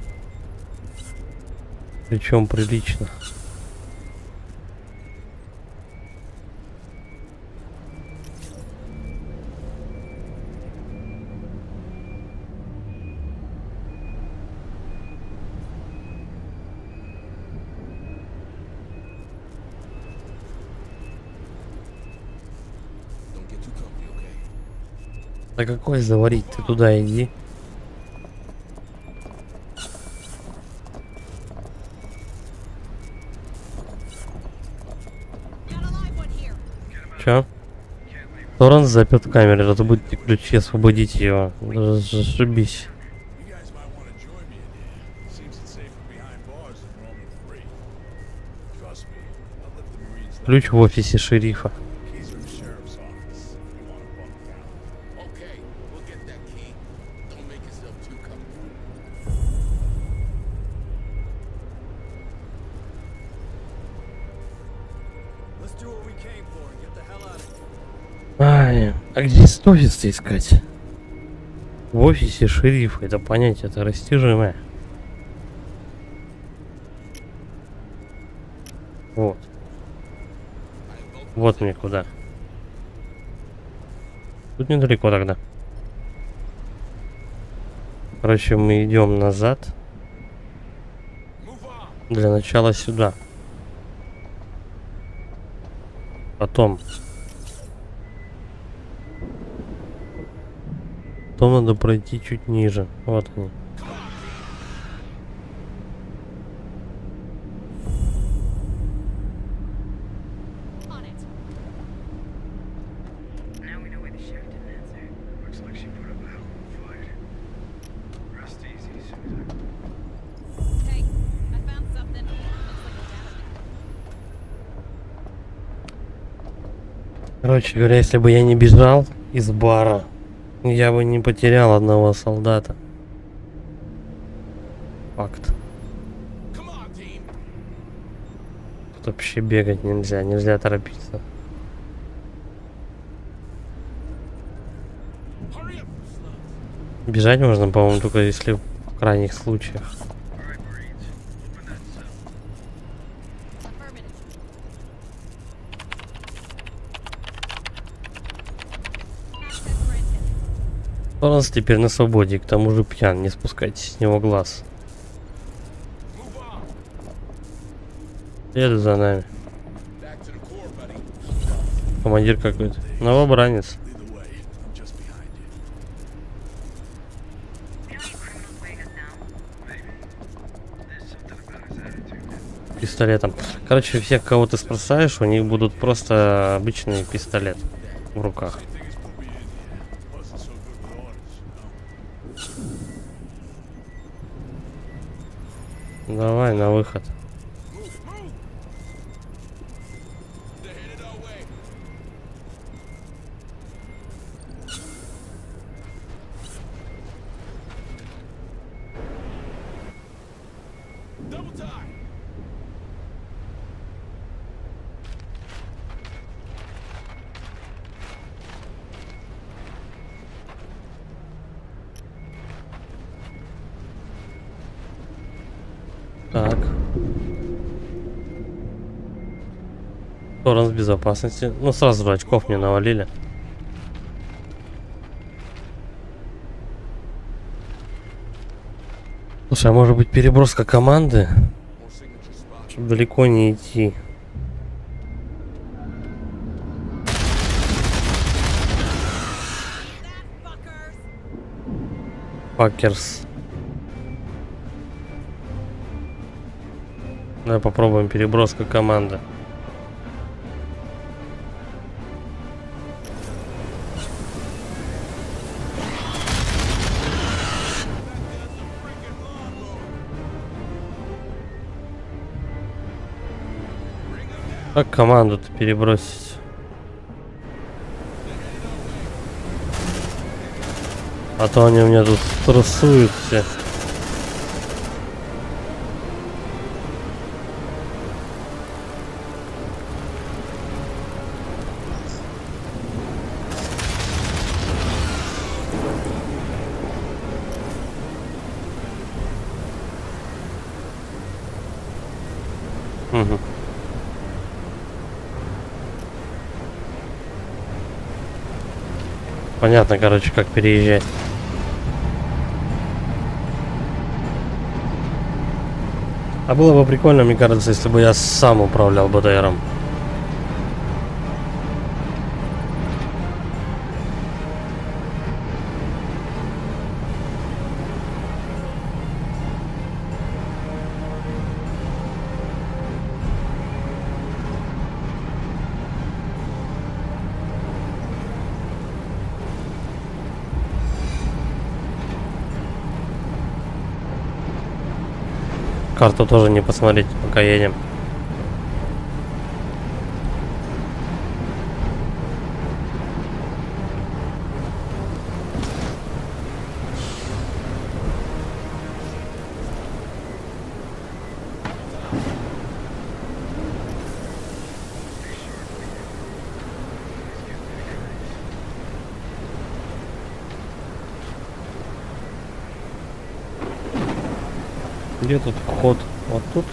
Причем прилично. Don't get too comfy, okay? Да какой заварить? Ты туда иди. Got a live one here. Чё? Торренс запят в камере, забудьте ключи, освободите его. Зашибись. You guys might want to join me in here. Seems it's safer behind bars than roaming free. Trust me, I'll let the Marines know. Ключ в офисе шерифа. Keys are in the sheriff's office if you want to bunk down. Okay, we'll get that key. Don't make yourself too comfortable. Let's do what we came for and get the hell out of here. Ай, а где офис искать? В офисе шерифа, это понятие, это растяжимое. Вот. Вот мне куда. Тут недалеко тогда. Короче, мы идем назад. Move on. Для начала сюда. Потом. Потом надо пройти чуть ниже. Вот они. On it. Now we know why the sheriff didn't answer. Looks like she put up a hell of a fight. Rest easy, Susan. Hey, I found something. Looks like a data pad. Короче говоря, если бы я не бежал из бара, я бы не потерял одного солдата. Факт. Come on, team. Тут вообще бегать нельзя, нельзя торопиться. Hurry up, slugs. Бежать можно, по-моему, только если в крайних случаях. All right, Marines. Open that cell. Affirmative. Access granted. Торренс теперь на свободе, к тому же пьян, не спускайте с него глаз. Еду за нами. Back to the core, buddy. Командир какой-то. Новобранец. Lead the way. I'm just behind you. There's something about his attitude. Пистолетом. Короче, всех, кого ты спасаешь, у них будут просто обычный пистолет в руках. Thing is put me in here. Wasn't so good with orders, you know? Давай на выход. They're headed our way. Double time. Так. Торренс безопасности. Ну, сразу же очков мне навалили. Слушай, а может быть переброска команды? More signature spots. Чтобы далеко не идти. Факерс. Давай попробуем переброска команды. Как команду-то перебросить? А то они у меня тут стрессуют все. Угу. Понятно, короче, как переезжать. А было бы прикольно, мне кажется, если бы я сам управлял БТРом. Карту тоже не посмотреть, пока едем. Где тут вход? Вот тут?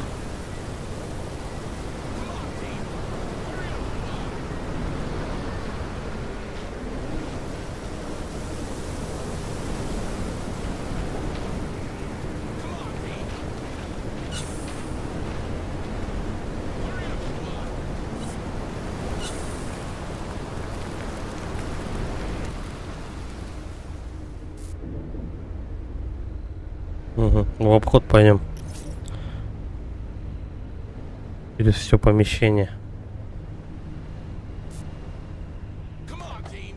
Угу. В обход пойдем. Через все помещение. Come on, team.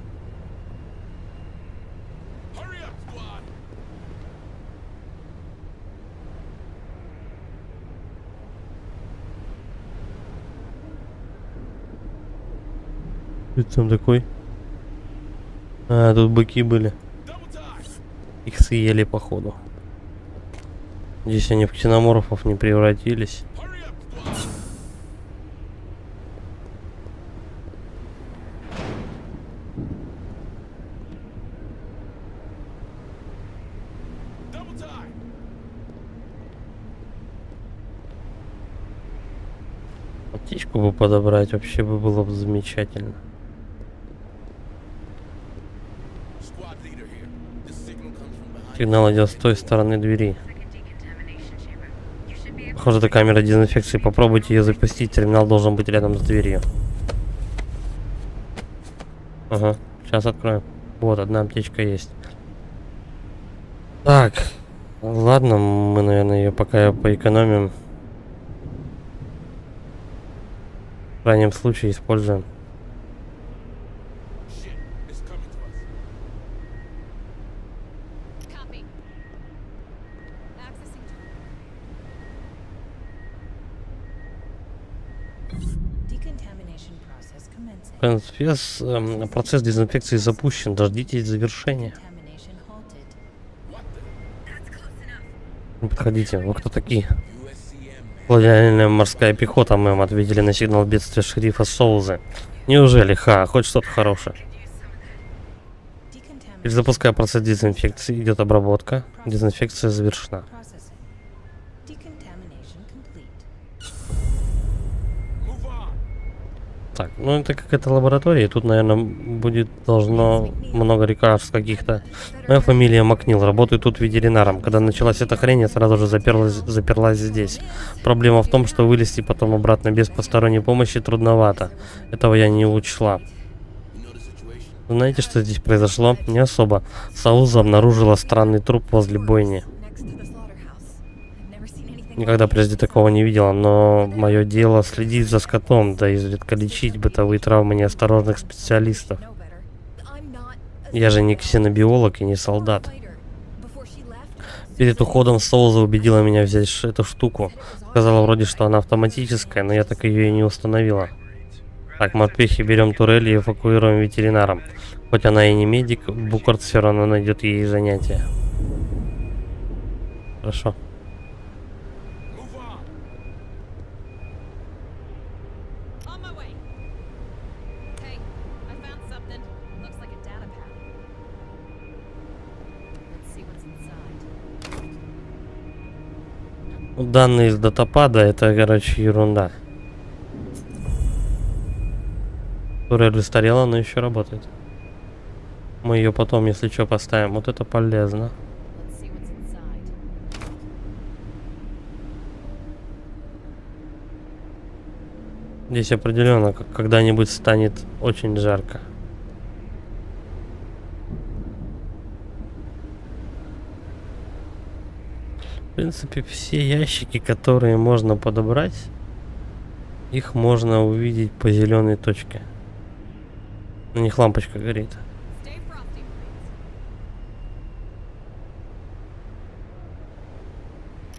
Hurry up, squad. Что там такой? А, тут быки были. Double time. Их съели, походу. Здесь они в ксеноморфов не превратились. Hurry up, squad. Double time. Птичку бы подобрать вообще бы было бы замечательно. Squad leader here. This Сигнал идет с той стороны двери. Похоже, это камера дезинфекции. Попробуйте ее запустить. Терминал должен быть рядом с дверью. Ага, сейчас откроем. Вот, одна аптечка есть. Так, ладно, мы, наверное, ее пока поэкономим. В крайнем случае используем. Shit, it's coming to us. Copy. Accessing Decontamination process commencing. Процесс дезинфекции запущен. Дождитесь завершения. Contamination halted. Не подходите. Вы кто такие? USCM, man. Колониальная морская пехота, мэм, ответили на сигнал бедствия шерифа Соузы. Неужели, хоть что-то хорошее? Decontamination Перезапуская процесс дезинфекции, идет обработка. Дезинфекция завершена. processing. Decontamination complete. Move on. Так, ну это какая-то лаборатория, и тут, наверное, должно много лекарств каких-то. Моя фамилия Макнил, работаю тут ветеринаром. Когда началась эта хрень, я сразу же заперлась здесь. Проблема в том, что вылезти потом обратно без посторонней помощи трудновато. Этого я не учла. Знаете, что здесь произошло? Не особо. Сауза обнаружила странный труп возле бойни. Никогда прежде такого не видела, но мое дело следить за скотом, да изредка лечить бытовые травмы неосторожных специалистов. Я же не ксенобиолог и не солдат. Перед уходом Соуза убедила меня взять эту штуку. Сказала вроде, что она автоматическая, но я так ее и не установила. Так, морпехи, берем турель и эвакуируем ветеринаром. Хоть она и не медик, Букарт все равно найдет ей занятия. Хорошо. Move on. On my way. Hey, I found something. Looks like a data pad. Let's see what's inside. Данные из датапада, это, короче, ерунда. Турель устарела, но еще работает. Мы ее потом, если что, поставим. Вот это полезно. Let's see what's inside. Здесь определенно когда-нибудь станет очень жарко. В принципе, все ящики, которые можно подобрать, их можно увидеть по зеленой точке. На них лампочка горит. Stay frosty,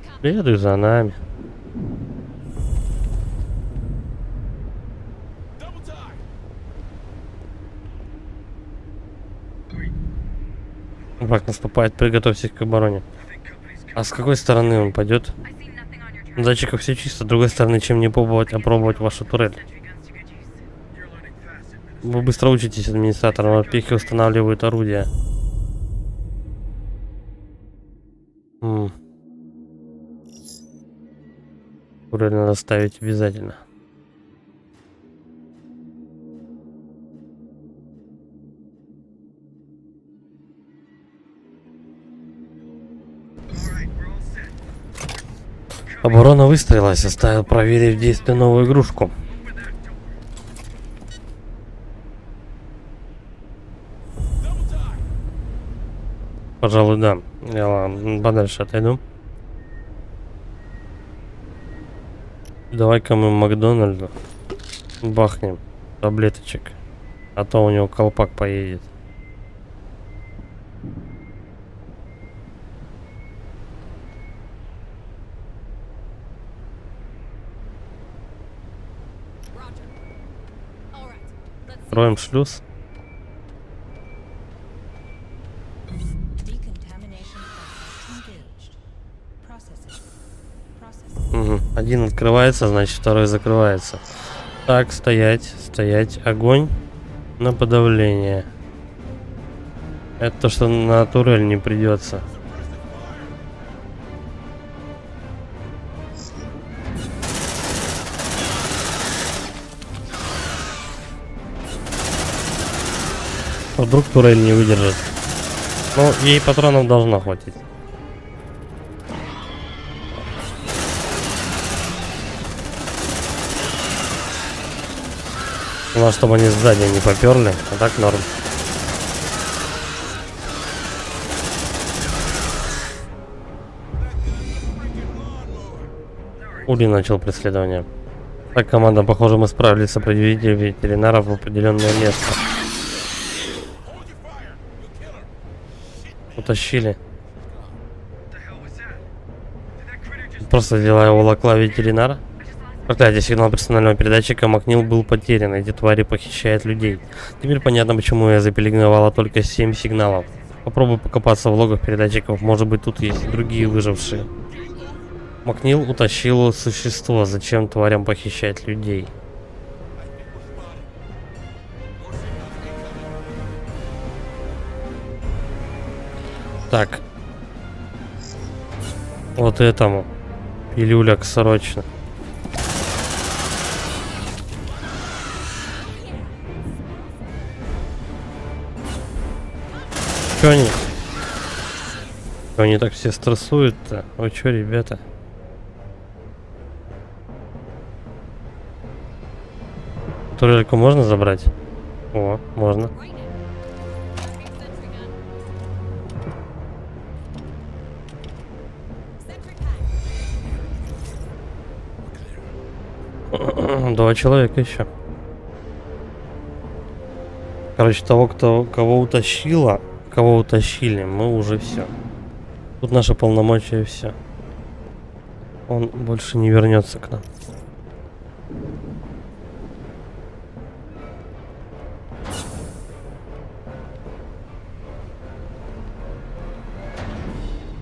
Marines. Следуй за нами. Double time. Враг наступает, приготовьтесь к обороне. А с какой стороны он пойдет? На датчиках все чисто, с другой стороны, чем не пробовать, опробовать вашу турель. Вы быстро учитесь, администратор, морпехи устанавливают орудия. Турель надо ставить обязательно. Оборона выстроилась, оставил проверить в действии новую игрушку. Пожалуй, да. Я подальше отойду. Давай-ка мы Макдональду бахнем таблеточек. А то у него колпак поедет. Roger. All right. Let's see. Строим шлюз. Decontamination process engaged. Processing. Processing. Угу. Один открывается, значит второй закрывается. Так, стоять, стоять. Огонь на подавление. Это то, что на турель не придется. Вдруг турель не выдержит. Ну, ей патронов должно хватить. Ну, чтобы они сзади не поперли, а так норм. Ули начал преследование. Так, команда, похоже, мы справились с определением ветеринаров в определенное место. Утащили. Просто делая волокла ветеринара. Проклятие, сигнал персонального передатчика Макнил был потерян. Эти твари похищают людей. Теперь понятно, почему я запеленговала только 7 сигналов. Попробуй покопаться в логах передатчиков. Может быть, тут есть другие выжившие. Макнил утащил существо. Зачем тварям похищать людей? Так. Вот этому. Пилюляк срочно. Чё они? Чё они так все стрессуют-то? Ой, чё, ребята? Турельку можно забрать? О, можно. Два человека еще. Короче, того, кого утащили, мы уже все. Тут наши полномочия, все. Он больше не вернется к нам.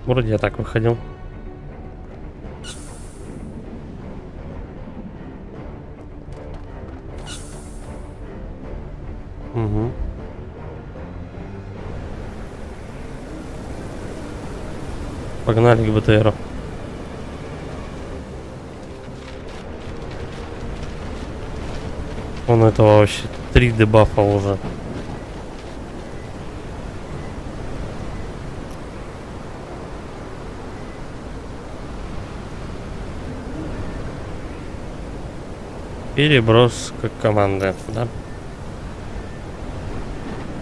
Вроде я так выходил. Угу. Погнали к БТРу. Он этого вообще 3 дебафа уже. Переброска команды, да?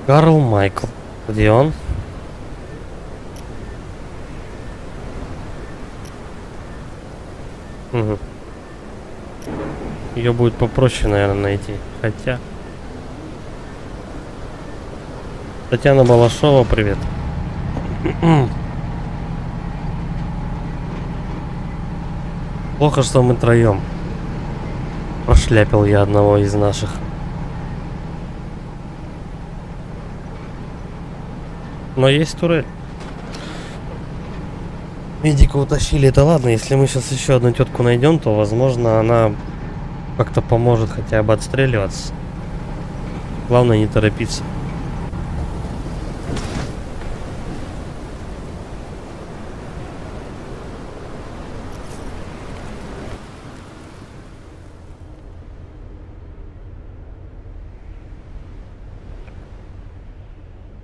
Карл Майкл. Где он? Угу. Ее будет попроще, наверное, найти. Хотя... Татьяна Балашова, привет. Плохо, что мы троем. Прошляпил я одного из наших. Но есть турель. Медика утащили, это ладно. Если мы сейчас еще одну тетку найдем, то, возможно, она как-то поможет хотя бы отстреливаться. Главное не торопиться.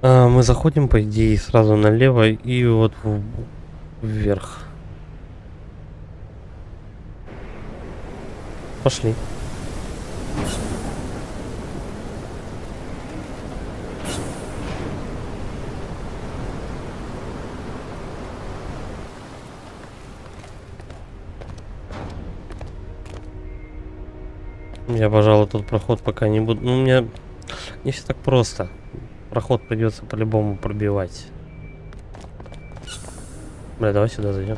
Мы заходим, по идее, сразу налево и вот вверх. Пошли. Я, пожалуй, тут проход пока не буду. Ну, у меня не все так просто. Проход придется по-любому пробивать. Бля, давай сюда зайдем.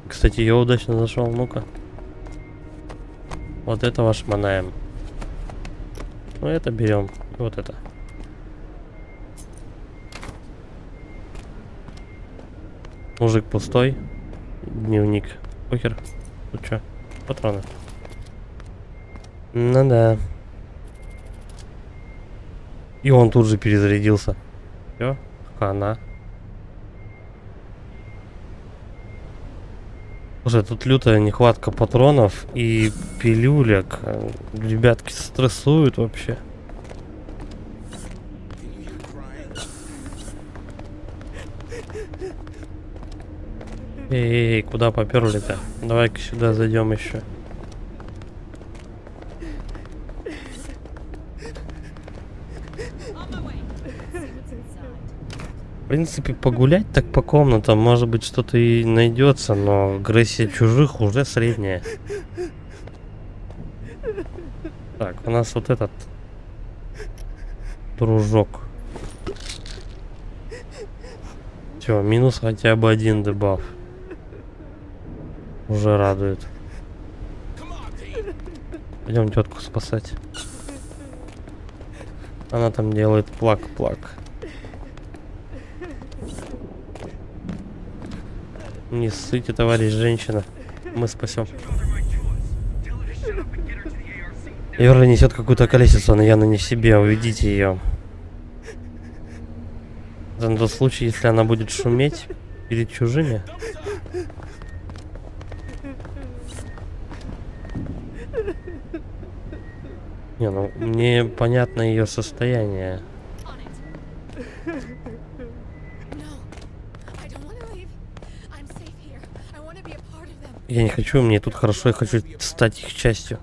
Кстати, я удачно зашел. Ну-ка. Вот это ваш манаем. Ну, это берем. Вот это. Мужик пустой. Дневник. Похер. Тут что? Патроны. Ну да. И он тут же перезарядился. Все, хана. Слушай, тут лютая нехватка патронов и пилюлек. Ребятки стрессуют вообще. Эй, куда поперли-то? Давай-ка сюда зайдем еще. В принципе, погулять так по комнатам, может быть, что-то и найдется, но агрессия чужих уже средняя. Так, у нас вот этот дружок. Все, минус хотя бы один дебаф. Уже радует. Пойдем тетку спасать. Она там делает плак-плак. Не ссыте, товарищ женщина. Мы спасем. Верла несет какую-то колесицу, она явно не в себе. Уведите ее. Это на тот случай, если она будет шуметь перед чужими. Не, ну мне понятно ее состояние. Я не хочу, мне тут хорошо, я хочу стать их частью.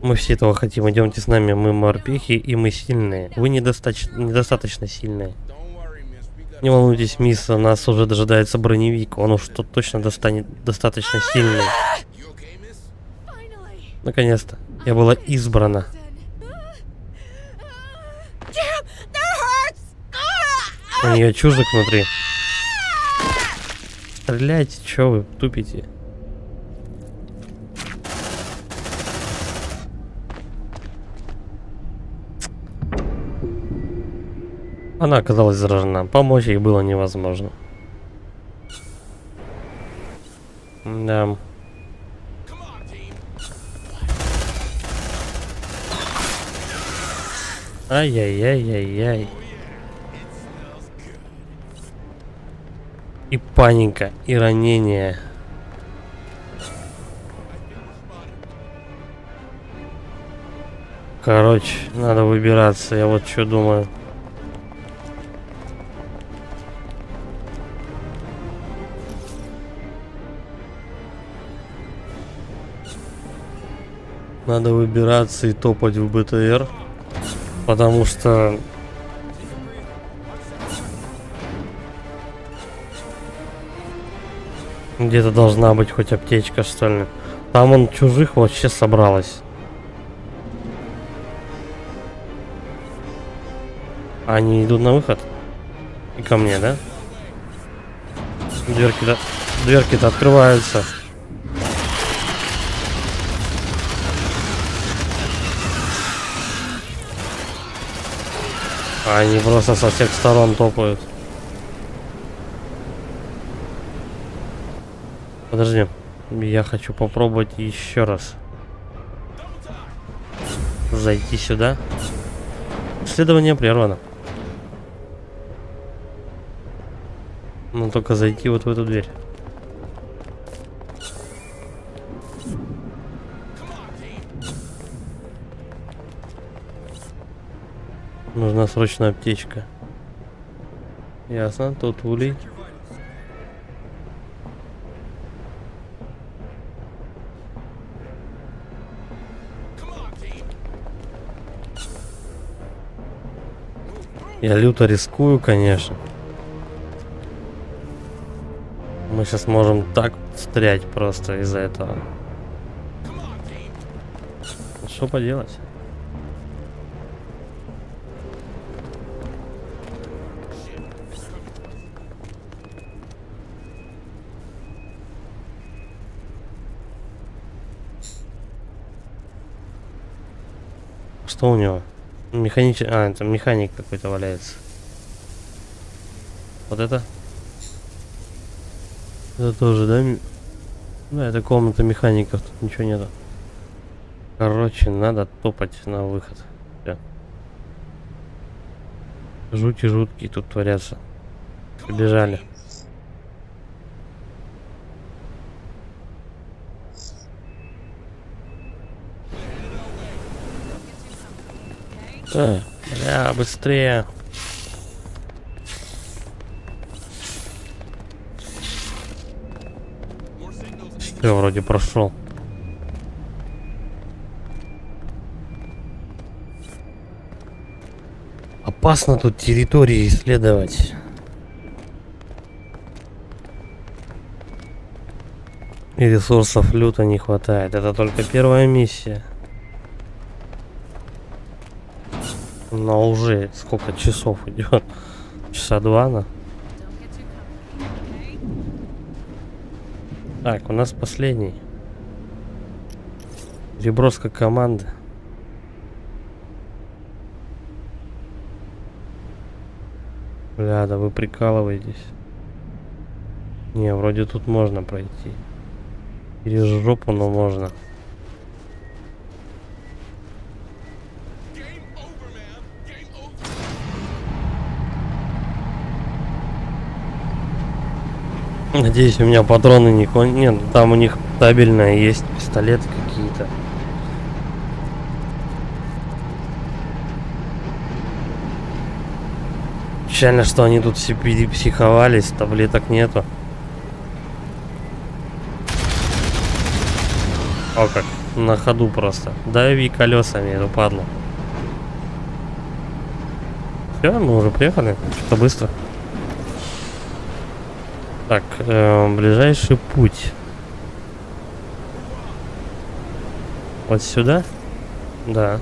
Мы все этого хотим, идемте с нами, мы морпехи и мы сильные. Вы недостаточно сильные. Не волнуйтесь, мисс, нас уже дожидается броневик, он уж тут точно достаточно сильный. Наконец-то, я была избрана. У нее чужик внутри. Стреляйте, чё вы тупите? Она оказалась заражена. Помочь ей было невозможно. Да. Ай-яй-яй-яй-яй. И паника, и ранение. Короче, надо выбираться, я вот что думаю. Надо выбираться и топать в БТР, потому что где-то должна быть хоть аптечка, что ли. Там он чужих вообще собралось. Они идут на выход. И ко мне, да? Дверки-то открываются. Они просто со всех сторон топают. Подожди, я хочу попробовать еще раз зайти сюда. Исследование прервано. Но только зайти вот в эту дверь. Нужна срочно аптечка. Ясно, тут улей. Я люто рискую, конечно. Мы сейчас можем так встрять просто из-за этого. Что поделать? Что у него? Это механик какой-то валяется. Вот это? Это тоже, да? Да, это комната механиков, тут ничего нету. Короче, надо топать на выход. Все. Жути жуткие тут творятся. Побежали. Бля, быстрее. Все, вроде прошел. Опасно тут территории исследовать. И ресурсов люто не хватает. Это только первая миссия. Но уже сколько часов идет? Часа 2 на. Don't get too comfy, okay? Так, у нас последний. Переброска команды. Бля, да вы прикалываетесь. Не, вроде тут можно пройти. Через жопу, но можно. Надеюсь, у меня патроны не Нет, там у них табельное есть, пистолеты какие-то. Печально, что они тут все перепсиховались, таблеток нету. О как, на ходу просто. Дави колесами эту падлу. Все, мы уже приехали. Что-то быстро. Так, ближайший путь. Вот сюда? Да.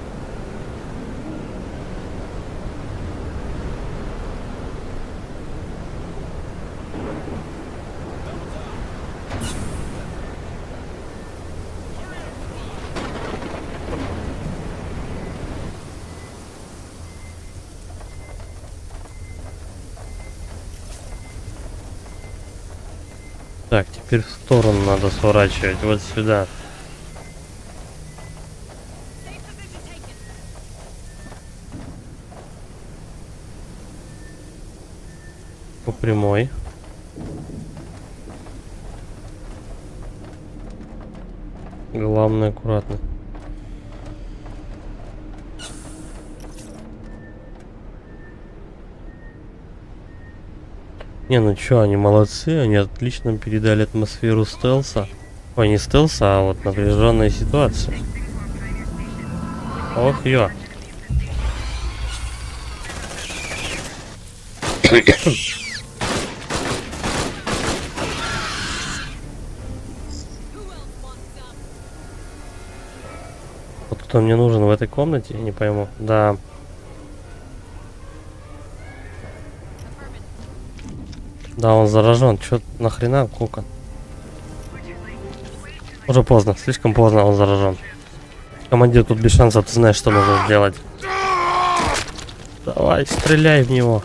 Так, теперь в сторону надо сворачивать, вот сюда. По прямой. Главное, аккуратно. Не, ну чё, они молодцы, они отлично передали атмосферу стелса. Ой, не стелса, а вот напряженной ситуации. Ох, ё. Вот кто мне нужен в этой комнате, я не пойму. Да. Да, он заражен. Чё нахрена, Кука? Уже поздно, слишком поздно, он заражен. Командир тут без шансов, ты знаешь, что нужно сделать. Давай, стреляй в него.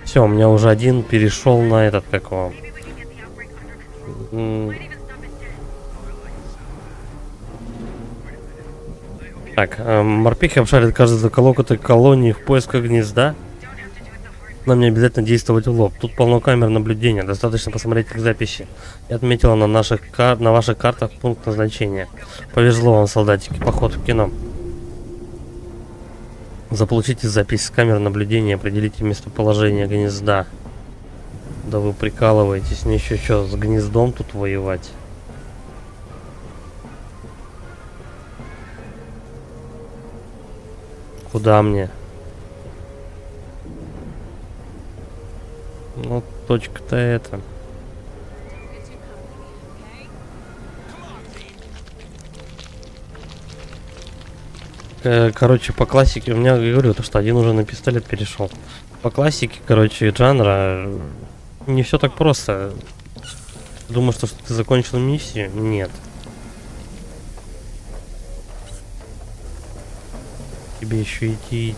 Все, у меня уже один перешел на этот, как его. Так, морпехи обшарят каждый закоулок этой колонии в поисках гнезда. Нам не обязательно действовать в лоб. Тут полно камер наблюдения. Достаточно посмотреть их записи. Я отметила на ваших картах пункт назначения. Повезло вам, солдатики. Поход в кино. Заполучите запись с камер наблюдения. Определите местоположение гнезда. Да вы прикалываетесь. Мне еще что, с гнездом тут воевать? Куда мне? Ну, точка-то это. Короче, по классике, у меня, говорю, то, что один уже на пистолет перешел. По классике, короче, жанра не все так просто. Думаю, что ты закончил миссию? Нет. Тебе еще идти.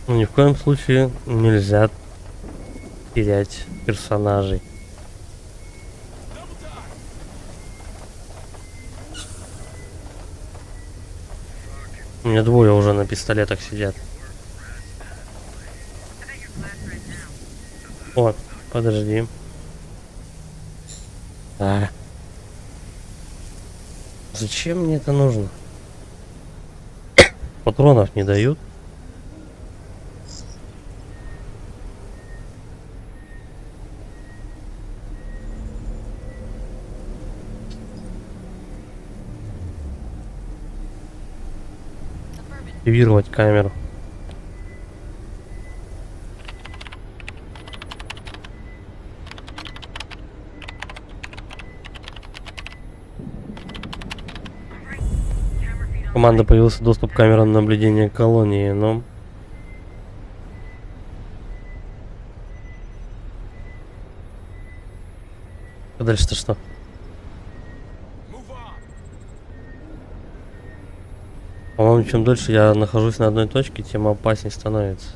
Ну, ни в коем случае нельзя терять персонажей. У меня двое уже на пистолетах сидят. О, подожди. А. Зачем мне это нужно? Патронов не дают. Активировать камеру. Команда появился доступ к камерам наблюдения колонии, но... А дальше-то что? По-моему, чем дольше я нахожусь на одной точке, тем опаснее становится.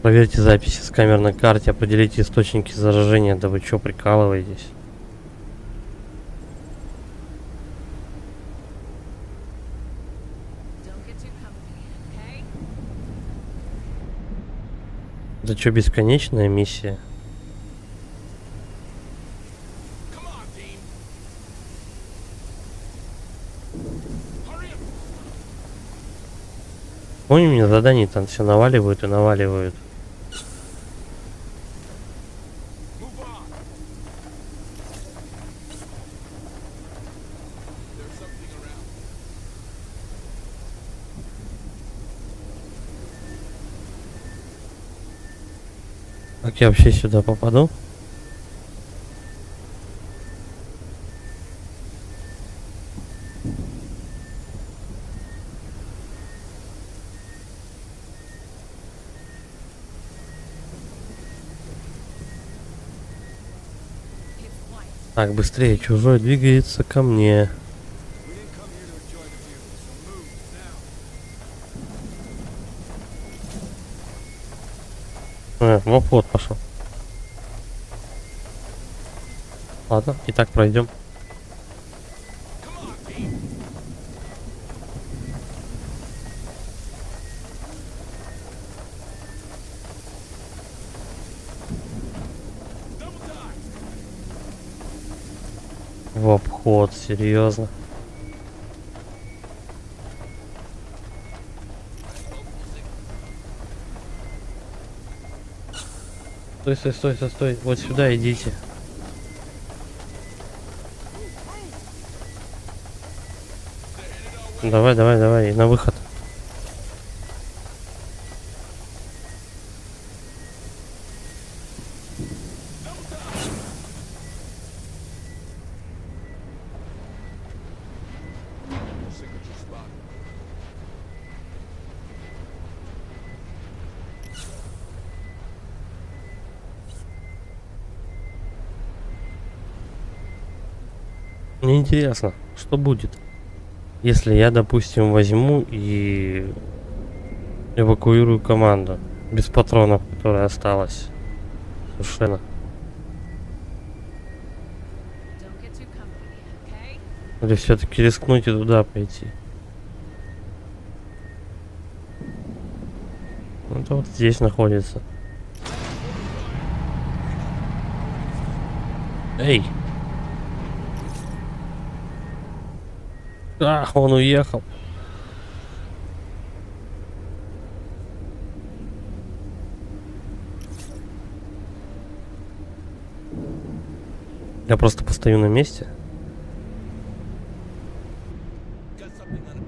Проверьте записи с камер на карте, определите источники заражения. Да вы чё, прикалываетесь? Don't get too comfy, okay? Это чё, бесконечная миссия? Come on, Dean. Hurry up. Помню, мне заданий там все наваливают и наваливают. Move on. There's something around. Как я вообще сюда попаду? Так, быстрее, чужой двигается ко мне. We didn't come here to enjoy the view, so move now. В обход пошел. Ладно, и так пройдем. Come on, Dean. Double time. В обход, серьезно. Стой, стой, стой, стой, стой. Вот сюда идите. Давай, давай, давай, на выход. Signature spot. Мне интересно, что будет, если я, допустим, возьму и эвакуирую команду без патронов, которая осталась. Совершенно. Don't get too comfy, okay? Или все-таки рискнуть и туда пойти. Это вот здесь находится. Эй! А, он уехал. Я просто постою на месте. Got something on a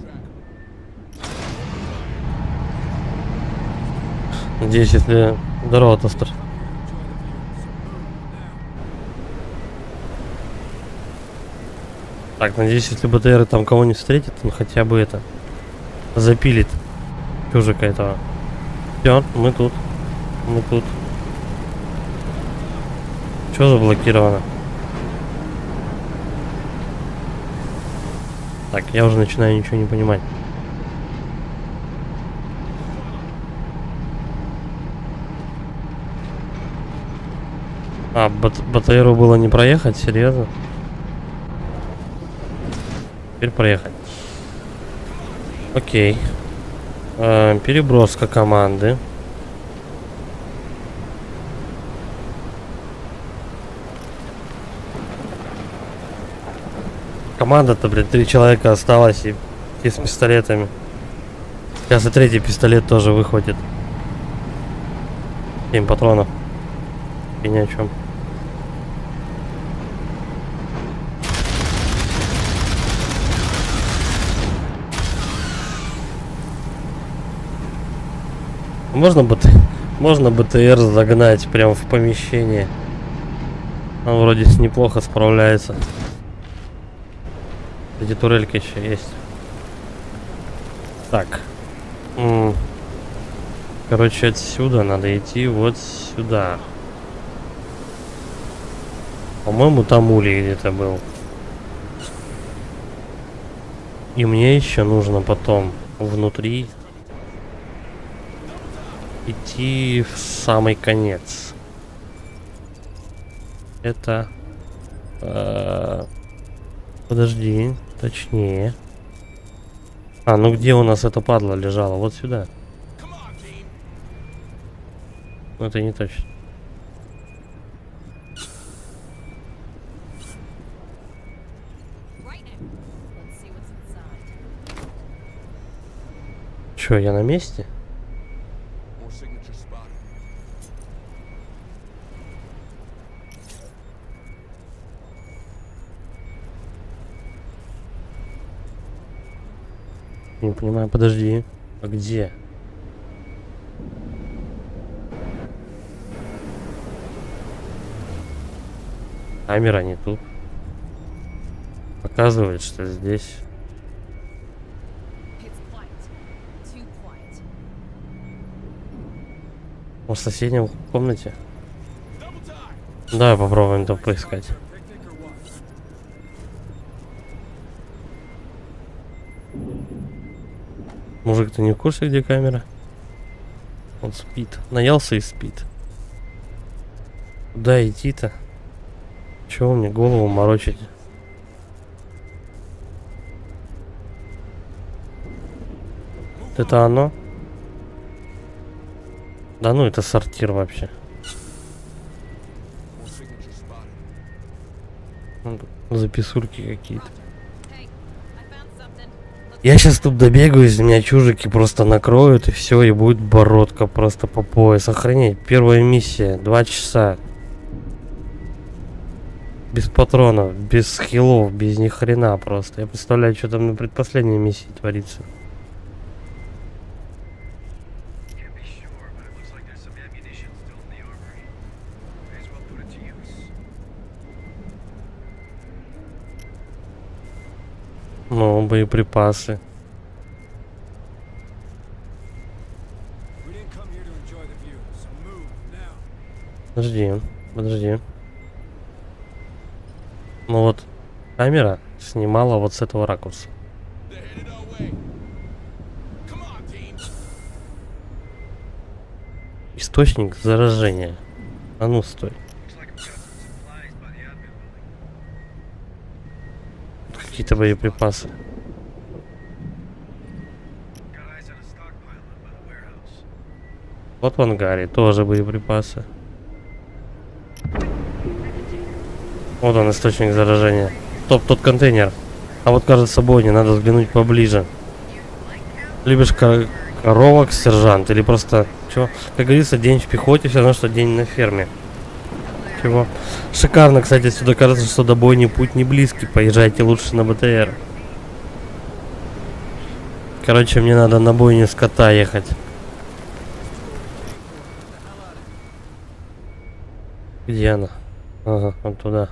tracker. Надеюсь, если... Здорово, Тостер. Так, надеюсь, если БТРы там кого-нибудь встретит, он хотя бы это... запилит чужика этого. Все, мы тут. Мы тут. Что заблокировано? Так, я уже начинаю ничего не понимать. А, БТРу было не проехать, серьезно? Теперь проехать. Окей. Переброска команды. Команда-то, блядь, 3 человека осталось и с пистолетами. Сейчас и третий пистолет тоже выхватит. 7 патронов. И ни о чем. Можно БТР загнать прямо в помещение. Он вроде неплохо справляется. Эти турельки еще есть. Так. Короче, отсюда надо идти вот сюда. По-моему, там улей где-то был. И мне еще нужно потом внутри идти в самый конец. Это... подожди, точнее. А, ну где у нас эта падла лежала? Вот сюда. Ну это не точно. Чё, я на месте? More signature spotted. Не понимаю, подожди. А где? Камера не тут. Показывает, что здесь. Может, в соседнем комнате? Давай попробуем там поискать. Мужик, ты не в курсе, где камера? Он спит. Наелся и спит. Куда идти-то? Чего мне голову морочить? Это оно? Да ну, это сортир вообще. Записульки какие-то. Я сейчас тут добегаюсь, меня чужики просто накроют, и все, и будет бородка просто по пояс. Охренеть, первая миссия, 2 часа. Без патронов, без скиллов, без ни хрена просто. Я представляю, что там на предпоследней миссии творится. Ну, боеприпасы. Подожди, подожди. Ну вот, камера снимала вот с этого ракурса. Источник заражения. А ну, стой. Какие-то боеприпасы. Вот в ангаре тоже боеприпасы. Вот он, источник заражения. Тот контейнер. А вот кажется, Бонни, надо взглянуть поближе. Любишь коровок, сержант? Или просто... Чего? Как говорится, день в пехоте, все равно, что день на ферме. Чего? Шикарно, кстати, сюда кажется, что до бойни путь не близкий. Поезжайте лучше на БТР. Короче, мне надо на бойню скота ехать. Где она? Ага, вот туда.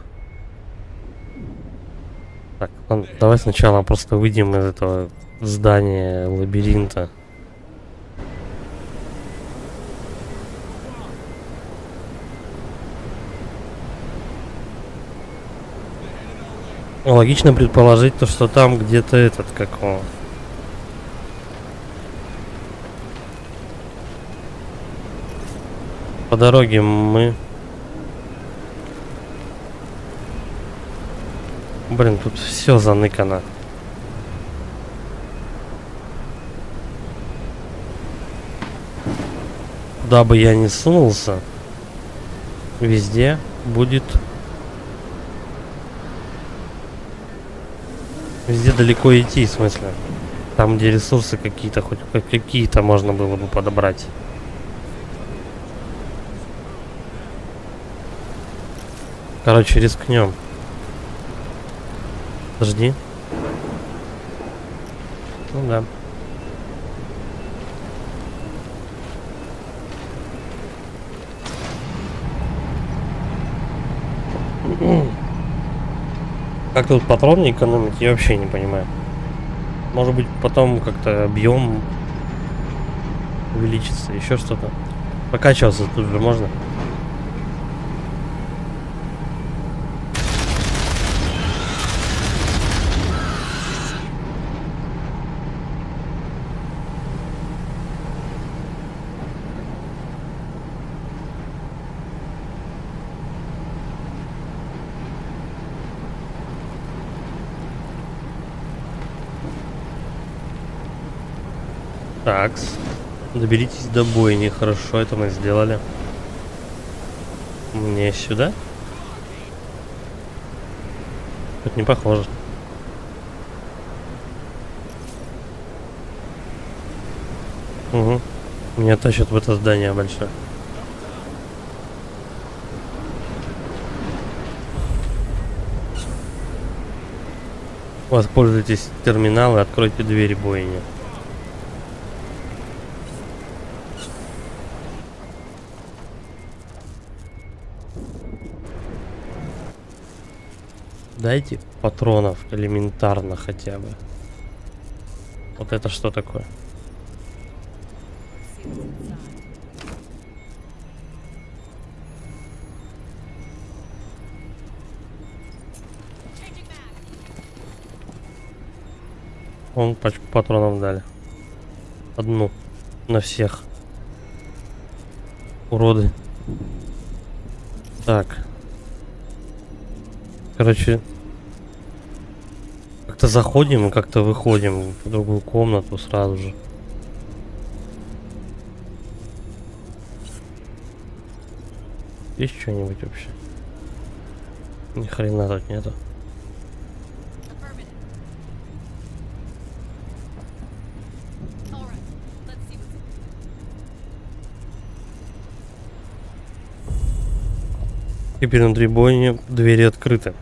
Так, давай сначала просто выйдем из этого здания лабиринта. Логично предположить то, что там где-то этот, как он. По дороге мы... Блин, тут все заныкано. Куда бы я ни сунулся, везде будет... Везде далеко идти, в смысле. Там, где ресурсы какие-то, хоть какие-то можно было бы подобрать. Короче, рискнем. Подожди. Ну да. Как тут патроны экономить, я вообще не понимаю. Может быть, потом как-то объем увеличится, еще что-то. Прокачиваться тут же можно. Такс. Доберитесь до бойни. Хорошо, это мы сделали. Мне сюда? Это не похоже. Угу. Меня тащат в это здание большое. Воспользуйтесь терминалом и откройте двери бойни. Дайте патронов элементарно хотя бы. Вот это что такое? Вон пачку патронов дали. Одну. На всех. Уроды. Так. Короче, как-то заходим и как-то выходим в другую комнату сразу же. Есть что-нибудь вообще? Ни хрена тут нету. Теперь внутри бойни двери открыты.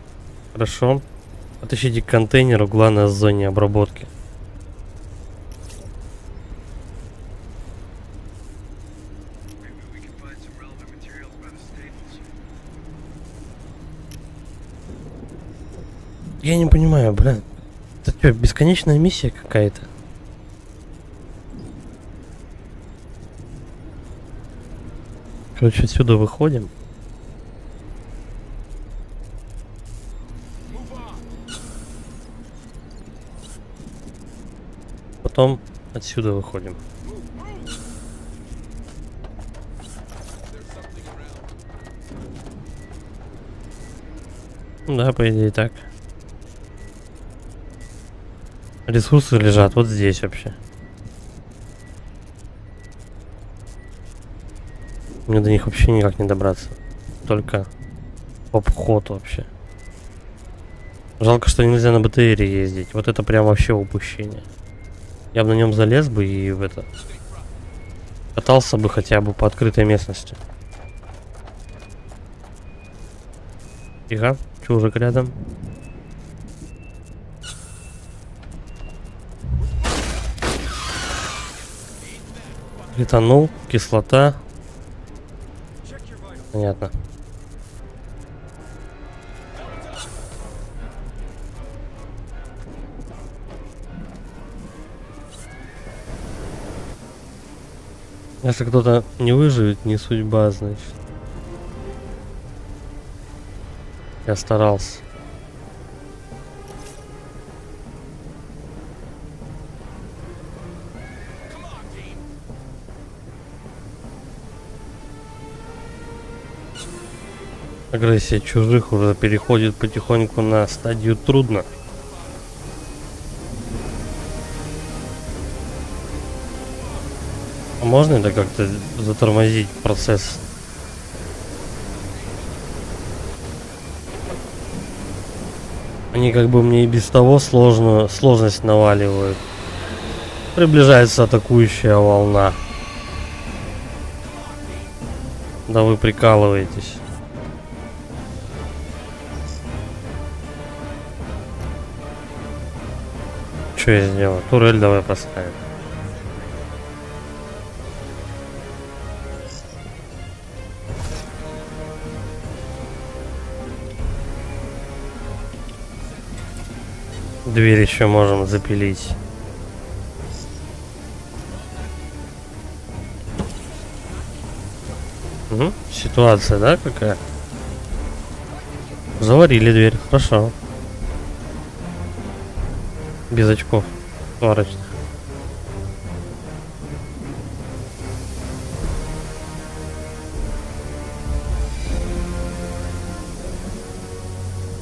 Хорошо. Отыщите контейнер в главной зоне обработки. Я не понимаю, блин. Это что, бесконечная миссия какая-то? Короче, отсюда выходим. Потом отсюда выходим. Да, по идее так. Ресурсы лежат вот здесь вообще. Мне до них вообще никак не добраться. Только в обход вообще. Жалко, что нельзя на БТРе ездить. Вот это прям вообще упущение. Я бы на нем залез бы и в это... Катался бы хотя бы по открытой местности. Тихо, чужик рядом. Летанул, кислота. Понятно. Если кто-то не выживет, не судьба, значит. Я старался. Агрессия чужих уже переходит потихоньку на стадию трудно. А можно это как-то затормозить процесс? Они как бы мне и без того сложность наваливают. Приближается атакующая волна. Да вы прикалываетесь. Что я сделаю? Турель давай поставим. Дверь еще можем запилить. Угу. Ситуация, да, какая? Заварили дверь, хорошо. Без очков сварочных.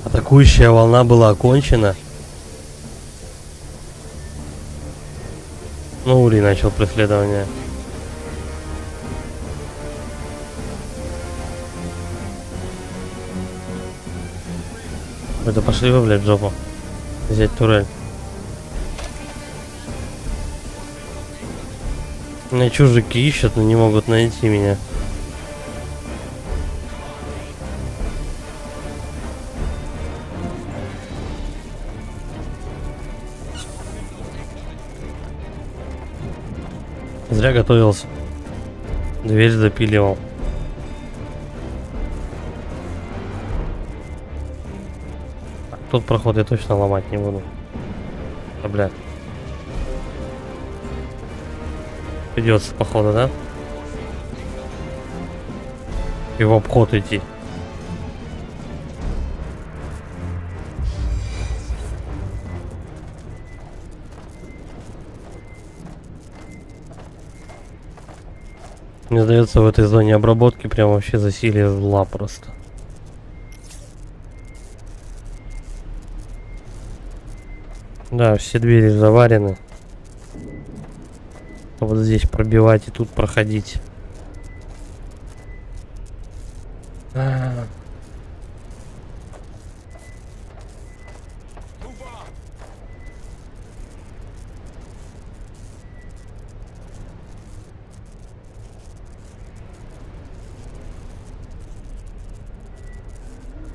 Атакующая волна была окончена. Ну, Ури начал преследование. Это пошли вы, блядь, в жопу. Взять турель. Меня чужики ищут, но не могут найти меня. Зря готовился. Дверь запиливал. Тот проход я точно ломать не буду. А, бля. Придется, походу, да? И в обход идти. Мне сдается, в этой зоне обработки прям вообще засилие зла просто. Да, все двери заварены. Вот здесь пробивать и тут проходить.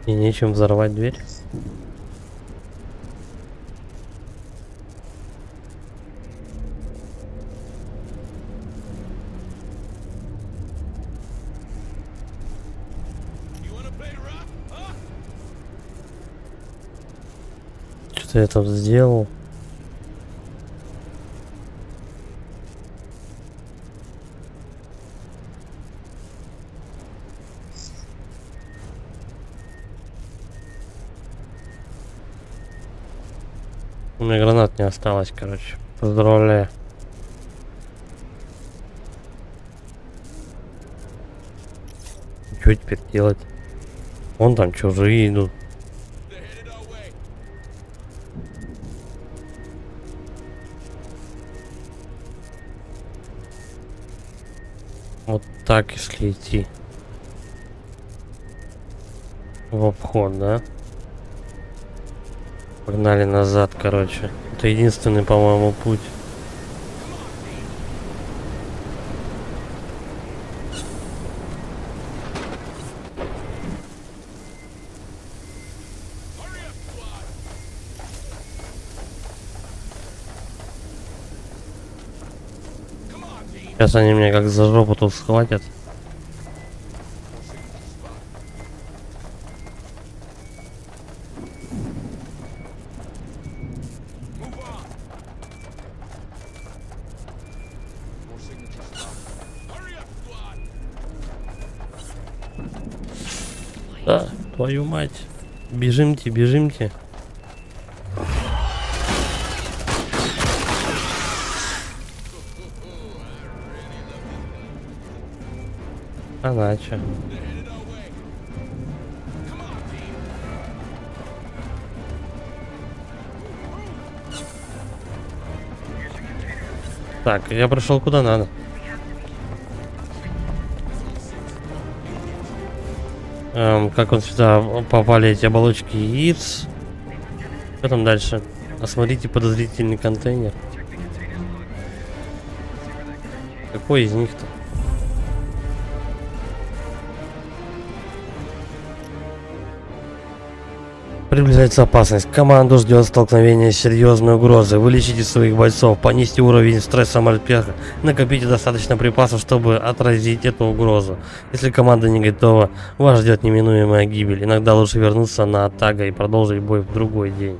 И нечем взорвать дверь. Что я там сделал? У меня гранат не осталось, короче. Поздравляю. Что теперь делать? Вон там чужие идут. Вот так, если идти. В обход, да? Погнали назад, короче. Это единственный, по-моему, путь. Сейчас они меня как за жопу тут схватят. Да, твою мать. Бежимте, бежимте. Иначе. Так, я прошел куда надо. Как вот сюда попали эти оболочки яиц? Что там дальше? Осмотрите подозрительный контейнер. Какой из них-то? Приближается опасность. Команду ждет столкновение с серьезной угрозой. Вылечите своих бойцов, понизьте уровень стресса морпеха, накопите достаточно припасов, чтобы отразить эту угрозу. Если команда не готова, вас ждет неминуемая гибель. Иногда лучше вернуться на Атага и продолжить бой в другой день.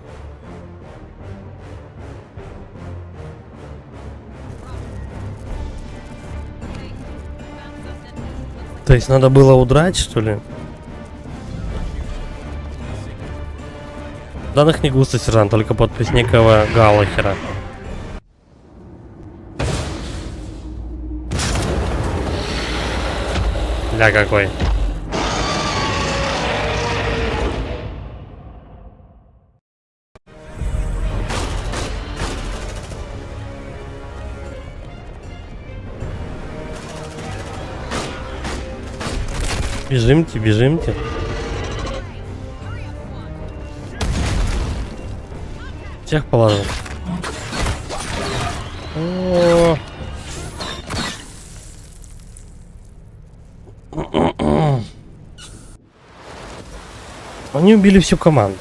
То есть надо было удрать, что ли? Данных не густо, сержант, только подпись некого Галлахера. Ля какой. Бежимте, бежимте. Всех положил. О. Они убили всю команду.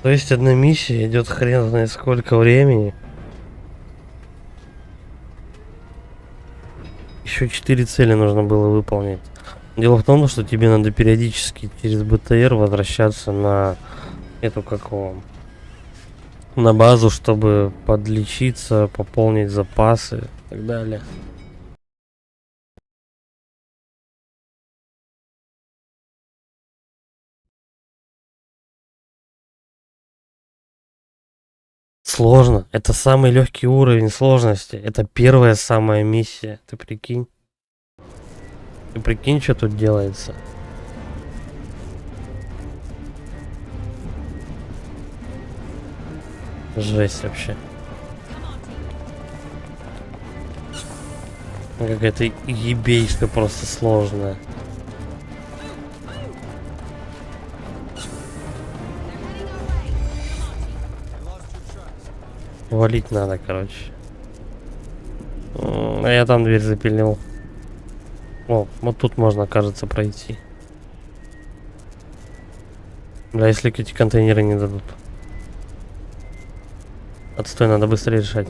То есть одна миссия идет хрен знает сколько времени. Еще 4 цели нужно было выполнить. Дело в том, что тебе надо периодически через БТР возвращаться на эту на базу, чтобы подлечиться, пополнить запасы и так далее. Сложно. Это самый легкий уровень сложности. Это первая самая миссия. Ты прикинь. Ты прикинь, что тут делается. Жесть вообще. Какая-то ебейская просто сложная. Валить надо, короче. А я там дверь запилил. О, вот тут можно, кажется, пройти. Бля, если эти контейнеры не дадут. Отстой, надо быстрее решать.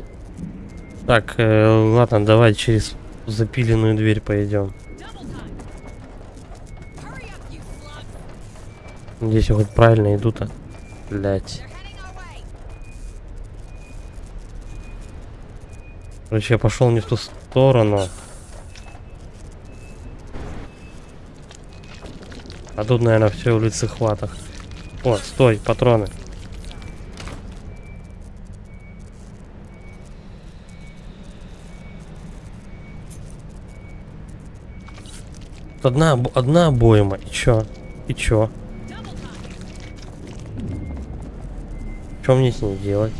Так, ладно, давай через запиленную дверь пойдем. Здесь я хоть правильно иду-то. Блять. Короче, я пошел не в ту сторону. А тут, наверное, все в лицехватах. О, стой, патроны. Одна обойма. И чё? И чё? Что мне с ней делать?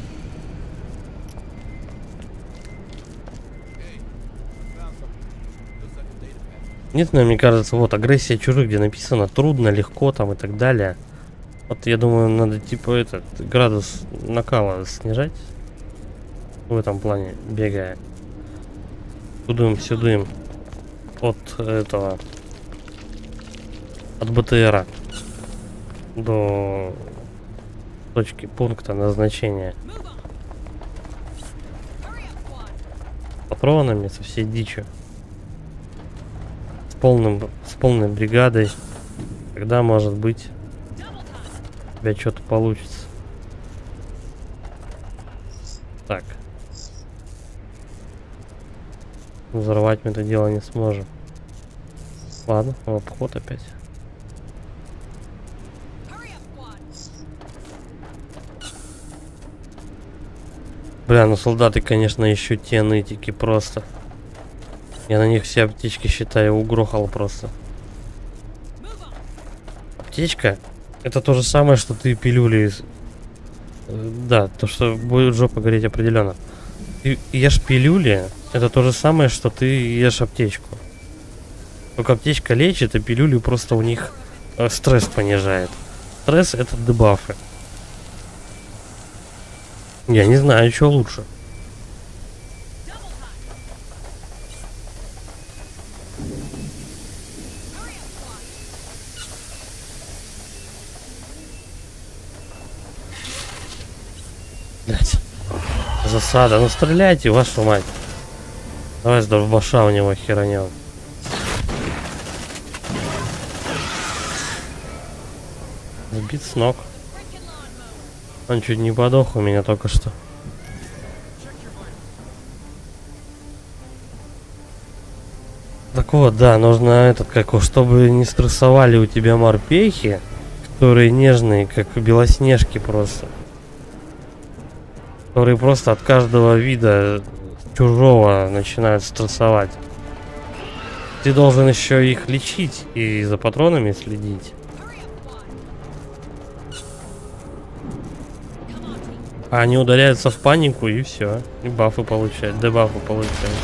Нет, мне кажется, вот агрессия чужих, где написано трудно, легко там и так далее. Вот я думаю, надо типа этот градус накала снижать. В этом плане, бегая. Тудым-сюдым. От этого. От БТРа. До точки пункта назначения. Патронами, со всей дичью. С полной бригадой. Когда, может быть, у тебя что-то получится. Так. Взорвать мы это дело не сможем. Ладно, в обход опять. Бля, ну солдаты, конечно, еще те нытики просто. Я на них все аптечки, считаю, угрохал просто. Аптечка — это то же самое, что ты пилюли. Да, то, что будет жопа гореть определенно. Ты ешь пилюли, это то же самое, что ты ешь аптечку. Только аптечка лечит, а пилюли просто у них стресс понижает. Стресс — это дебафы. Я не знаю, что лучше. Блять. Засада. Ну стреляйте, вашу мать. Давай с дробаша у него херанем. Сбит с ног. Он чуть не подох у меня только что. Так вот, да, нужно этот, чтобы не стрессовали у тебя морпехи, которые нежные, как белоснежки просто. Которые просто от каждого вида чужого начинают стрессовать. Ты должен еще их лечить и за патронами следить. А они ударяются в панику и все. И бафы получают, дебафы получают.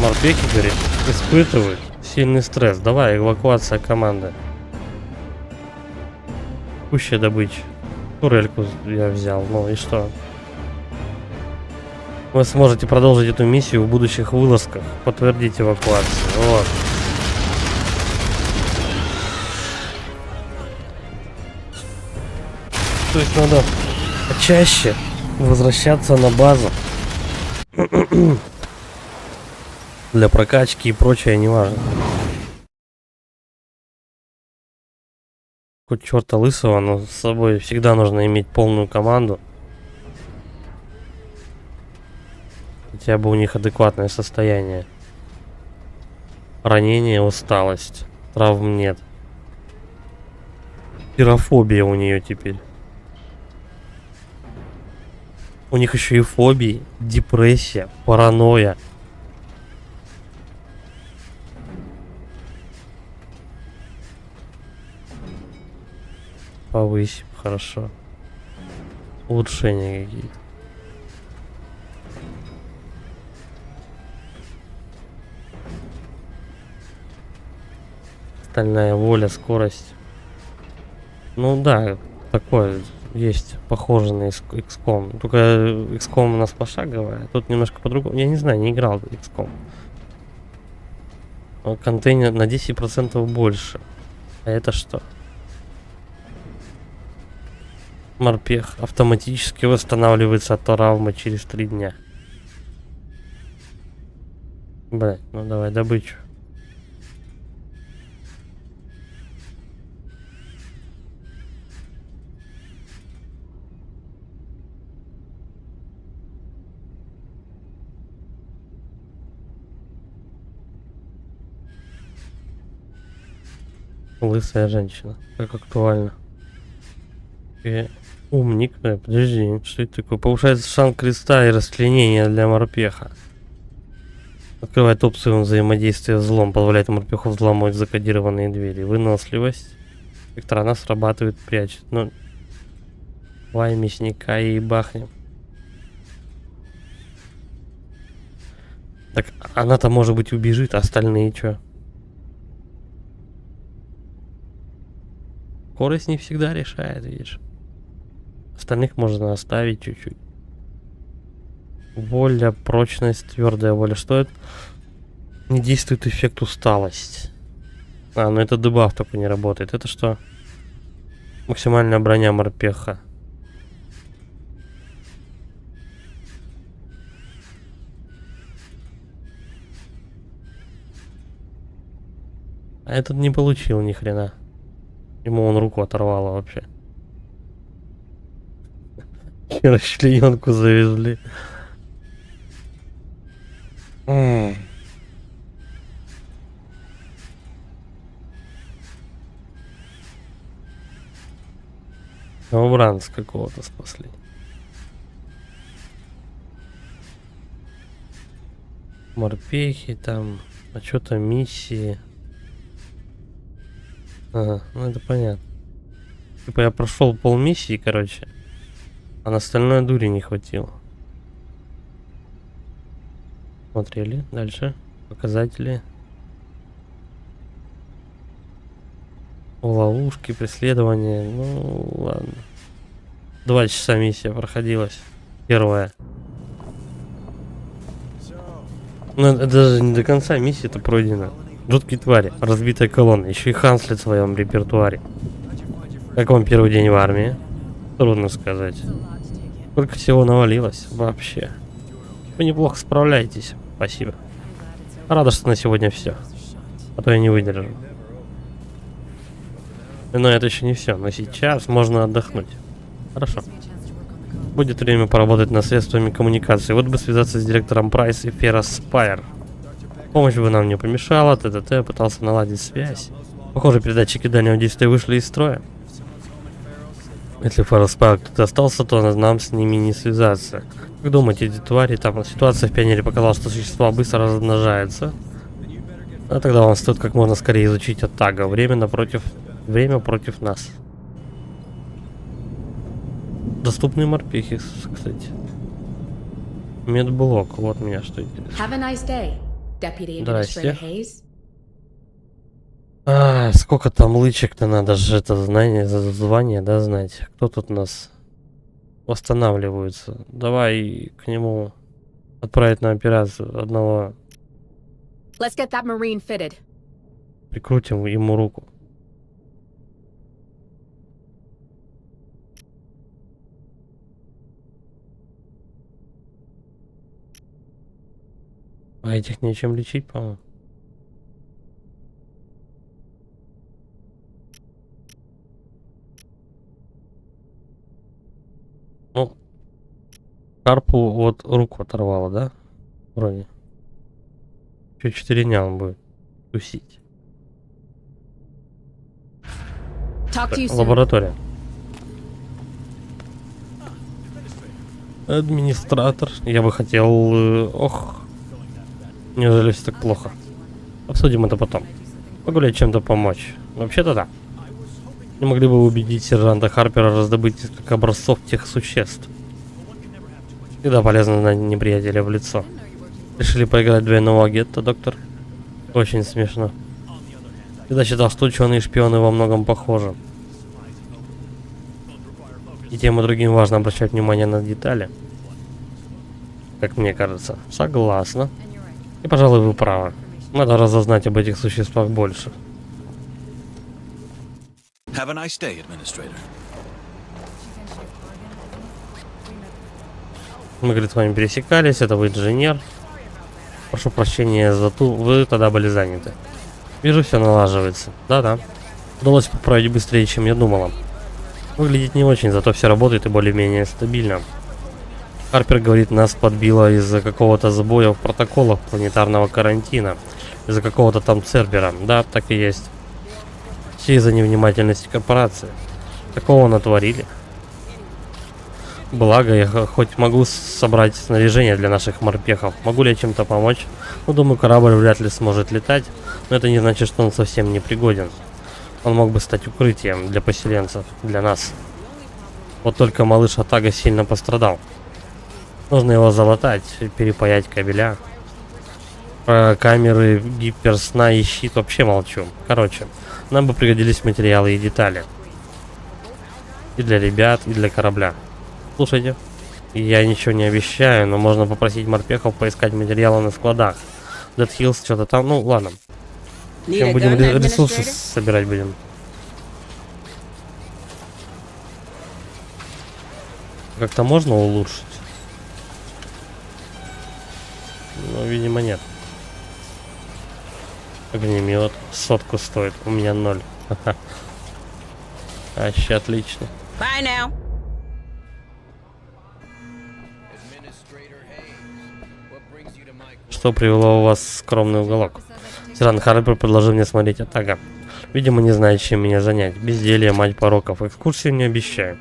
Морпехи, говорит, испытывают сильный стресс. Давай, эвакуация команды. Пущая добыча. Турельку я взял, ну и что? Вы сможете продолжить эту миссию в будущих вылазках. Подтвердить эвакуацию. Вот. То есть надо чаще возвращаться на базу. Для прокачки и прочее не важно. Хоть черта лысого, но с собой всегда нужно иметь полную команду. Хотя бы у них адекватное состояние. Ранение, усталость. Травм нет. Пирофобия у нее теперь. У них еще и фобии, депрессия, паранойя. Повысим, хорошо. Улучшения какие-то. Стальная воля, скорость. Ну да, такое есть, похоже на XCOM. Только XCOM у нас пошаговая, а тут немножко по-другому. Я не знаю, не играл в XCOM. Контейнер на 10% больше. А это что? Морпех автоматически восстанавливается от травмы через 3 дня. Блять, ну давай добычу. Лысая женщина. Как актуально. Умник. Подожди, что это такое? Повышается шанс креста и расчленения для морпеха. Открывает опцию взаимодействия с взлом. Позволяет морпеху взламывать закодированные двери. Выносливость. Электрона срабатывает, прячет. Ну, давай мясника и бахнем. Так, она-то, может быть, убежит, а остальные что? Скорость не всегда решает, видишь. Остальных можно оставить чуть-чуть. Воля, прочность, твердая воля. Что это? Не действует эффект усталость. А, ну это дебаф только не работает. Это что? Максимальная броня морпеха. А этот не получил ни хрена. Ему он руку оторвало вообще. Расчлененку завезли. Новобранца какого-то спасли. Морпехи там, а что-то миссии. Ага, ну это понятно. Типа я прошел полмиссии, короче, а на остальное дури не хватило. Смотрели дальше. Показатели. Ловушки, преследования. Ну ладно. 2 часа миссия проходилась. Первая. Ну это даже не до конца миссия-то пройдена. Жуткие твари, разбитая колонна, еще и Ханслет в своем репертуаре. Как вам первый день в армии? Трудно сказать. Сколько всего навалилось вообще. Вы неплохо справляетесь. Спасибо. Рада, что на сегодня все. А то я не выдержу. Но это еще не все. Но сейчас можно отдохнуть. Хорошо. Будет время поработать над средствами коммуникации. Вот бы связаться с директором Прайс и Феррос Спайр. Помощь бы нам не помешала. ТТТ пытался наладить связь. Похоже, передатчики дальнего действия вышли из строя. Если Феррос Спайр кто-то остался, то нам с ними не связаться. Как думаете, эти твари, там ситуация в Пионере показала, что существа быстро размножаются? А тогда вам стоит как можно скорее изучить Атага. Время против нас. Доступные морпехи, кстати. Медблок, вот меня что интересно. Have a nice day, Deputy Здрасте. Administrator Hayes. Сколько там лычек-то надо же это звание, да, знать. Кто тут у нас восстанавливается? Давай к нему отправить на операцию одного. Let's get that Marine fitted. Прикрутим ему руку. А этих нечем лечить, по-моему. Ну, Карпу вот руку оторвало, да? Вроде. Еще 4 дня он будет тусить. Talk to you soon. Лаборатория. Администратор. Я бы хотел... ох. Неужели все так плохо? Обсудим это потом. Могу ли я чем-то помочь? Вообще-то да. Не могли бы вы убедить сержанта Харпера раздобыть несколько образцов тех существ? Всегда полезно знать неприятеля в лицо. Решили поиграть двойного агента, доктор? Очень смешно. Всегда считал, что ученые и шпионы во многом похожи. И тем и другим важно обращать внимание на детали. Как мне кажется. Согласна. И, пожалуй, вы правы. Надо разузнать об этих существах больше. Have a nice day, Administrator. Мы, говорит, с вами пересекались, это вы инженер. Прошу прощения за ту, вы тогда были заняты. Вижу, все налаживается. Да-да. Удалось поправить быстрее, чем я думала. Выглядит не очень, зато все работает и более-менее стабильно. Харпер говорит, нас подбило из-за какого-то сбоя в протоколах планетарного карантина. Из-за какого-то там Цербера. Да, так и есть. Все из-за невнимательности корпорации. Такого натворили. Благо, я хоть могу собрать снаряжение для наших морпехов. Могу ли я чем-то помочь? Ну, думаю, корабль вряд ли сможет летать. Но это не значит, что он совсем не пригоден. Он мог бы стать укрытием для поселенцев, для нас. Вот только малыш Атага сильно пострадал. Нужно его залатать, перепаять кабеля. Про камеры, гиперсна и щит вообще молчу. Короче, нам бы пригодились материалы и детали. И для ребят, и для корабля. Слушайте, я ничего не обещаю, но можно попросить морпехов поискать материалы на складах. Dead Hills, что-то там, ну ладно. Need Чем a будем gun, ресурсы Administrator? собирать будем. Как-то можно улучшить? Ну, видимо, нет. Огнемет 100 стоит, у меня 0. Вообще отлично. Bye now. Что привело у вас в скромный уголок? Сержант Харпер предложил мне смотреть Атага. Видимо, не знает, чем меня занять. Безделье, мать пороков. Экскурсию не обещаю.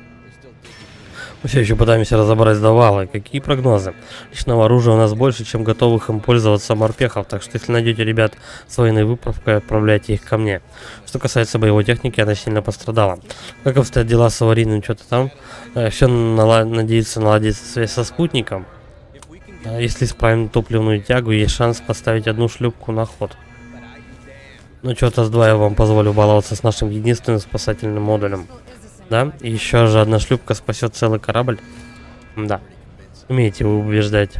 Мы все еще пытаемся разобрать завалы. Какие прогнозы? Личного оружия у нас больше, чем готовых им пользоваться морпехов, так что если найдете ребят с военной выправкой, отправляйте их ко мне. Что касается боевой техники, она сильно пострадала. Как обстоят дела с аварийным, что-то там? Все надеется наладить связь со спутником. Если исправим топливную тягу, есть шанс поставить одну шлюпку на ход. Ну что-то с два я вам позволю баловаться с нашим единственным спасательным модулем. Да? И еще же одна шлюпка спасет целый корабль. Да. Умеете вы убеждать.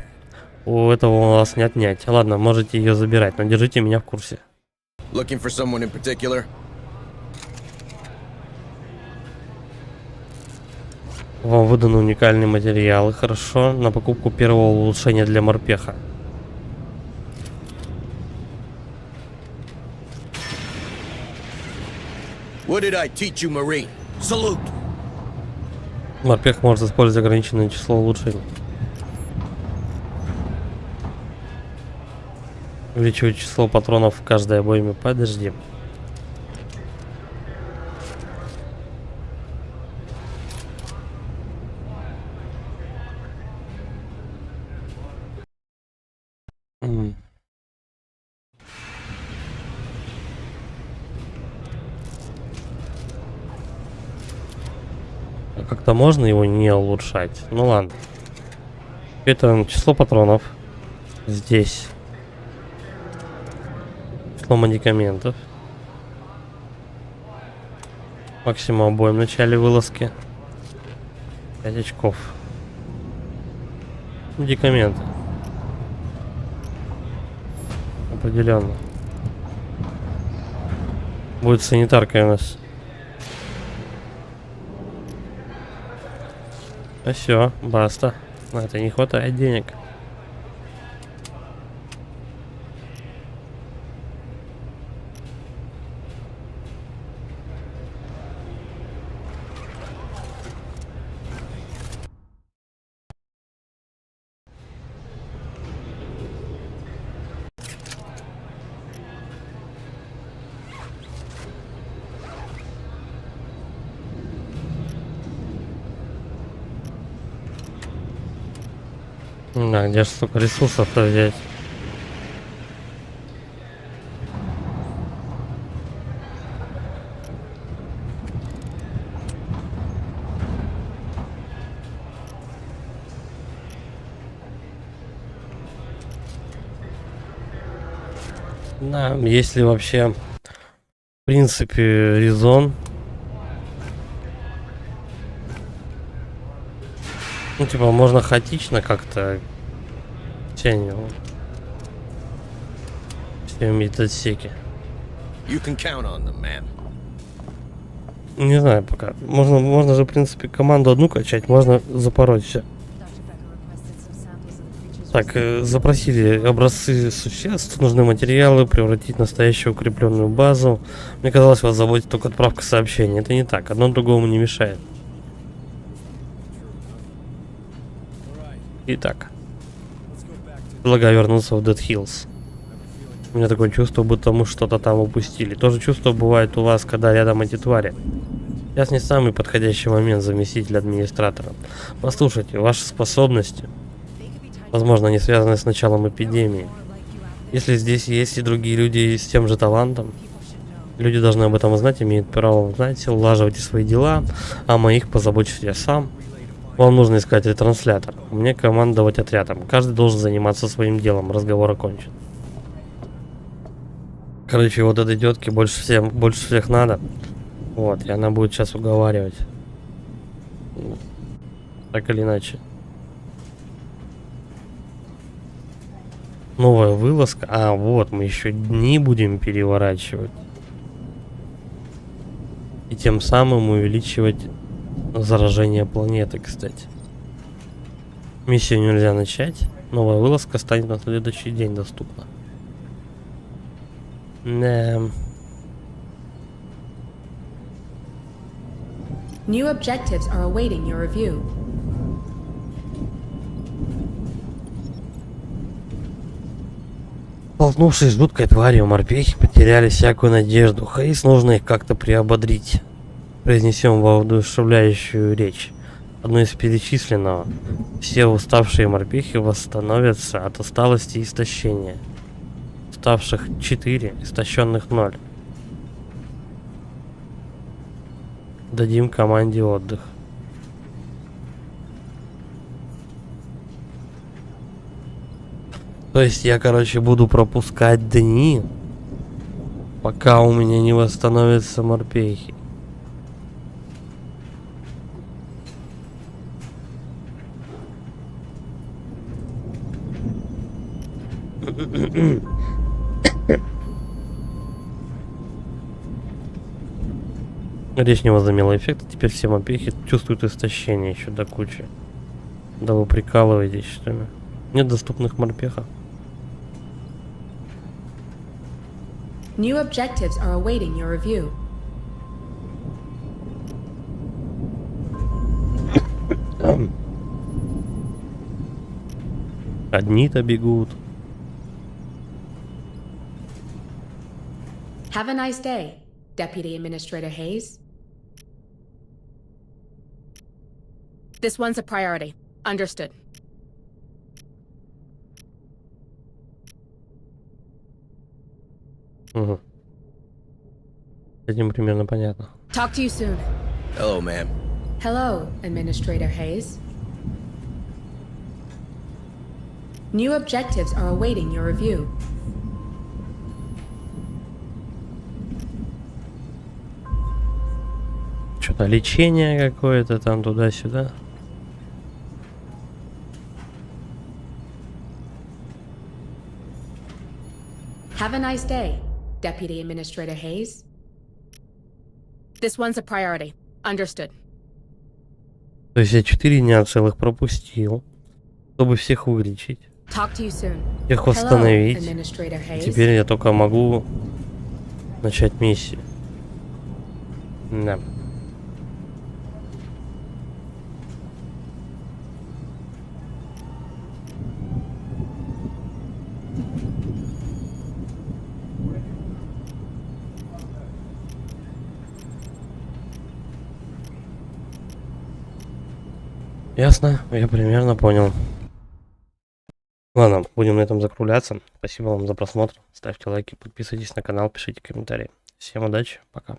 У этого у вас не отнять. Ладно, можете ее забирать, но держите меня в курсе. Looking for someone in particular? Вам выданы уникальные материалы, хорошо, на покупку первого улучшения для морпеха. What did I teach you, Marine? Salute! Морпех может использовать ограниченное число улучшений. Увеличивать число патронов в каждой обойме. Подожди. Как-то можно его не улучшать. Ну ладно. Это число патронов. Здесь. Число медикаментов. Максимум обоим в начале вылазки. 5 очков. Медикаменты. Определенно. Будет санитарка у нас. А все, баста. На это не хватает денег. Да, где ж, сука, ресурсов-то взять? Да, есть ли вообще, в принципе, резон? Ну, типа, можно хаотично как-то все медотсеки. You can count on them, man. Не знаю пока. Можно же, в принципе, команду одну качать, можно запороть все. Так, запросили образцы существ, нужны материалы, превратить в настоящую укрепленную базу. Мне казалось, вас заботит только отправка сообщений. Это не так, одно другому не мешает. Итак, предлагаю вернуться в Dead Hills. У меня такое чувство, будто мы что-то там упустили. То же чувство бывает у вас, когда рядом эти твари. Сейчас не самый подходящий момент заместитель администратора. Послушайте, ваши способности, возможно, они связаны с началом эпидемии. Если здесь есть и другие люди с тем же талантом, люди должны об этом знать, имеют право, знаете, улаживать свои дела, а о моих позабочусь я сам. Вам нужно искать ретранслятор. Мне командовать отрядом. Каждый должен заниматься своим делом. Разговор окончен. Короче, вот этой тетке больше всех надо. Вот, и она будет сейчас уговаривать. Так или иначе. Новая вылазка. А, вот, мы еще дни будем переворачивать. И тем самым увеличивать заражение планеты, кстати. Миссию нельзя начать. Новая вылазка станет на следующий день доступна. New objectives are awaiting your review. Столкнувшись с жуткой тварью, морпехи потеряли всякую надежду. Хаис нужно их как-то приободрить. Произнесем воодушевляющую речь. одно из перечисленного. Все уставшие морпехи восстановятся от усталости и истощения. Уставших 4, истощенных 0. Дадим команде отдых. То есть я, короче, буду пропускать дни, пока у меня не восстановятся морпехи. Речь не возымела эффекта, теперь все морпехи чувствуют истощение еще до кучи. Да вы прикалываетесь, что ли? Нет доступных морпехов. New objectives are awaiting your review. Одни-то бегут. Have a nice day, Deputy Administrator Hayes. This one's a priority. Understood. Угу. С этим примерно понятно. Talk to you soon. Hello, ma'am. Hello, Administrator Hayes. New objectives are awaiting your review. Что-то лечение какое-то там туда-сюда. Have a nice day, Deputy Administrator Hayes. This one's a priority. Understood. То есть я 4 дня целых пропустил, чтобы всех вылечить, Talk to you soon. всех Hello, восстановить. Administrator Hayes. Теперь я только могу начать миссию. Да. Ясно, я примерно понял. Ладно, будем на этом закругляться. Спасибо вам за просмотр. Ставьте лайки, подписывайтесь на канал, пишите комментарии. Всем удачи, пока.